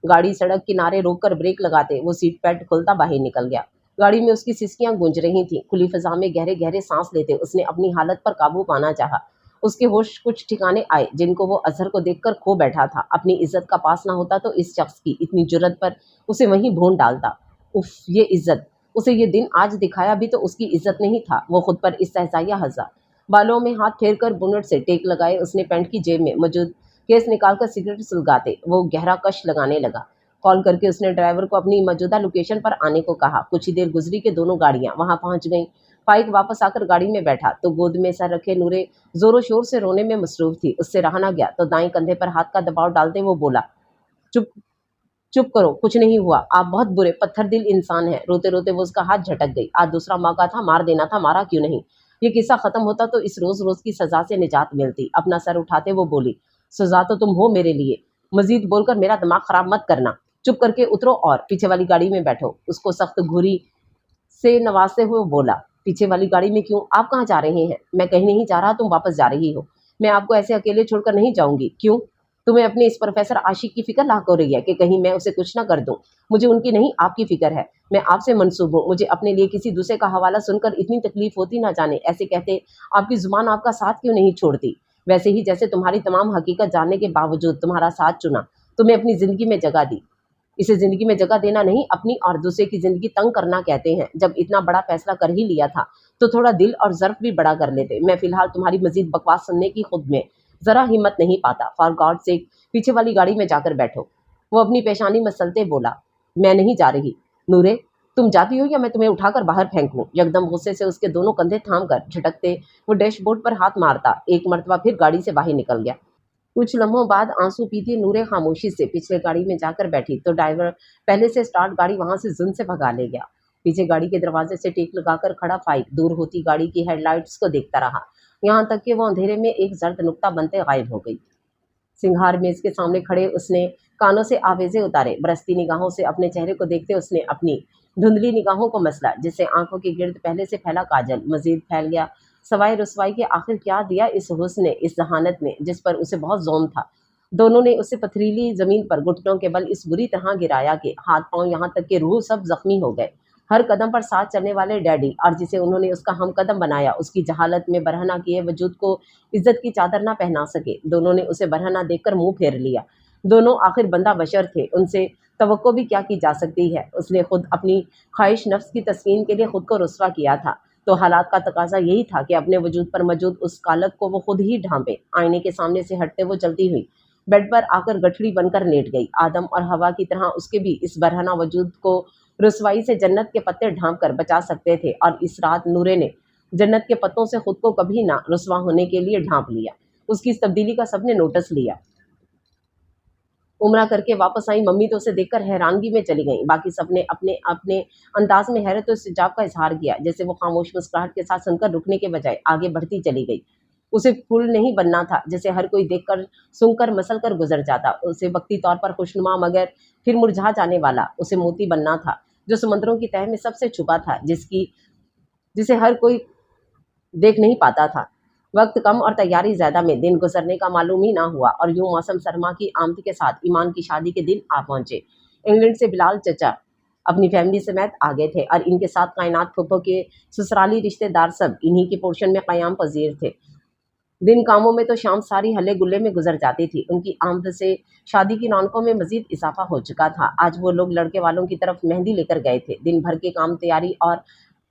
گاڑی سڑک کنارے روک کر بریک لگاتے وہ سیٹ بیلٹ کھولتا باہر نکل گیا. گاڑی میں اس کی سسکیاں گونج رہی تھیں. کھلی فضا میں گہرے گہرے سانس لیتے اس نے اپنی حالت پر قابو پانا چاہا. اس کے ہوش کچھ ٹھکانے آئے جن کو وہ اظہر کو دیکھ کر کھو بیٹھا تھا. اپنی عزت کا پاس نہ ہوتا تو اس شخص کی اتنی جرت پر اسے وہیں بھون ڈالتا. اف, یہ عزت. اسے یہ دن آج دکھایا بھی تو اس کی عزت نہیں تھا. وہ خود پر استہزائیہ ہنسا. بالوں میں ہاتھ پھیر کر بونٹ سے ٹیک لگائے اس نے پینٹ کی جیب میں موجود کیس نکال کر سگریٹ سلگاتے وہ گہرا کش لگانے لگا. کال کر کے اس نے ڈرائیور کو اپنی موجودہ لوکیشن پر آنے کو کہا. کچھ ہی دیر گزری کہ دونوں گاڑیاں وہاں پہنچ گئیں. فائق واپس آ کر گاڑی میں بیٹھا تو گود میں سر رکھے نورے زور و شور سے رونے میں مصروف تھی. اس سے رہا نہ گیا تو دائیں کندھے پر ہاتھ کا دباؤ ڈالتے وہ بولا, چپ چپ کرو, کچھ نہیں ہوا. آپ بہت برے پتھر دل انسان ہیں. روتے روتے وہ اس کا ہاتھ جھٹک گئی. آج دوسرا موقع تھا, مار دینا تھا, مارا کیوں نہیں. یہ قصہ ختم ہوتا تو اس روز روز کی سزا سے نجات ملتی. اپنا سر اٹھاتے وہ بولی, سزا تو تم ہو میرے لیے. مزید بول کر میرا دماغ خراب مت کرنا. چپ کر کے اترو اور پیچھے والی گاڑی میں بیٹھو. اس کو سخت گھوری سے نوازتے ہوئے بولا, پیچھے والی گاڑی میں کیوں؟ آپ کہاں جا رہے ہیں؟ میں کہیں نہیں جا رہا, تم واپس جا رہی ہو. میں آپ کو ایسے اکیلے چھوڑ کر نہیں جاؤں گی. کیوں؟ تمہیں اپنے اس پروفیسر عاشق کی فکر لاحق ہو رہی ہے کہ کہیں میں اسے کچھ نہ کر دوں. مجھے ان کی نہیں آپ کی فکر ہے. میں آپ سے منسوب ہوں. مجھے اپنے لیے کسی دوسرے کا حوالہ سن کر اتنی تکلیف ہوتی نہ جانے. ایسے کہتے آپ کی زبان آپ کا ساتھ کیوں نہیں چھوڑتی؟ ویسے ہی جیسے تمہاری تمام حقیقت جاننے کے باوجود تمہارا ساتھ چنا, تمہیں اپنی زندگی میں جگہ دی. اسے زندگی میں جگہ دینا نہیں, اپنی اور دوسرے کی زندگی تنگ کرنا کہتے ہیں. جب اتنا بڑا فیصلہ کر ہی لیا تھا تو تھوڑا دل اور ظرف بھی بڑا کر لیتے. میں فی الحال تمہاری مزید بکواس سننے کی خود میں ذرا ہمت نہیں پاتا. فار گاڈ سیک پیچھے والی گاڑی میں جا کر بیٹھو. وہ اپنی پیشانی مسلتے بولا, میں نہیں جا رہی. نورے, تم جاتی ہو یا میں تمہیں اٹھا کر باہر پھینکوں. یکدم غصے سے اس کے دونوں کندھے تھام کر جھٹکتے وہ ڈیش بورڈ پر ہاتھ مارتا. ایک مرتبہ پھر گاڑی سے باہر نکل گیا. کچھ لمحوں بعد آنسو پیتی نورے خاموشی سے پچھلے گاڑی میں جا کر بیٹھی تو ڈرائیور پہلے سے سٹارٹ گاڑی وہاں سے زن سے بھگا لے گیا. پیچھے گاڑی کے دروازے سے ٹیک لگا کر کھڑا فائق دور ہوتی گاڑی کی ہیڈ لائٹس کو دیکھتا رہا, یہاں تک کہ وہ اندھیرے میں ایک زرد نقطہ بنتے غائب ہو گئی. سنگھار میز کے سامنے کھڑے اس نے کانوں سے آویزے اتارے. برستی نگاہوں سے اپنے چہرے کو دیکھتے اس نے اپنی دھندلی نگاہوں کو مسلا, جس سے آنکھوں کے گرد پہلے سے پھیلا کاجل مزید پھیل گیا. سوائے رسوائی کے آخر کیا دیا اس حسن اس ذہانت نے جس پر اسے بہت زوم تھا. دونوں نے اسے پتھریلی زمین پر گھٹنوں کے بل اس بری طرح گرایا کہ ہاتھ پاؤں یہاں تک کہ روح سب زخمی ہو گئے. ہر قدم پر ساتھ چلنے والے ڈیڈی اور جسے انہوں نے اس کا ہم قدم بنایا اس کی جہالت میں برہنہ کیے وجود کو عزت کی چادر نہ پہنا سکے. دونوں نے اسے برہنہ دیکھ کر منہ پھیر لیا. دونوں آخر بندہ بشر تھے, ان سے توقع بھی کیا کی جا سکتی ہے. اس نے خود اپنی خواہش نفس کی تسکین کے لیے خود کو رسوا کیا تھا تو حالات کا تقاضا یہی تھا کہ اپنے وجود پر موجود اس کالک کو وہ خود ہی ڈھانپے. آئینے کے سامنے سے ہٹتے وہ چلتی ہوئی بیڈ پر آ کر گٹھڑی بن کر لیٹ گئی. آدم اور ہوا کی طرح اس کے بھی اس برہنہ وجود کو رسوائی سے جنت کے پتے ڈھانپ کر بچا سکتے تھے, اور اس رات نورے نے جنت کے پتوں سے خود کو کبھی نہ رسوا ہونے کے لیے ڈھانپ لیا. اس کی اس تبدیلی کا سب نے نوٹس لیا. عمرہ کر کے واپس آئی ممی تو اسے دیکھ کر حیرانگی میں چلی گئیں. باقی سب نے اپنے اپنے انداز میں حیرت و استعجاب کا اظہار کیا, جیسے وہ خاموش مسکراہٹ کے ساتھ سن کر رکنے کے بجائے آگے بڑھتی چلی گئی. اسے پھول نہیں بننا تھا جسے ہر کوئی دیکھ کر سن کر مسل کر گزر جاتا. اسے وقتی طور پر خوشنما مگر پھر مرجھا جانے والا. اسے موتی بننا تھا جو سمندروں کی تہہ میں سب سے چھپا تھا, جسے ہر کوئی دیکھ نہیں پاتا تھا. وقت کم اور تیاری زیادہ میں دن گزرنے کا معلوم ہی نہ ہوا, اور یوں موسم سرما کی آمد کے ساتھ ایمان کی شادی کے دن آ پہنچے. انگلینڈ سے بلال چچا اپنی فیملی سمیت آ گئے تھے, اور ان کے ساتھ کائنات پھپھو کے سسرالی رشتے دار سب انہی کے پورشن میں قیام پذیر تھے. دن کاموں میں تو شام ساری ہلے گلے میں گزر جاتی تھی. ان کی آمد سے شادی کی رونقوں میں مزید اضافہ ہو چکا تھا. آج وہ لوگ لڑکے والوں کی طرف مہندی لے کر گئے تھے. دن بھر کے کام تیاری اور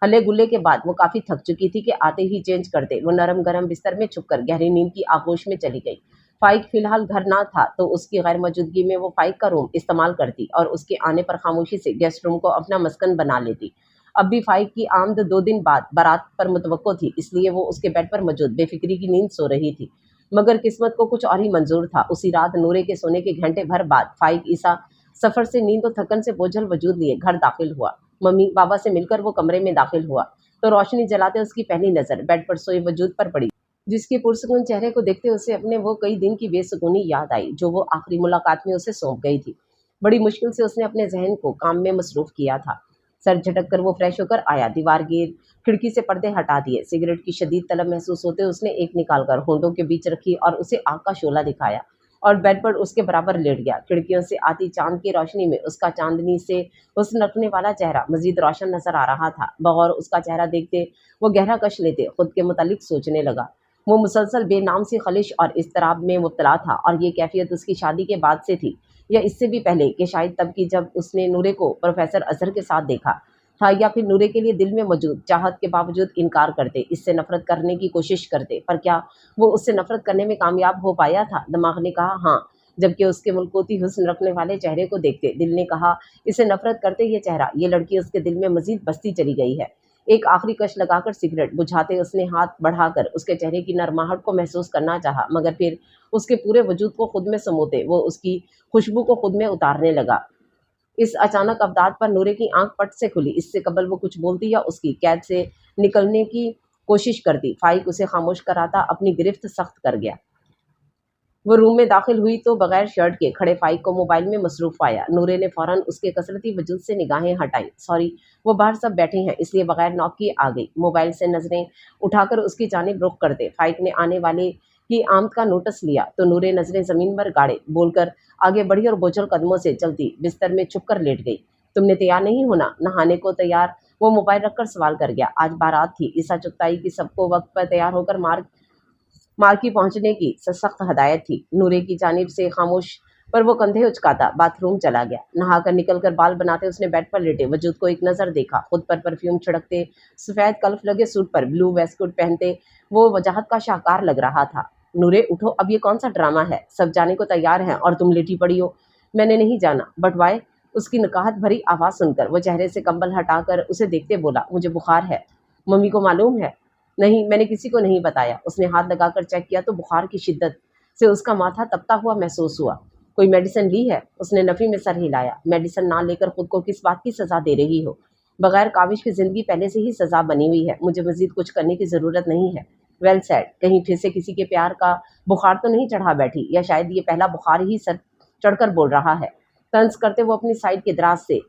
ہلے گلے کے بعد وہ کافی تھک چکی تھی کہ آتے ہی چینج کرتے وہ نرم گرم بستر میں چھپ کر گہری نیند کی آغوش میں چلی گئی. فائق فی الحال گھر نہ تھا تو اس کی غیر موجودگی میں وہ فائق کا روم استعمال کرتی اور اس کے آنے پر خاموشی سے گیسٹ روم کو اپنا مسکن بنا لیتی. اب بھی فائق کی آمد 2 دن بعد بارات پر متوقع تھی, اس لیے وہ اس کے بیڈ پر موجود بے فکری کی نیند سو رہی تھی. مگر قسمت کو کچھ اور ہی منظور تھا. اسی رات نورے کے سونے کے گھنٹے بھر بعد فائق عیسیٰ سفر سے نیند و تھکن سے بوجھل وجود لیے گھر داخل ہوا. मम्मी बाबा से मिलकर वो कमरे में दाखिल हुआ तो रोशनी जलाते उसकी पहली नज़र बेड पर सोए वजूद पर पड़ी, जिसके पुरसुकून चेहरे को देखते उसे अपने वो कई दिन की बेसुकूनी याद आई जो वो आखिरी मुलाकात में उसे सौंप गई थी। बड़ी मुश्किल से उसने अपने जहन को काम में मसरूफ किया था। सर झटक कर वो फ्रेश होकर आया, दीवार गिर खिड़की से पर्दे हटा दिए, सिगरेट की शदीद तलब महसूस होते उसने एक निकालकर होंठों के बीच रखी और उसे आग का शोला दिखाया और बेड पर उसके बराबर लेट गया। खिड़कियों से आती चांद की रोशनी में उसका चांदनी से हुस्न रखने वाला चेहरा मजीद रोशन नजर आ रहा था। बगौर उसका चेहरा देखते वो गहरा कश लेते खुद के मुतालिक सोचने लगा। वो मुसलसल बेनाम सी खलिश और इज़्तिराब में मुब्तला था और ये कैफियत उसकी शादी के बाद से थी या इससे भी पहले कि शायद तब की जब उसने नूरे को प्रोफेसर अजहर के साथ देखा था, या फिर नूरे के लिए दिल में मौजूद चाहत के बावजूद इनकार करते, इससे नफरत करने की कोशिश करते। पर क्या वो उससे नफरत करने में कामयाब हो पाया था? दिमाग ने कहा हाँ, जबकि उसके मुल्कोती हुस्न रखने वाले चेहरे को देखते दिल ने कहा इसे नफरत करते ये चेहरा, ये लड़की उसके दिल में मजीद बसती चली गई है। एक आखिरी कश लगाकर सिगरेट बुझाते उसने हाथ बढ़ाकर उसके चेहरे की नरमाहट को महसूस करना चाहा, मगर फिर उसके पूरे वजूद को खुद में समोते वो उसकी खुशबू को खुद में उतारने लगा। इस अचानक अवदाद पर नूरे की आंख पट से खुली। इससे कबल वो कुछ बोलती या उसकी कैद से निकलने की कोशिश करती, फाइक उसे खामोश कराता अपनी गिरफ्त सख्त कर गया। वो रूम में दाखिल हुई तो बगैर शर्ट के खड़े फाइक को मोबाइल में मसरूफ पाया। नूरे ने फौरन उसके कसरती वजूद से निगाहें हटाई। सॉरी, वो बाहर सब बैठे हैं इसलिए बगैर नॉक किए आ गई। मोबाइल से नजरें उठाकर उसकी जानिब रुख करते फाइक ने आने वाले की आमद का नोटिस लिया तो नूरे नजरें जमीन पर गाड़े बोलकर आगे बढ़ी और बोझल कदमों से चलती बिस्तर में छुप कर लेट गई। तुमने तैयार नहीं होना? नहाने को तैयार, वो मोबाइल रखकर सवाल कर गया। आज बारात थी, ईसा चुगताई की सबको वक्त पर तैयार होकर मार्की पहुंचने की सख्त हदायत थी। नूरे की जानिब से खामोश पर वो कंधे उचकाता बाथरूम चला गया। नहाकर निकलकर बाल बनाते उसने बेड पर लेटे वजूद को एक नज़र देखा। खुद पर परफ्यूम छिड़कते, सफ़ेद कल्फ लगे सूट पर ब्लू वेस्टकोट पहनते वो वजाहत का शाहकार लग रहा था। नूरे उठो, अब ये कौन सा ड्रामा है? सब जाने को तैयार हैं और तुम लेटी पड़ी हो। मैंने नहीं जाना, बट वाई? उसकी नकाहत भरी आवाज़ सुनकर वो चेहरे से कंबल हटाकर उसे देखते बोला, मुझे बुखार है। मम्मी को मालूम है? नहीं, मैंने किसी को नहीं बताया। उसने हाथ लगाकर चेक किया तो बुखार की शिद्दत से उसका माथा तपता हुआ महसूस हुआ। कोई मेडिसिन ली है? उसने नफ़ी में सर हिलाया। मेडिसिन ना लेकर खुद को किस बात की सज़ा दे रही हो? बगैर काविश की ज़िंदगी पहले से ही सज़ा बनी हुई है, मुझे मज़ीद कुछ करने की ज़रूरत नहीं है। वेल सेड, कहीं फिर से किसी के प्यार का बुखार तो नहीं चढ़ा बैठी, या शायद ये पहला बुखार ही सर चढ़कर बोल रहा है। तंज करते वो अपनी साइड के दराज से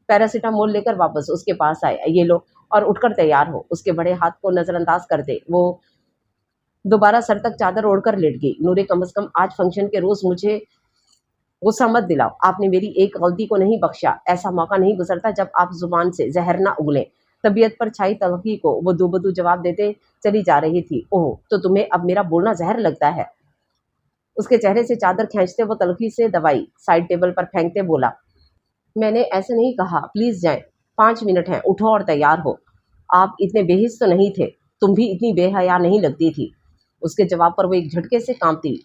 पैरासीटामोल लेकर वापस उसके पास आए। ये लो और उठकर तैयार हो। उसके बड़े हाथ को नज़रअंदाज करते वो दोबारा सर तक चादर ओढ़कर लेट गई। नूरे, कम से कम आज फंक्शन के रोज़ मुझे गुस्सा मत दिलाओ। आपने मेरी एक गलती को नहीं बख्शा। ऐसा मौका नहीं गुजरता जब आप जुबान से जहर ना उगलें। तबीयत पर छाई तलखी को वो दूबदू जवाब देते चली जा रही थी। ओह, तो तुम्हें अब मेरा बोलना जहर लगता है? उसके चेहरे से चादर खींचते वो तलखी से दवाई साइड टेबल पर फेंकते बोला, मैंने ऐसे नहीं कहा, प्लीज़ जाएं। 5 मिनट हैं, उठो और तैयार हो। आप इतने बेहिस तो नहीं थे, तुम भी इतनी बेहया नहीं लगती थी। उसके जवाब पर वो एक झटके से कांपती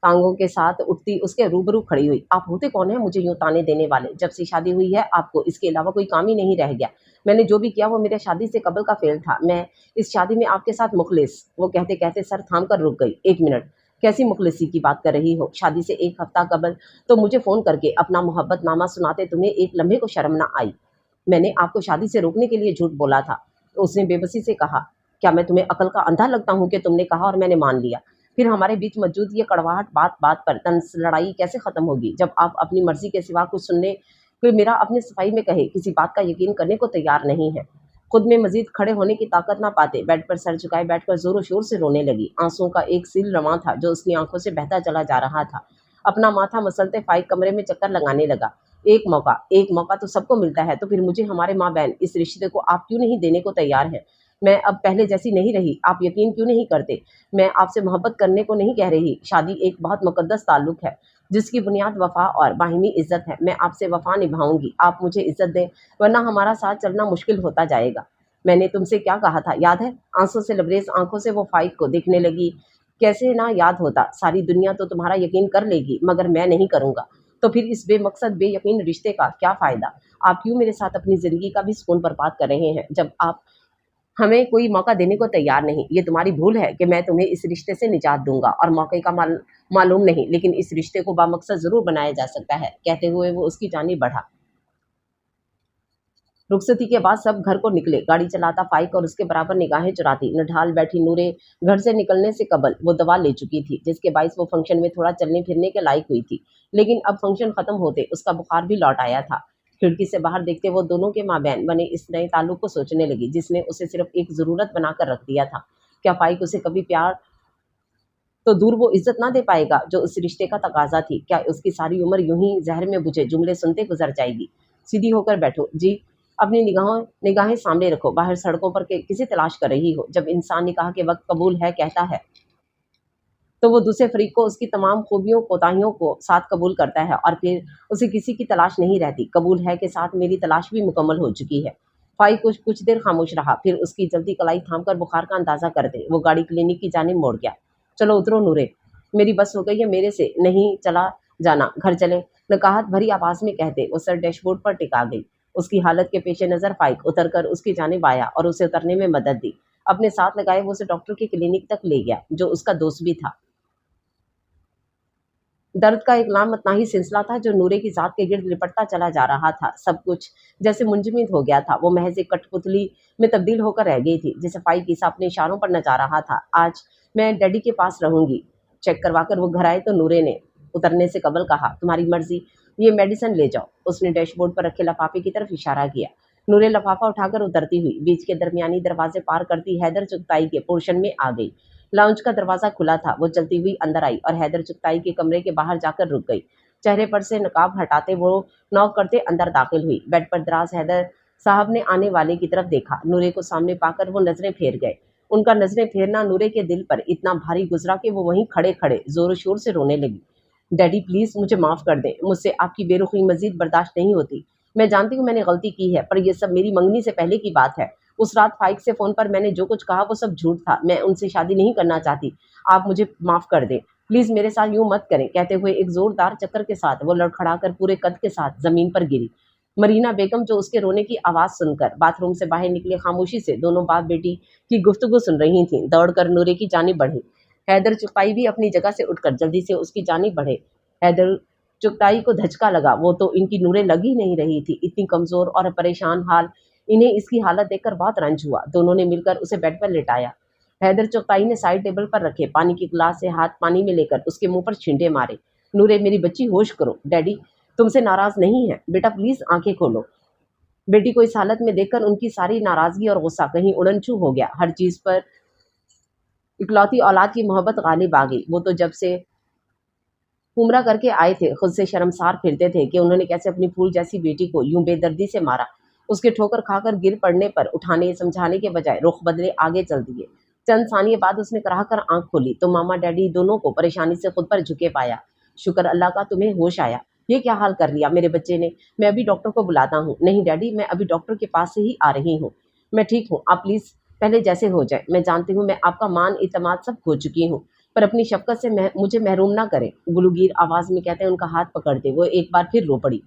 टांगों के साथ उठती उसके रूबरू खड़ी हुई। आप होते कौन है मुझे यूं ताने देने वाले? जब से शादी हुई है आपको इसके अलावा कोई काम ही नहीं रह गया। मैंने जो भी किया वो मेरे शादी से कबल का फेल था। मैं इस शादी में आपके साथ मुखलिस, वो कहते कहते सर थाम कर रुक गई। 1 मिनट, कैसी मुखलिसी की बात कर रही हो? शादी से 1 हफ्ता कबल तो मुझे फ़ोन करके अपना मोहब्बतनामा सुनाते तुम्हें एक लम्हे को शर्म ना आई? मैंने आपको शादी से रोकने के लिए झूठ बोला था। तो उसने बेबसी से कहा, क्या मैं तुम्हें अकल का अंधा लगता हूँ कि तुमने कहा और मैंने मान लिया? फिर हमारे बीच मौजूद ये कड़वाहट बात बात पर तंज लड़ाई कैसे ख़त्म होगी जब आप अपनी मर्ज़ी के सिवा कुछ सुनने कोई मेरा अपनी सफाई में कहे किसी बात का यकीन करने को तैयार नहीं है? खुद में मजीद खड़े होने की ताकत ना पाते बेड पर सर झुकाए बैठकर ज़ोरों शोर से रोने लगी। आंसुओं का एक सील रवां था जो उसकी आंखों से बहता चला जा रहा था। अपना माथा मसलते फाइक कमरे में चक्कर लगाने लगा। एक मौका तो सबको मिलता है, तो फिर मुझे हमारे माँ बहन इस रिश्ते को आप क्यों नहीं देने को तैयार हैं? मैं अब पहले जैसी नहीं रही, आप यकीन क्यों नहीं करते? मैं आपसे मोहब्बत करने को नहीं कह रही, शादी एक बहुत मुकद्दस ताल्लुक है जिसकी बुनियाद वफा और बाहिमी इज्जत है। मैं आपसे वफा निभाऊंगी, आप मुझे इज्जत दें, वरना हमारा साथ चलना मुश्किल होता जाएगा। मैंने तुमसे क्या कहा था, याद है? आंसू से लबरेज आंखों से वो फाइक को देखने लगी। कैसे ना याद होता, सारी दुनिया तो तुम्हारा यकीन कर लेगी मगर मैं नहीं करूँगा। तो फिर इस बेमकसद बेयकीन रिश्ते का क्या फ़ायदा? आप क्यों मेरे साथ अपनी ज़िंदगी का भी सुकून बर्बाद कर रहे हैं जब आप हमें कोई मौका देने को तैयार नहीं? ये तुम्हारी भूल है कि मैं तुम्हें इस रिश्ते से निजात दूंगा और मौके का मालूम नहीं, लेकिन इस रिश्ते को बामकसद ज़रूर बनाया जा सकता है। कहते हुए वो उसकी जानिब बढ़ा। रुखसती के बाद सब घर को निकले। गाड़ी चलाता फाइक और उसके बराबर निगाहें चुराती नढाल बैठी नूरे घर से निकलने से कबल वो दवा ले चुकी थी, जिसके बाइस वो फंक्शन में थोड़ा चलने फिरने के लायक हुई थी। लेकिन अब फंक्शन खत्म होते उसका बुखार भी लौट आया था। खिड़की से बाहर देखते वो दोनों के माँ बहन बने इस नए ताल्लुक को सोचने लगी, जिसने उसे सिर्फ एक जरूरत बनाकर रख दिया था। क्या फाइक उसे कभी प्यार तो दूर वो इज्जत ना दे पाएगा जो उस रिश्ते का तकाजा थी? क्या उसकी सारी उम्र यूं ही जहर में बुझे जुमले सुनते गुजर जाएगी? सीधी होकर बैठो जी, अपनी निगाहों निगाहें सामने रखो। बाहर सड़कों पर किसी तलाश कर रही हो? जब इंसान निकाह के वक्त कबूल है कहता है तो वो दूसरे फरीक को उसकी तमाम खूबियों कोताहियों को साथ कबूल करता है और फिर उसे किसी की तलाश नहीं रहती। कबूल है के साथ मेरी तलाश भी मुकम्मल हो चुकी है। फाइक कुछ देर खामोश रहा, फिर उसकी जल्दी कलाई थाम कर बुखार का अंदाजा कर दे वो गाड़ी क्लिनिक की जानिब मोड़ गया। चलो उतरो नूरे, मेरी बस हो गई है, मेरे से नहीं चला जाना, घर चले, नकाहत भरी आवाज में कहते वो सर डैशबोर्ड पर टिका गई। उसकी हालत के पेश नजर फाइक उतर कर उसकी जानिब आया और उसे उतरने में मदद दी। अपने साथ लगाए वो उसे डॉक्टर की क्लिनिक तक ले गया, जो उसका दोस्त भी था। दर्द का एक लामतनाही सिलसिला था जो नूरे की ज़ात के गिर्द लिपटता चला जा रहा था। सब कुछ जैसे मुंजमद हो गया था। वो महज एक कठपुतली में तब्दील होकर रह गई थी, जिसे फाइक ईसा अपने इशारों पर नचा रहा था। आज मैं डैडी के पास रहूंगी। चेक करवाकर वो घर आए तो नूरे ने उतरने से कबल कहा, तुम्हारी मर्जी, ये मेडिसिन ले जाओ। उसने डैशबोर्ड पर रखे लफाफे की तरफ इशारा किया। नूरे लफाफा उठाकर उतरती हुई बीच के दरमियानी दरवाजे पार करती हैदर चुगताई के पोर्शन में आ गई। लाउंज का दरवाजा खुला था। वो चलती हुई अंदर आई और हैदर चुगताई के कमरे के बाहर जाकर रुक गई। चेहरे पर से नकाब हटाते वो नॉक करते अंदर दाखिल हुई। बेड पर दराज हैदर साहब ने आने वाले की तरफ देखा। नूरे को सामने पाकर वो नजरें फेर गए। उनका नजरें फेरना नूरे के दिल पर इतना भारी गुजरा कि वो वहीं खड़े खड़े जोर शोर से रोने लगी। डैडी प्लीज मुझे माफ कर दें, मुझसे आपकी बेरुखी मजीद बर्दाश्त नहीं होती। मैं जानती हूँ मैंने गलती की है, पर यह सब मेरी मंगनी से पहले की बात है। उस रात फाइक से फ़ोन पर मैंने जो कुछ कहा वो सब झूठ था। मैं उनसे शादी नहीं करना चाहती। आप मुझे माफ़ कर दें। प्लीज़ मेरे साथ यूँ मत करें। कहते हुए एक ज़ोरदार चक्कर के साथ वो लड़खड़ाकर पूरे कद के साथ ज़मीन पर गिरी। मरीना बेगम जो उसके रोने की आवाज़ सुनकर बाथरूम से बाहर निकले खामोशी से दोनों बाप बेटी की गुफ्तगू सुन रही थीं, दौड़कर नूरे की जानिब बढ़ी। हैदर चुगताई भी अपनी जगह से उठकर जल्दी से उसकी जानिब बढ़े। हैदर चुगताई को धचका लगा। वो तो इनकी नूरें लग ही नहीं रही थी। इतनी कमज़ोर और परेशान हाल। इन्हें इसकी हालत देखकर बहुत रंज हुआ। दोनों ने मिलकर उसे बेड पर लेटाया। हैदर चुगताई ने साइड टेबल पर रखे पानी की गिलास से हाथ पानी में लेकर उसके मुंह पर छींटे मारे। नूरे मेरी बच्ची होश करो, डैडी तुमसे नाराज नहीं है, बेटा प्लीज आंखें खोलो। बेटी को इस हालत में देखकर उनकी सारी नाराजगी और गुस्सा कहीं उड़नछू हो गया। हर चीज पर इकलौती औलाद की मोहब्बत गालिब आ गई। वो तो जब से उम्रा करके आए थे खुद से शर्मसार फिरते थे कि उन्होंने कैसे अपनी फूल जैसी बेटी को यूं बेदर्दी से मारा। उसके ठोकर खाकर गिर पड़ने पर उठाने समझाने के बजाय रुख बदले आगे चल दिए। चंद सानिए बाद उसने कराह कर आंख खोली तो मामा डैडी दोनों को परेशानी से खुद पर झुके पाया। शुक्र अल्लाह का तुम्हें होश आया। ये क्या हाल कर लिया मेरे बच्चे ने? मैं अभी डॉक्टर को बुलाता हूँ। नहीं डैडी, मैं अभी डॉक्टर के पास से ही आ रही हूँ। मैं ठीक हूँ, आप प्लीज पहले जैसे हो जाए। मैं जानती हूँ मैं आपका मान इतमाद सब खो चुकी हूँ, पर अपनी शफ़क़त से मुझे महरूम ना करें। गुलूगीर आवाज़ में कहते हैं उनका हाथ पकड़ते वो एक बार फिर रो पड़ी।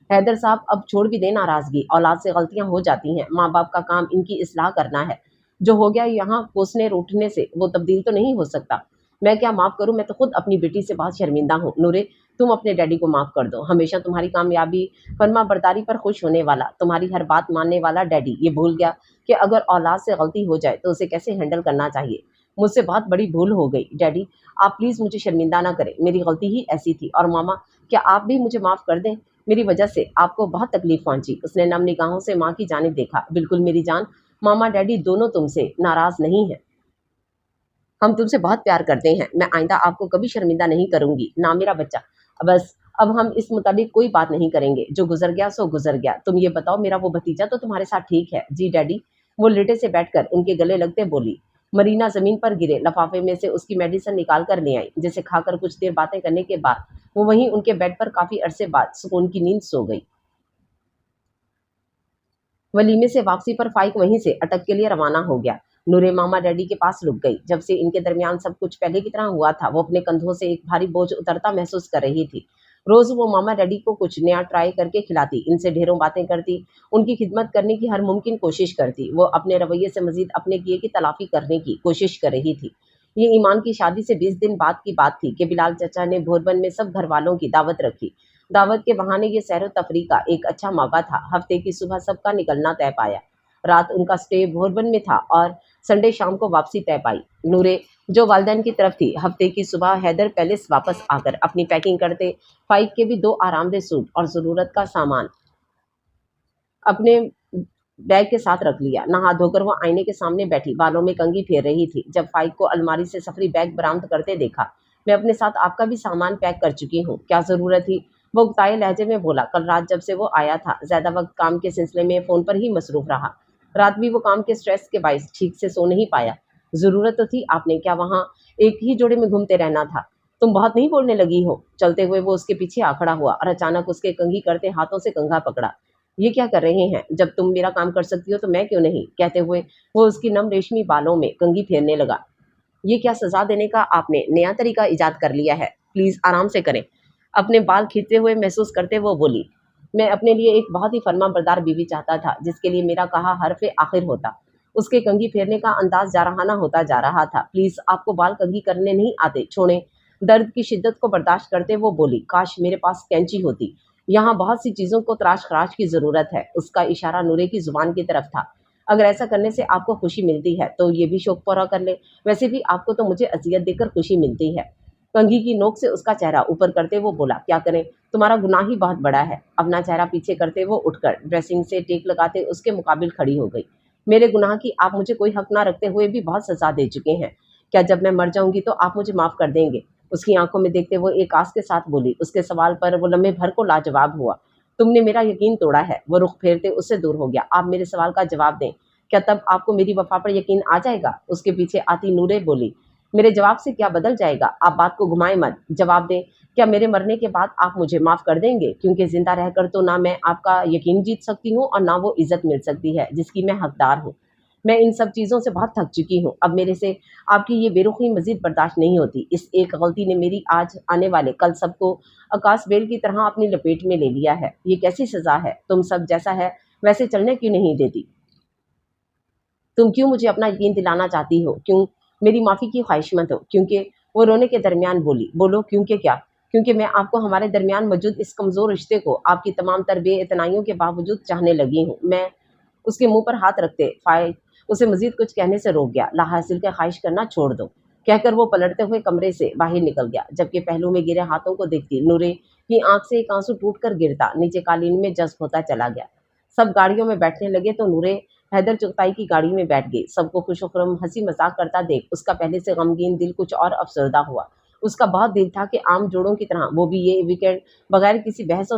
हैदर साहब अब छोड़ भी दें नाराज़गी, औलाद से गलतियां हो जाती हैं। माँ बाप का काम इनकी इस्लाह करना है। जो हो गया यहाँ कोसने रूठने से वो तब्दील तो नहीं हो सकता। मैं क्या माफ़ करूँ? मैं तो खुद अपनी बेटी से बहुत शर्मिंदा हूँ। नूरे तुम अपने डैडी को माफ़ कर दो। हमेशा तुम्हारी कामयाबी फरमा बरदारी पर खुश होने वाला, तुम्हारी हर बात मानने वाला डैडी ये भूल गया कि अगर औलाद से गलती हो जाए तो उसे कैसे हैंडल करना चाहिए। मुझसे बहुत बड़ी भूल हो गई डैडी, आप प्लीज़ मुझे शर्मिंदा ना करें। मेरी गलती ही ऐसी थी। और मामा क्या आप भी मुझे माफ़ कर दें? मेरी वजह से आपको बहुत तकलीफ पहुंची। उसने नम निगाहों से माँ की जानिब देखा। बिल्कुल मेरी जान, मामा डैडी दोनों तुमसे नाराज नहीं हैं। हम तुमसे बहुत प्यार करते हैं। मैं आइंदा आपको कभी शर्मिंदा नहीं करूंगी ना मेरा बच्चा। बस अब हम इस मुताबिक कोई बात नहीं करेंगे। जो गुजर गया सो गुजर गया। तुम ये बताओ मेरा वो भतीजा तो तुम्हारे साथ ठीक है? जी डैडी, वो लेटे से बैठकर उनके गले लगते बोली। मरीना जमीन पर गिरे लफाफे में से उसकी मेडिसिन निकाल कर ले आई, जिसे खाकर कुछ देर बातें करने के बाद वो वहीं उनके बेड पर काफी अरसे बाद सुकून की नींद सो गई। वलीमे से वापसी पर फाइक वहीं से अटक के लिए रवाना हो गया। नूरे मामा डैडी के पास रुक गई। जब से इनके दरमियान सब कुछ पहले की तरह हुआ था, वो अपने कंधों से एक भारी बोझ उतरता महसूस कर रही थी। रोज वो मामा डैडी को कुछ नया ट्राई करके खिलाती, इनसे ढेरों बातें करती, उनकी खिदमत करने की हर मुमकिन कोशिश करती। वो अपने रवैये से मजीद अपने किए की तलाफी करने की कोशिश कर रही थी। ये ईमान की शादी से 20 दिन बाद की बात थी कि बिलाल चचा ने भोरबन में सब घर वालों की दावत रखी। دعوت کے بہانے یہ سیر و تفریح کا ایک اچھا موقع تھا۔ ہفتے کی صبح سب کا نکلنا طے پایا۔ رات ان کا سٹے بھوربن میں تھا اور سنڈے شام کو واپسی طے پائی۔ نورے جو والدین کی طرف تھی، ہفتے کی صبح حیدر پیلس واپس آ کر اپنی پیکنگ کرتے فائق کے بھی 2 آرام دہ سوٹ اور ضرورت کا سامان اپنے بیگ کے ساتھ رکھ لیا۔ نہا دھو کر وہ آئینے کے سامنے بیٹھی بالوں میں کنگھی پھیر رہی تھی جب فائق کو الماری سے سفری بیگ برآمد کرتے دیکھا۔ میں اپنے ساتھ آپ کا بھی سامان پیک کر چکی ہوں، کیا ضرورت تھی؟ وہ اکتائے لہجے میں بولا۔ کل رات جب سے وہ آیا تھا زیادہ وقت کام کے سلسلے میں فون پر ہی مصروف رہا۔ رات بھی وہ کام کے سٹریس کے باعث ٹھیک سے سو نہیں پایا۔ ضرورت تو تھی آپ نے، کیا وہاں ایک ہی جوڑے میں گھومتے رہنا تھا؟ تم بہت نہیں بولنے لگی ہو؟ چلتے ہوئے وہ اس کے پیچھے آ کھڑا ہوا اور اچانک اس کے کنگھی کرتے ہاتھوں سے کنگھا پکڑا۔ یہ کیا کر رہے ہیں؟ جب تم میرا کام کر سکتی ہو تو میں کیوں نہیں؟ کہتے ہوئے وہ اس کی نم ریشمی بالوں میں کنگھی پھیرنے لگا۔ یہ کیا سزا دینے کا آپ نے نیا طریقہ ایجاد کر لیا ہے؟ پلیز آرام سے کریں۔ اپنے بال کھینچتے ہوئے محسوس کرتے وہ بولی۔ میں اپنے لیے ایک بہت ہی فرما بردار بیوی چاہتا تھا جس کے لیے میرا کہا حرف آخر ہوتا۔ اس کے کنگھی پھیرنے کا انداز جارحانہ ہوتا جا رہا تھا۔ پلیز آپ کو بال کنگھی کرنے نہیں آتے، چھوڑیں۔ درد کی شدت کو برداشت کرتے وہ بولی۔ کاش میرے پاس کینچی ہوتی، یہاں بہت سی چیزوں کو تراش خراش کی ضرورت ہے۔ اس کا اشارہ نورے کی زبان کی طرف تھا۔ اگر ایسا کرنے سے آپ کو خوشی ملتی ہے تو یہ بھی شوق پورا کر لیں، ویسے بھی آپ کو تو مجھے اذیت دے کر خوشی ملتی ہے۔ کنگھی کی نوک سے اس کا چہرہ اوپر کرتے وہ بولا۔ کیا کریں، تمہارا گناہ ہی بہت بڑا ہے۔ اپنا چہرہ پیچھے کرتے وہ اٹھ کر ڈریسنگ سے ٹیک لگاتے اس کے مقابل کھڑی ہو گئی۔ میرے گناہ کی آپ مجھے کوئی حق نہ رکھتے ہوئے بھی بہت سزا دے چکے ہیں، کیا جب میں مر جاؤں گی تو آپ مجھے معاف کر دیں گے؟ اس کی آنکھوں میں دیکھتے وہ ایک آس کے ساتھ بولی۔ اس کے سوال پر وہ لمحے بھر کو لاجواب ہوا۔ تم نے میرا یقین توڑا ہے۔ وہ رخ پھیرتے اس سے دور ہو گیا۔ آپ میرے سوال کا جواب دیں، کیا تب آپ کو میری وفا پر یقین آ جائے گا؟ اس کے پیچھے آتی نورے بولی۔ میرے جواب سے کیا بدل جائے گا؟ آپ بات کو گھمائیں مت، جواب دیں، کیا میرے مرنے کے بعد آپ مجھے معاف کر دیں گے؟ کیونکہ زندہ رہ کر تو نہ میں آپ کا یقین جیت سکتی ہوں اور نہ وہ عزت مل سکتی ہے جس کی میں حقدار ہوں۔ میں ان سب چیزوں سے بہت تھک چکی ہوں۔ اب میرے سے آپ کی یہ بے رخی مزید برداشت نہیں ہوتی۔ اس ایک غلطی نے میری آج آنے والے کل سب کو آکاش بیل کی طرح اپنی لپیٹ میں لے لیا ہے۔ یہ کیسی سزا ہے؟ تم سب جیسا ہے ویسے چلنے کیوں نہیں دیتی؟ تم کیوں مجھے اپنا یقین دلانا چاہتی ہو؟ کیوں میری معافی کی خواہش مند ہو؟ کیونکہ وہ رونے کے درمیان بولی۔ بولو کیونکہ کیا؟ کیونکہ میں آپ کو ہمارے درمیان موجود اس کمزور رشتے کو آپ کی تمام تر بے اعتنائیوں کے باوجود چاہنے لگی ہوں۔ میں اس کے منہ پر ہاتھ رکھتے فائق اسے مزید کچھ کہنے سے روک گیا۔ لا حاصل کے خواہش کرنا چھوڑ دو، کہہ کر وہ پلٹتے ہوئے کمرے سے باہر نکل گیا۔ جبکہ پہلو میں گرے ہاتھوں کو دیکھتی نورے کی آنکھ سے ایک آنسو ٹوٹ کر گرتا نیچے قالین میں جذب ہوتا چلا گیا۔ سب گاڑیوں میں بیٹھنے لگے تو نورے حیدر چغتائی کی گاڑی میں بیٹھ گئی۔ سب کو خوش و خرم ہنسی مذاق کرتا دیکھ اس کا پہلے سے غمگین دل کچھ اور افسردہ ہوا۔ اس کا بہت دل تھا کہ عام جوڑوں کی طرح وہ بھی یہ ویکینڈ بغیر کسی بحث و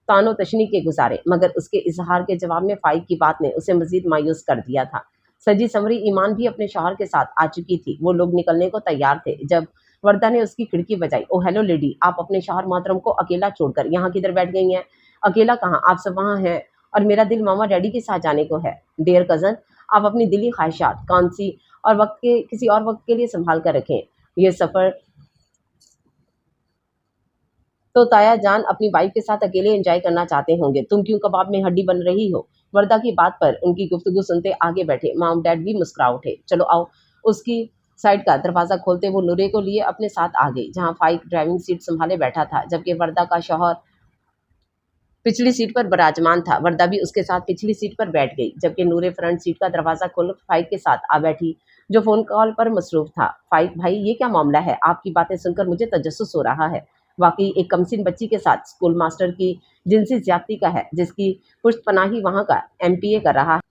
تان و تشنی کے گزارے، مگر اس کے اظہار کے جواب میں فائق کی بات نے اسے مزید مایوس کر دیا تھا۔ سجی سنوری ایمان بھی اپنے شوہر کے ساتھ آ چکی تھی۔ وہ لوگ نکلنے کو تیار تھے جب وردہ نے اس کی کھڑکی بجائی۔ او ہیلو لیڈی، آپ اپنے شوہر محترم کو اکیلا چھوڑ کر یہاں کدھر بیٹھ گئی ہیں؟ اکیلا کہاں، آپ سب وہاں ہیں اور میرا دل ماما ڈیڈی کے ساتھ جانے کو ہے۔ ڈیئر کزن، آپ اپنی دلی خواہشات کون سی اور کسی اور وقت کے لیے سنبھال کر رکھیں۔ یہ سفر تو تایا جان اپنی وائف کے ساتھ اکیلے انجوائے کرنا چاہتے ہوں گے، تم کیوں کباب میں ہڈی بن رہی ہو؟ وردہ کی بات پر ان کی گفتگو سنتے آگے بیٹھے مام ڈیڈ بھی مسکرا اٹھے۔ چلو آؤ۔ اس کی سائڈ کا دروازہ کھولتے وہ نورے کو لیے اپنے ساتھ آ گئی جہاں فائق ڈرائیونگ سیٹ سنبھالے بیٹھا تھا جبکہ وردہ کا شوہر پچھلی سیٹ پر براجمان تھا۔ وردہ بھی اس کے ساتھ پچھلی سیٹ پر بیٹھ گئی جبکہ نورے فرنٹ سیٹ کا دروازہ کھول فائق کے ساتھ آ بیٹھی جو فون کال پر مصروف تھا۔ فائق بھائی، یہ کیا معاملہ ہے؟ آپ کی باتیں سن کر مجھے تجسس ہو رہا ہے۔ واقعی ایک کمسن بچی کے ساتھ اسکول ماسٹر کی جنسی زیادتی کا ہے جس کی پشت پناہی وہاں کا MPA کر رہا ہے۔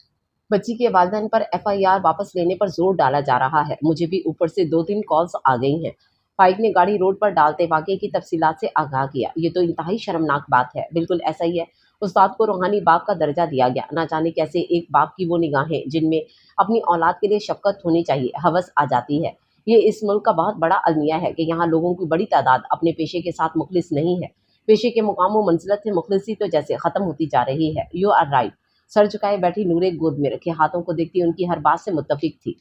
بچی کے والدین پر FIR واپس لینے پر زور ڈالا جا رہا ہے۔ مجھے بھی اوپر سے 2-3 کالز آ گئی ہیں۔ فائق نے گاڑی روڈ پر ڈالتے واقعے کی تفصیلات سے آگاہ کیا۔ یہ تو انتہائی شرمناک بات ہے۔ بالکل ایسا ہی ہے۔ استاد کو روحانی باپ کا درجہ دیا گیا۔ نہ جانے کیسے ایک باپ کی وہ نگاہیں جن میں اپنی اولاد کے لیے شفقت ہونی چاہیے ہوس آ جاتی ہے۔ یہ اس ملک کا بہت بڑا المیہ ہے کہ یہاں لوگوں کی بڑی تعداد اپنے پیشے کے ساتھ مخلص نہیں ہے۔ پیشے کے مقام و منزلت سے مخلصی تو جیسے ختم ہوتی جا رہی ہے۔ You are right. سر جھکائے بیٹھی نورے گود میں رکھے ہاتھوں کو دیکھتی ان کی ہر بات سے متفق تھی۔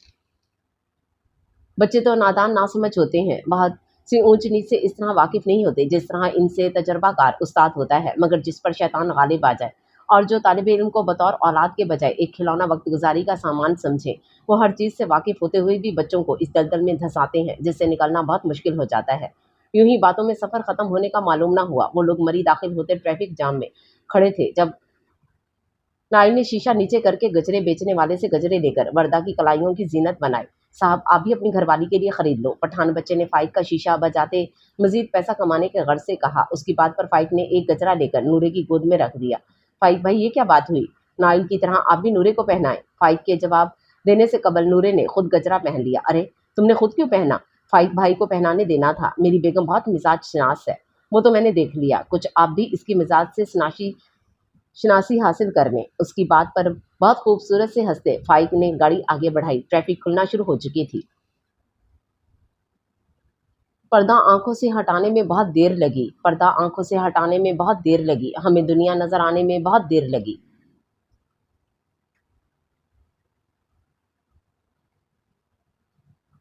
بچے تو نادان ناسمجھ ہوتے ہیں، بہت سی اونچ نیچ سے اس طرح واقف نہیں ہوتے جس طرح ان سے تجربہ کار استاد ہوتا ہے، مگر جس پر شیطان غالب آ جائے اور جو طالب علم کو بطور اولاد کے بجائے ایک کھلونا وقت گزاری کا سامان سمجھیں، وہ ہر چیز سے واقف ہوتے ہوئے بھی بچوں کو اس دلدل میں دھنساتے ہیں جس سے نکلنا بہت مشکل ہو جاتا ہے۔ यूं ही बातों में सफर खत्म होने का मालूम ना हुआ। वो लोग मरी दाखिल होते ट्रैफिक जाम में खड़े थे जब नाई ने शीशा नीचे करके गजरे बेचने वाले से गजरे लेकर वर्दा की कलाइयों की जीनत बनाई। साहब, आप भी अपनी घरवाली के लिए खरीद लो। पठान बच्चे ने फाइक का शीशा बजाते मजीद पैसा कमाने के गर्ज से कहा। उसकी बात पर फाइक ने एक गजरा लेकर नूरे की गोद में रख दिया। फाइक भाई, ये क्या बात हुई? नाइल की तरह आप भी नूरे को पहनाए। फाइक के जवाब देने से कबल नूरे ने खुद गजरा पहन लिया। अरे, तुमने खुद क्यों पहना? फाइक भाई को पहनाने देना था। मेरी बेगम बहुत मिजाज शनास है। वो तो मैंने देख लिया। कुछ आप भी इसकी मिजाज से शनासी हासिल कर लें। उसकी बात पर बहुत खूबसूरत से हंसते फाइक ने गाड़ी आगे बढ़ाई। ट्रैफिक खुलना शुरू हो चुकी थी। पर्दा आंखों से हटाने में बहुत देर लगी। हमें दुनिया नजर आने में बहुत देर लगी।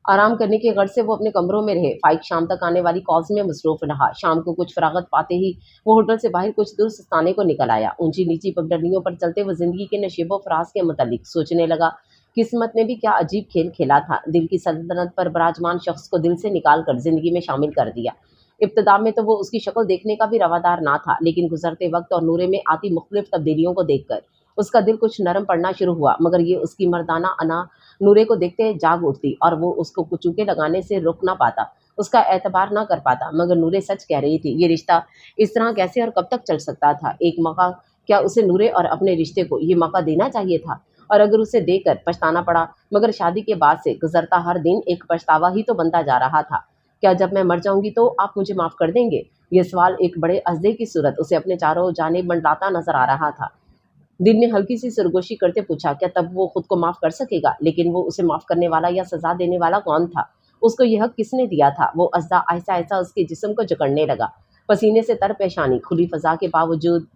आराम करने के गर्ज से वो अपने कमरों में रहे। फाइक शाम तक आने वाली कॉल्स में मसरूफ रहा। शाम को कुछ फरागत पाते ही वो होटल से बाहर कुछ दूर सुस्ताने को निकल आया। ऊंची नीची पगडंडियों पर चलते वो जिंदगी के नशीबो फराज के मुतालिक सोचने लगा। किस्मत ने भी क्या अजीब खेल खेला था। दिल की सल्तनत पर बराजमान शख्स को दिल से निकाल कर जिंदगी में शामिल कर दिया। इब्तदा में तो वो उसकी शक्ल देखने का भी रवादार ना था, लेकिन गुजरते वक्त और नूरे में आती मुख्तलिफ तब्दीलियों को देखकर उसका दिल कुछ नरम पड़ना शुरू हुआ। मगर ये उसकी मर्दाना अना नूरे को देखते जाग उठती और वो उसको कुचूके लगाने से रोक ना पाता, उसका एतबार ना कर पाता। मगर नूरे सच कह रही थी। ये रिश्ता इस तरह कैसे और कब तक चल सकता था? एक मौका क्या उसे नूरे और अपने रिश्ते को ये मौका देना चाहिए था? और अगर उसे देकर पछताना पड़ा, मगर शादी के बाद से गुजरता हर दिन एक पछतावा ही तो बनता जा रहा था। क्या जब मैं मर जाऊंगी तो आप मुझे माफ कर देंगे? ये सवाल एक बड़े अज़्दे की सूरत उसे अपने चारों जानिब मंडलाता नजर आ रहा था। दिल ने हल्की सी सरगोशी करते पूछा, क्या तब वो खुद को माफ कर सकेगा? लेकिन वो उसे माफ करने वाला या सजा देने वाला कौन था? उसको यह हक किसने दिया था? वो अज़्दा ऐसा ऐसा उसके जिस्म को जकड़ने लगा। पसीने से तर पेशानी, खुली फजा के बावजूद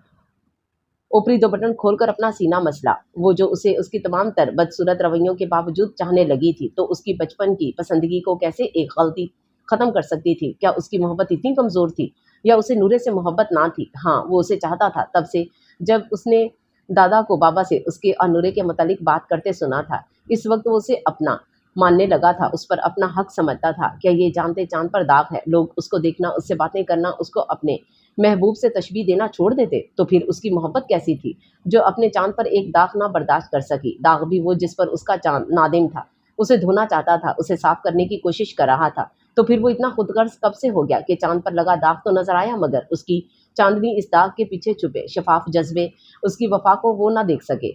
ऊपरी दो बटन खोलकर अपना सीना मसला। वो जो उसे उसकी तमाम तर बदसूरत रवैयों के बावजूद चाहने लगी थी, तो उसकी बचपन की पसंदगी को कैसे एक गलती ख़त्म कर सकती थी? क्या उसकी मोहब्बत इतनी कमज़ोर थी, या उसे नूरे से मोहब्बत ना थी? हाँ, वो उसे चाहता था तब से, जब उसने दादा को बाबा से उसके और नूरे के मतलब बात करते सुना था। इस वक्त वो उसे अपना मानने लगा था, उस पर अपना हक समझता था। क्या ये जानते चांद पर दाग है? लोग उसको देखना, उससे बातें करना, उसको अपने महबूब से तशबीह देना छोड़ देते, तो फिर उसकी मोहब्बत कैसी थी, जो अपने चांद पर एक दाग ना बर्दाश्त कर सकी? दाग भी वो जिस पर उसका चांद नादिम था। उसे धोना चाहता था, उसे साफ करने की कोशिश कर रहा था। तो फिर वो इतना खुदगर्ज कब से हो गया कि चांद पर लगा दाग तो नजर आया, मगर उसकी चांदनी इस दाग के पीछे छुपे शफाफ जज्बे, उसकी वफा को वो ना देख सके,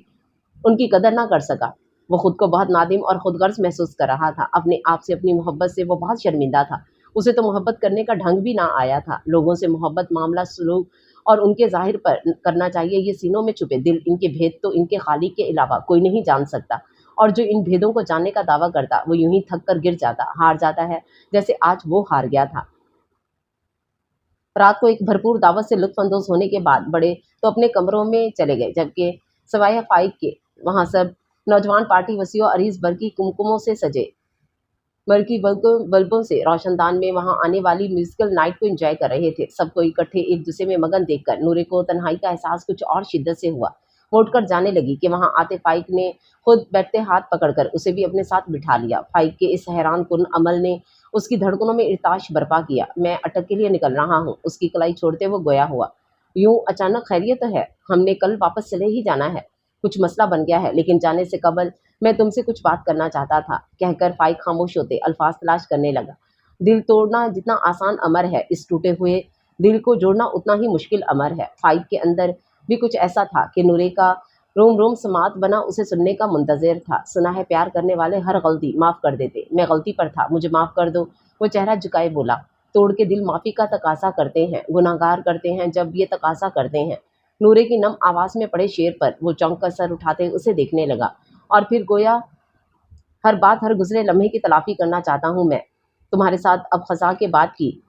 उनकी कदर ना कर सका। वो खुद को बहुत नादिम और खुदगर्ज महसूस कर रहा था। अपने आप से, अपनी मोहब्बत से वो बहुत शर्मिंदा था। उसे तो मोहब्बत करने का ढंग भी ना आया था। लोगों से मोहब्बत, मामला, सलूक और उनके ज़ाहिर पर करना चाहिए। ये सीनों में छुपे दिल, इनके भेद तो इनके खालिक के अलावा कोई नहीं जान सकता। और जो इन भेदों को जानने का दावा करता, वो यूं ही थक कर गिर जाता, हार जाता है, जैसे आज वो हार गया था। रात को एक भरपूर दावत से लुत्फ़अंदोज़ होने के बाद बड़े तो अपने कमरों में चले गए, जबकि सवाए फ़ाइक के वहाँ सब नौजवान पार्टी वसीओ अरीज़ बरकी कुमकुमों से सजे, बल्कि बल्बों से रोशनदान में वहाँ आने वाली म्यूजिकल नाइट को एंजॉय कर रहे थे। सबको इकट्ठे एक दूसरे में मगन देखकर नूरे को तन्हाई का एहसास कुछ और शिद्दत से हुआ। वो उठकर जाने लगी कि वहाँ आते फाइक ने खुद बैठते हाथ पकड़कर उसे भी अपने साथ बिठा लिया। फाइक के इस हैरान कुन अमल ने उसकी धड़कनों में इर्ताश बर्पा किया। मैं अटक के लिए निकल रहा हूँ, उसकी कलाई छोड़ते वो गोया हुआ। यूं अचानक? खैरियत तो है, हमने कल वापस चले ही जाना है। कुछ मसला बन गया है? लेकिन जाने से कबल मैं तुमसे कुछ बात करना चाहता था, कहकर फाइक खामोश होते अल्फाज तलाश करने लगा। दिल तोड़ना जितना आसान अमर है, इस टूटे हुए दिल को जोड़ना उतना ही मुश्किल अमर है। फाइक के अंदर भी कुछ ऐसा था कि नूरे का रोम रोम समात बना उसे सुनने का मुंतज़िर था। सुना है प्यार करने वाले हर गलती माफ़ कर देते। मैं गलती पर था, मुझे माफ़ कर दो। वो चेहरा झुकाए बोला। तोड़ के दिल माफ़ी का तकाजा करते हैं, गुनाहगार करते हैं जब ये तकाजा करते हैं। नूरे की नम आवाज़ में पड़े शेर पर वो चौंक कर सर उठाते उसे देखने लगा, और फिर गोया हर बात, हर गुजरे लम्हे की तलाफ़ी करना चाहता हूँ मैं तुम्हारे साथ। अब ख़ज़ा के बाद की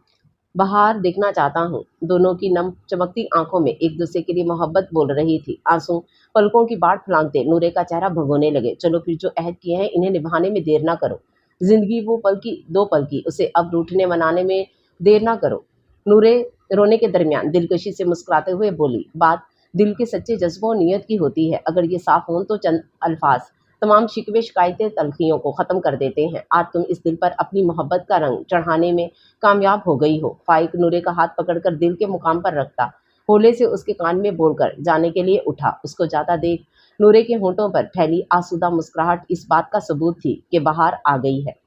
बहार देखना चाहता हूँ। दोनों की नम चमकती आंखों में एक दूसरे के लिए मोहब्बत बोल रही थी। आंसू पलकों की बाट फलांगते नूरे का चेहरा भगोने लगे। चलो फिर, जो अहद किए हैं इन्हें निभाने में देर ना करो। जिंदगी वो पल की, दो पल की, उसे अब रूठने मनाने में देर ना करो। नूरे रोने के दरमियान दिलकशी से मुस्कुराते हुए बोली, बात दिल के सच्चे जज्बों नीयत की होती है। अगर ये साफ हों तो चंद अल्फाज تمام شکوے شکایتیں تلخیوں کو ختم کر دیتے ہیں۔ آج تم اس دل پر اپنی محبت کا رنگ چڑھانے میں کامیاب ہو گئی ہو۔ فائق نورے کا ہاتھ پکڑ کر دل کے مقام پر رکھتا، ہولے سے اس کے کان میں بول کر جانے کے لیے اٹھا۔ اس کو جاتا دیکھ نورے کے ہونٹوں پر پھیلی آسودہ مسکراہٹ اس بات کا ثبوت تھی کہ بہار آ گئی ہے۔